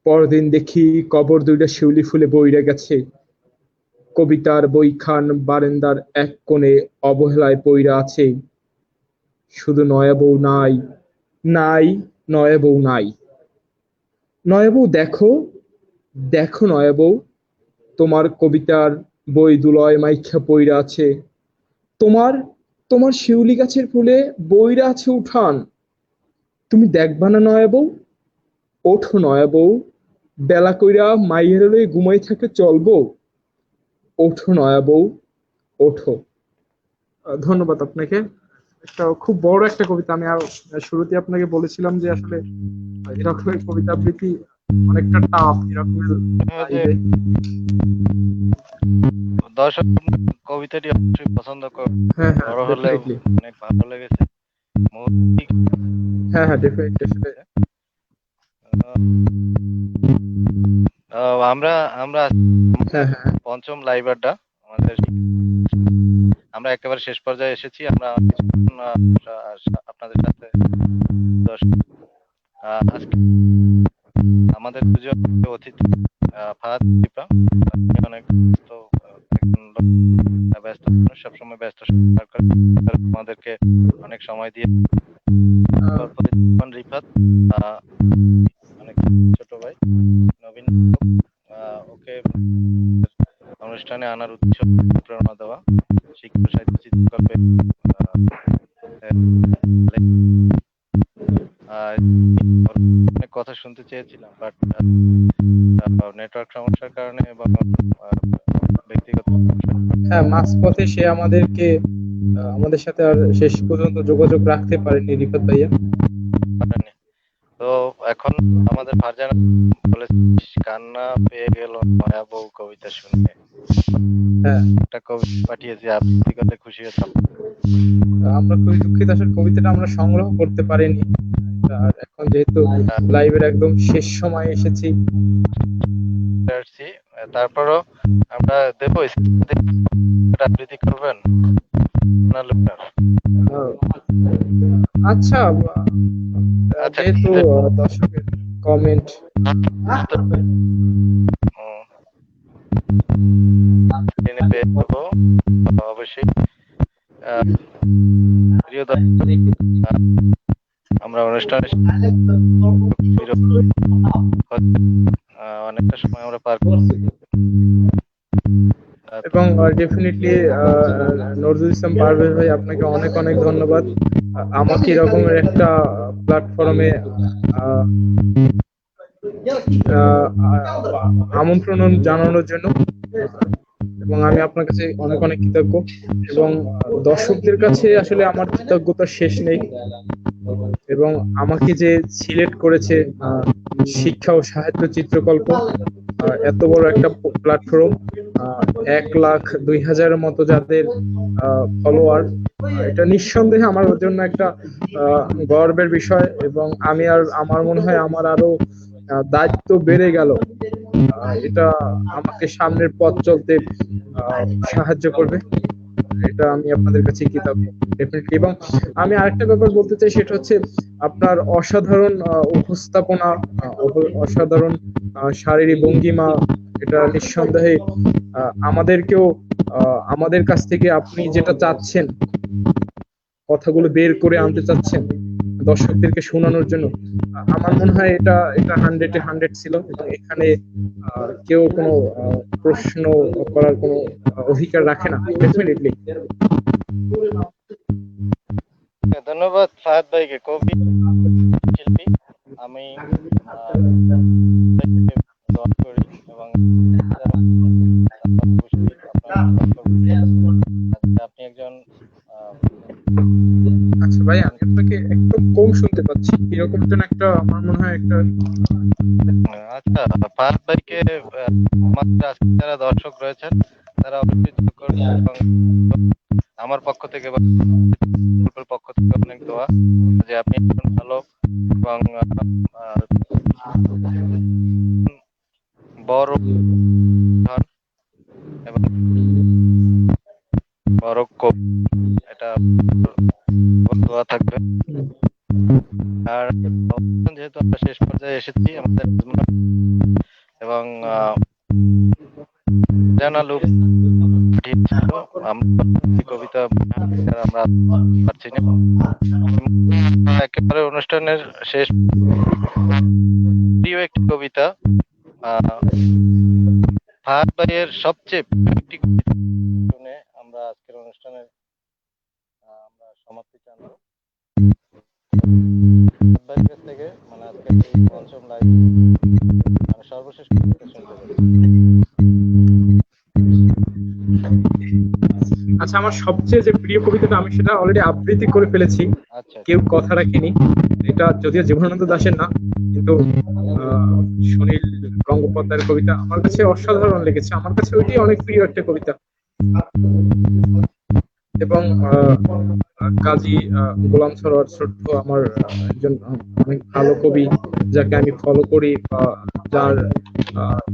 পরদিন দেখি কবর দুইটা শিউলি ফুলে বইরা গেছে। কবিতার বইখান বারান্দার এক কোণে অবহেলায় পইরা আছে। শুধু নয়া বউ নাই, নাই, নয়া বউ নাই। নয়া বউ দেখো, দেখো নয়া বউ, তোমার কবিতার বই দুলয় মাইখা পইরা আছে। তোমার তোমার শিউলি গাছের ফুলে বইরা আছে উঠান। তুমি দেখবা না নয়া বউ? ওঠো নয়া বউ, বেলা কইরা মাইয়ের লই ঘুমাই থাকে চলবো। ওঠো নয়া বউ, ওঠো। ধন্যবাদ আপনাকে। একটা খুব বড় একটা কবিতা। আমি শুরুতে আপনাকে বলেছিলাম যে আসলে এরকমের কবিতা আবৃত্তি অনেকটা টাফ এরকমের ওই যে লাইভে। দর্শক কবিতাটি অবশ্যই পছন্দ করবে, হ্যাঁ হ্যাঁ বড় হলেও ডেফিনেটলি। অনেক ভালো লেগেছে। মৌলিক, হ্যাঁ হ্যাঁ ডেফিনেটলি আসলে আমরা আমরা হ্যাঁ হ্যাঁ পঞ্চম লাইভ আড্ডা আমাদের, আমরা একেবারে শেষ পর্যায়ে এসেছি। আমরা কিছুক্ষণ আপনাদের সাথে আজকে আমাদের দুজন অতিথি ফাহাদ দীপা, অনেক ব্যস্ত মানুষ, সবসময় ব্যস্ত আমাদেরকে অনেক সময় দিয়ে রিফাত অনেক ছোট ভাই নবীন, ওকে অনুষ্ঠানে আনার উদ্দেশ্য প্রেরণা দেওয়া, শিক্ষা সাহিত্য চিত্রকল্পে অনেক কথা শুনতে চেয়েছিলাম, বাট নেটওয়ার্ক সমস্যার কারণে এবং ব্যক্তিগত হ্যাঁ মাঝপথে সে আমাদের সাথে আর শেষ পর্যন্ত যোগাযোগ রাখতে পারেনি রিফাত ভাইয়া। তো এখন আমাদের ফারজানা বলেছে কান্না পেয়ে গেল মায়া বউ কবিতা শুনে। হ্যাঁ একটা কবিতা পাঠিয়েছি, আপনি কত খুশি হতাম। আমরা খুবই দুঃখিত, আসলে কবিতাটা আমরা সংগ্রহ করতে পারিনি। আর এখন যেহেতু লাইভের একদম শেষ সময় এসেছি, তারপরও আমরা দেবো আবৃত্তি করবেন। আচ্ছা যেহেতু দর্শকের কমেন্ট অবশ্যই প্রিয় দর্শক, আমরা অনুষ্ঠানে অনেকটা সময় আমরা পার করছি এবং ডেফিনেটলি নজরুল ইসলাম পারভেজ ভাই আপনাকে অনেক অনেক ধন্যবাদ আমাকে এরকমের একটা প্ল্যাটফর্মে আমন্ত্রণ জানানোর জন্য, এবং আমি আপনার কাছে অনেক অনেক কৃতজ্ঞ এবং দর্শকদের কাছে আসলে আমার কৃতজ্ঞতা শেষ নেই। এবং আমাকে যে সিলেক্ট করেছে শিক্ষা ও সাহিত্য চিত্রকল্প, এত বড় একটা প্ল্যাটফর্ম, 1,02,000 মতো যাদের ফলোয়ার, এটা নিঃসন্দেহে আমার জন্য একটা গর্বের বিষয়। এবং আমার মনে হয় আমার আরো দায়িত্ব বেড়ে গেল, এটা আমাকে সামনের পথ চলতে সাহায্য করবে। এটা আমি আপনাদের কাছে কৃতজ্ঞ ডেফিনেটলি। এবং আমি আরেকটা ব্যাপার বলতে চাই, সেটা হচ্ছে আপনার অসাধারণ উপস্থাপনা, অসাধারণ শারীরিক ভঙ্গিমা, এটা নিঃসন্দেহে আমাদেরকেও আমাদের কাছ থেকে আপনি যেটা চাচ্ছেন, কথাগুলো বের করে আনতে চাচ্ছেন দর্শকদেরকে শোনানোর জন্য, আমার মনে হয় এটা 100-এ 100 ছিল। এবং এখানে কেউ কোনো প্রশ্ন করার কোনো অধিকার রাখে না ডেফিনেটলি। ধন্যবাদ ফাহাদ ভাইকে, কবি শিল্পী। আমি দোয়া করি এবং আপনি একজন আচ্ছা ভাই, আমি আপনাকে একদম কম শুনতে পাচ্ছি, এরকম যেন একটা আমার মনে হয় একটা। আচ্ছা, ফাহাদ ভাইকে আমাদের আজকে যারা দর্শক রয়েছেন তারা অবশ্যই করবেন এবং আমার পক্ষ থেকে বা পক্ষ থেকে অনেক দোয়া যে আপনি ভালো এবং বড় এবং বড় কবি, এটা দোয়া থাকবে। আর যেহেতু আমরা শেষ পর্যায়ে এসেছি আমাদের, এবং জানালু কবিতা আমরা পাচ্ছি না, একেবারে অনুষ্ঠানের শেষ প্রিয় একটি কবিতা, ফাহাদ ভাইয়ের সবচেয়ে একটি কবিতা শুনে আমরা আজকের অনুষ্ঠানের আমরা সমাপ্তি জানাবো। কাছ থেকে মানে আজকে পঞ্চম লাইভ মানে সর্বশেষ কবিতা শুনতে পারি। আচ্ছা, আমার সবচেয়ে যে প্রিয় কবিতাটা আমি সেটা অলরেডি আবৃত্তি করে ফেলেছি, আচ্ছা কেউ কথা রাখিনি। এটা যদিও জীবনানন্দ দাশের না, কিন্তু সুনীল গঙ্গোপাধ্যায়ের কবিতা আমার কাছে অসাধারণ লেগেছে। আমার কাছে ওইটাই অনেক প্রিয় একটা কবিতা। এবং কাজী গোলাম সরোয়ার ছোট্ট আমার একজন অনেক ভালো কবি, যাকে আমি ফলো করি, বা যার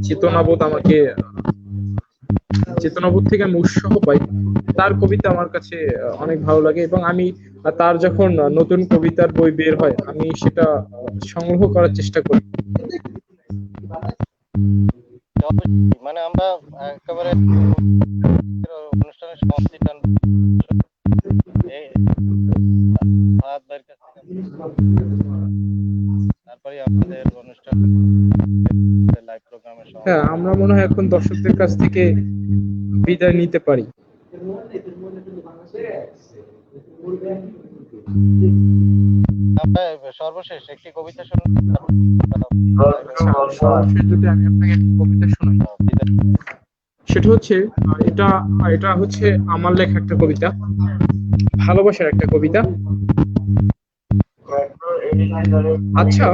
চেতনাবোধ আমাকে চেতনাবোধ থেকে আমি উৎসাহ পাই। তার কবিতা আমার কাছে অনেক ভালো লাগে, এবং আমি তার যখন নতুন কবিতার বই বের হয় আমি সেটা সংগ্রহ করার চেষ্টা করি। অবশ্যই, মানে আমরা একেবারে অনুষ্ঠানের সমাপ্তি টান ফাহাদ ভাইয়ের কাছ থেকে তারপরে আমাদের অনুষ্ঠান লাইভ প্রোগ্রামের হ্যাঁ, আমরা মনে হয় এখন দর্শকদের কাছ থেকে বিদায় নিতে পারি। আমরা সর্বশেষ একটি কবিতা শুনবো। সরাসরি যদি আমি আপনাকে একটা কবিতা শোনাই, সেটা হচ্ছে এটা হচ্ছে আমার লেখা একটা কবিতা, ভালোবাসার একটা কবিতা। আচ্ছা,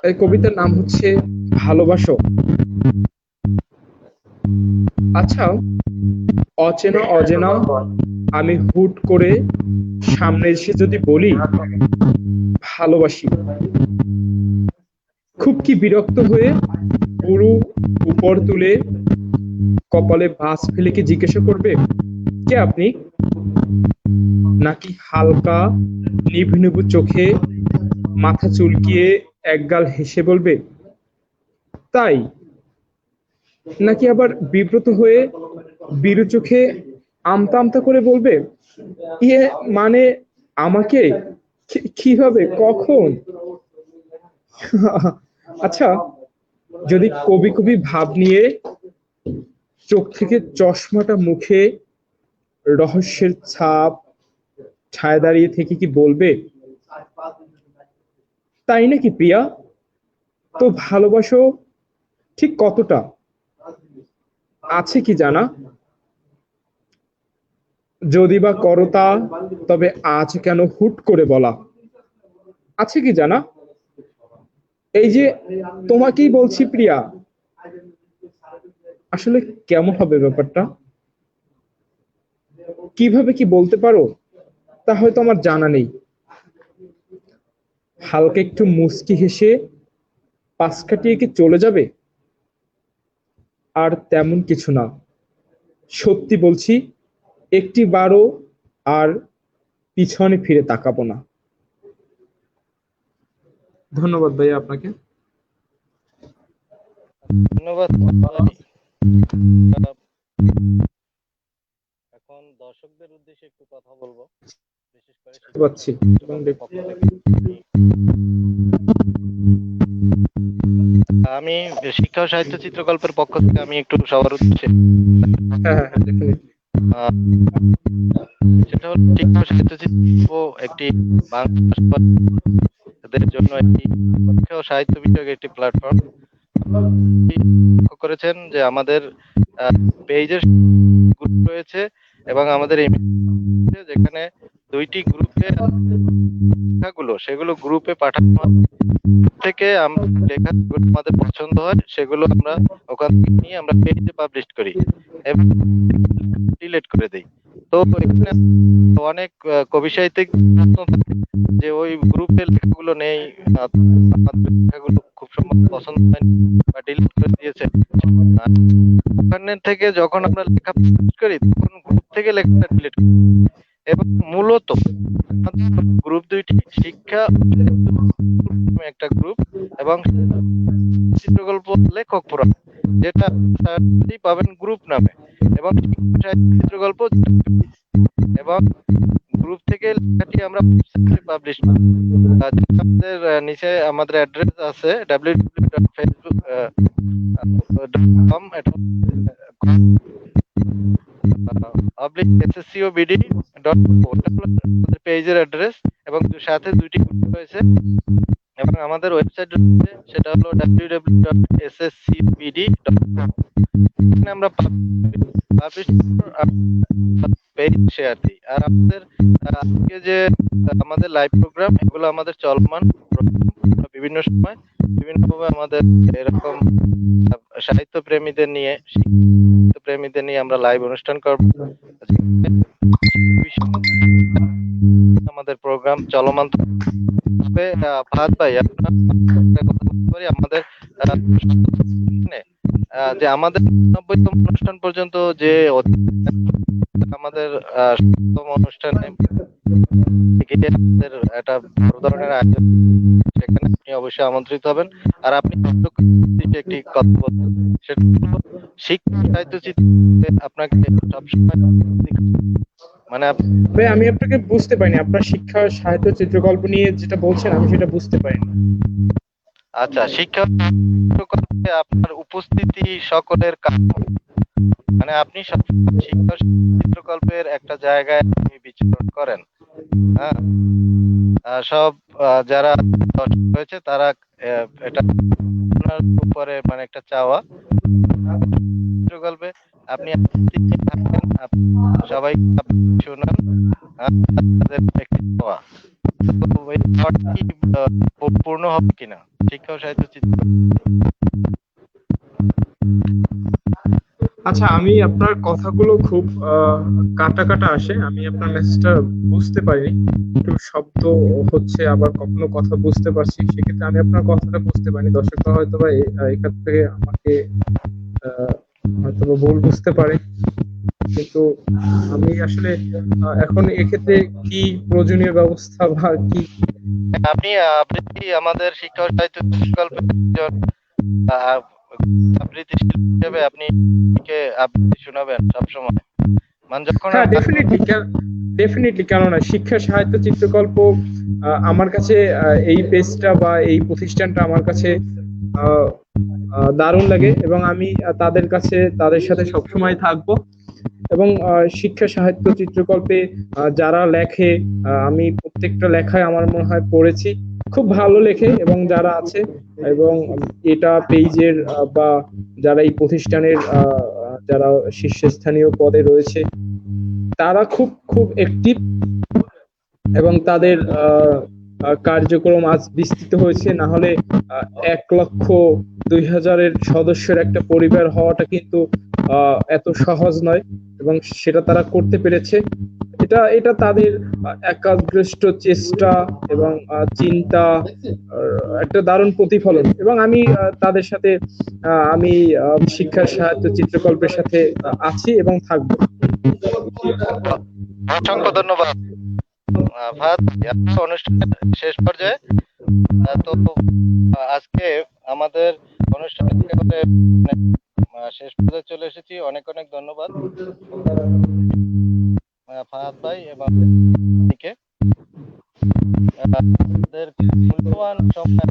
এই কবিতার নাম হচ্ছে ভালোবাসো। আচ্ছা, অচেনা অজেনা আমি হুট করে সামনে এসে যদি বলি ভালোবাসি, খুব কি বিরক্ত হয়ে পুরো উপর তুলে কপালে ভাঁজ ফেলে কি জিজ্ঞাসা করবে কে আপনি? নাকি হালকা নিভু নিভু চোখে মাথা চুলকিয়ে একগাল হেসে বলবে তাই? নাকি আবার বিব্রত হয়ে বিরু চোখে আমতা আমতা করে বলবে ইয়ে মানে আমাকে? কিভাবে, কখন? আচ্ছা, যদি কবি কবি ভাব নিয়ে চোখ থেকে চশমাটা মুখে রহস্যের ছাপ ছায়া দাঁড়িয়ে থেকে কি বলবে তাই নাকি প্রিয়া? তো ভালোবাসো ঠিক কতটা? আছে কি জানা? যদি বা করতা, তবে আজ কেন হুট করে বলা? আছে কি জানা? এই যে তোমাকেই বলছি প্রিয়া, আসলে কেমন হবে ব্যাপারটা? কিভাবে কি বলতে পারো তা হয়তো আমার জানা নেই। হালকা একটু মুচকি হেসে পাশ কাটিয়ে কি চলে যাবে? আর তেমন কিছু না, সত্যি বলছি, একটি বারও আর পিছনে ফিরে তাকাবো না। ধন্যবাদ ভাইয়া আপনাকে। ধন্যবাদ। এখন দর্শকদের উদ্দেশ্যে একটু কথা বলবো, বিশেষ করে পাচ্ছি আমি শিক্ষা ও সাহিত্য চিত্রকল্পের পক্ষ থেকে আমি একটু সবার উদ্দেশ্যে সেটা হলো শিক্ষা ও সাহিত্য চিত্রকল্প একটি বাংলাদেশের জন্য একটি শিক্ষা ও সাহিত্য বিষয়ক একটি প্ল্যাটফর্ম করেছেন যে আমাদের পেজের গ্রুপ রয়েছে এবং আমাদের যেখানে দুইটি গ্রুপে লেখাগুলো সেগুলো গ্রুপে পাঠানো থেকে আমরা লেখা আমাদের পছন্দ হয় সেগুলো আমরা ওখান থেকে নিয়ে আমরা পেজে পাবলিশ করি এবং ডিলিট করে দেই। তো এখানে অনেক কবি সাহিত্যিক যে ওই গ্রুপের লেখাগুলো নেই, লেখাগুলো খুব সম্ভব পছন্দ হয়নি বা ডিলিট করে দিয়েছে। ওখানে থেকে যখন আমরা লেখা পাবলিশ করি তখন গ্রুপ থেকে লেখাটা ডিলিট করি এবং মূলত গ্রুপ দুইটি শিক্ষা একটা গ্রুপ এবং চিত্রকল্প লেখক পুরাণ, যেটা পাবেন গ্রুপ নামে, এবং চিত্রকল্প এবং গ্রুপ থেকে লেখাটি আমরা পাবলিশ করি। আমাদের নিচে আমাদের অ্যাড্রেস আছে www.facebook.com পেজের অ্যাড্রেস এবং সাথে দুইটি গ্রুপ রয়েছে এবং আমাদের ওয়েবসাইট রয়েছে, সেটা হলো www.sscbd.com। সেখানে আমরা পাবলিশ পেজ শেয়ার দিই। আর আমাদের আজকে যে আমাদের লাইভ প্রোগ্রাম, এগুলো আমাদের চলমান program, বিভিন্ন সময় বিভিন্নভাবে আমাদের এরকম সাহিত্য প্রেমীদের নিয়ে আমরা লাইভ অনুষ্ঠান করব। আমাদের প্রোগ্রাম চলমান থাকবে। ফাহাদ ভাই, আপনার কথা বলতে পারি আমাদের যে আমাদের 90তম অনুষ্ঠান পর্যন্ত যে আমাদের অনুষ্ঠানে আমাদের একটা বড় ধরনের আয়োজন, সেখানে আপনি অবশ্যই আমন্ত্রিত হবেন। আর আপনি একটি কথা বলবেন, সেটা হলো শিক্ষা সাহিত্য চিত্রে আপনাকে সবসময় মানে ভাই আমি আপনাকে বুঝতে পারিনি, আপনার শিক্ষা সাহিত্য চিত্রকল্প নিয়ে যেটা বলছেন আমি সেটা বুঝতে পারিনি। আচ্ছা, শিক্ষা চিত্রকল্পে আপনার উপস্থিতি সকলের কাম্য। মানে আপনি শিক্ষা চিত্রকল্পের একটা জায়গায় আপনি বিচরণ করেন। হ্যাঁ, সব যারা দর্শক হয়েছে তারা এটা আপনার উপরে মানে একটা চাওয়া চিত্রকল্পে আপনি থাকেন, সবাই শুনান, তাদের একটি চাওয়া। তো এই চাওয়াটা কি পূর্ণ হবে কিনা শিক্ষা ও সাহিত্য চিত্র? আচ্ছা, আমি আপনার কথাগুলো খুব কাটা কাটা আসে, আমি আপনার মেসেজটা বুঝতে পারিনি, একটু শব্দ হচ্ছে, আবার কখনো কথা বুঝতে পারছি, সেক্ষেত্রে আমি আপনার কথাটা বুঝতে পারিনি। দর্শকরা হয়তো বা এখান থেকে আমাকে হয়তো বা ভুল বুঝতে পারে, কিন্তু আমি আসলে এখন এক্ষেত্রে কি প্রয়োজনীয় ব্যবস্থা বা কি আপনি আমাদের শিক্ষা ও সাহিত্য চিত্রকল্পের একজন আবৃত্তি শিল্পী হিসেবে আপনি আবৃত্তি শোনাবেন সবসময়, মানে যখন হ্যাঁ, ডেফিনেটলি কেন না। শিক্ষা সাহিত্য চিত্রকল্প আমার কাছে এই পেজটা বা এই প্রতিষ্ঠানটা আমার কাছে দারুণ লাগে, এবং আমি তাদের সাথে সবসময় থাকবো। এবং শিক্ষা সাহিত্য চিত্রকল্পে যারা লেখে, আমি প্রত্যেকটা লেখায় আমার মনে হয় পড়েছি, খুব ভালো লেখে, এবং যারা আছে এবং এটা পেজের বা যারা এই প্রতিষ্ঠানের যারা শীর্ষস্থানীয় পদে রয়েছে তারা খুব খুব অ্যাক্টিভ, এবং তাদের কার্যক্রম আজ বিস্তৃত হয়েছে। না হলে 1,02,000 সদস্যের একটা পরিবার হওয়াটা কিন্তু এত সহজ নয়, এবং সেটা তারা করতে পেরেছে। এটা তাদের একাগ্রষ্ট চেষ্টা এবং চিন্তা একটা দারুণ প্রতিফলন। এবং আমি তাদের সাথে আমি শিক্ষা সাহিত্য চিত্রকল্পের সাথে আছি এবং থাকবো। অসংখ্য ধন্যবাদ ফাহাদ। অনুষ্ঠানের শেষ পর্যায়ে তো আজকে আমাদের অনুষ্ঠানের শেষ পর্যায়ে চলে এসেছি। অনেক অনেক ধন্যবাদ ফাহাদ ভাই এবং আমাদের মূল্যবান সময়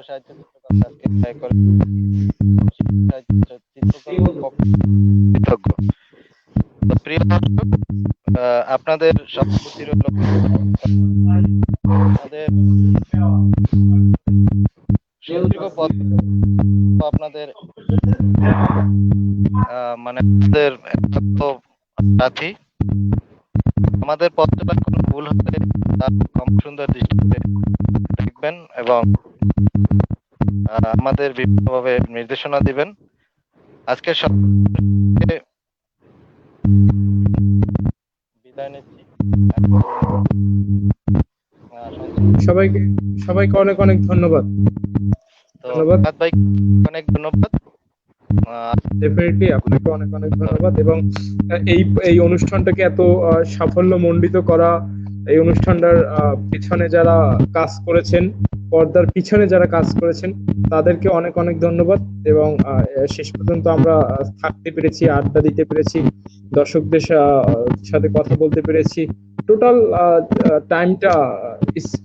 সাহিত্য প্রিয় দর্শক, আপনাদের সম্পত্তি রইল আমাদের সুদীর্ঘ পথ, আপনাদের মানে আমাদের সাথী, আমাদের পথ চলার কোনো ভুল হলে কম সুন্দর দৃষ্টিতে দেখবেন এবং আমাদের বিভিন্নভাবে নির্দেশনা দিবেন। আজকে বিদায় নিচ্ছি। সবাইকে অনেক অনেক ধন্যবাদ। ভাই অনেক ধন্যবাদ। ডেফিনেটলি আপনাকে অনেক অনেক ধন্যবাদ। এবং এই অনুষ্ঠানটাকে এত সাফল্যমণ্ডিত করা, এই অনুষ্ঠানটার পিছনে যারা কাজ করেছেন, পর্দার পিছনে যারা কাজ করেছেন, তাদেরকে অনেক অনেক ধন্যবাদ। এবং শেষ পর্যন্ত আমরা থাকতে পেরেছি, আড্ডা দিতে পেরেছি, দর্শকদের সাথে কথা বলতে পেরেছি, টোটাল টাইমটা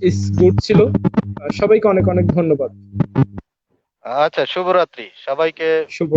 ইস গুড ছিল। সবাইকে অনেক অনেক ধন্যবাদ। আচ্ছা, শুভরাত্রি সবাইকে। শুভ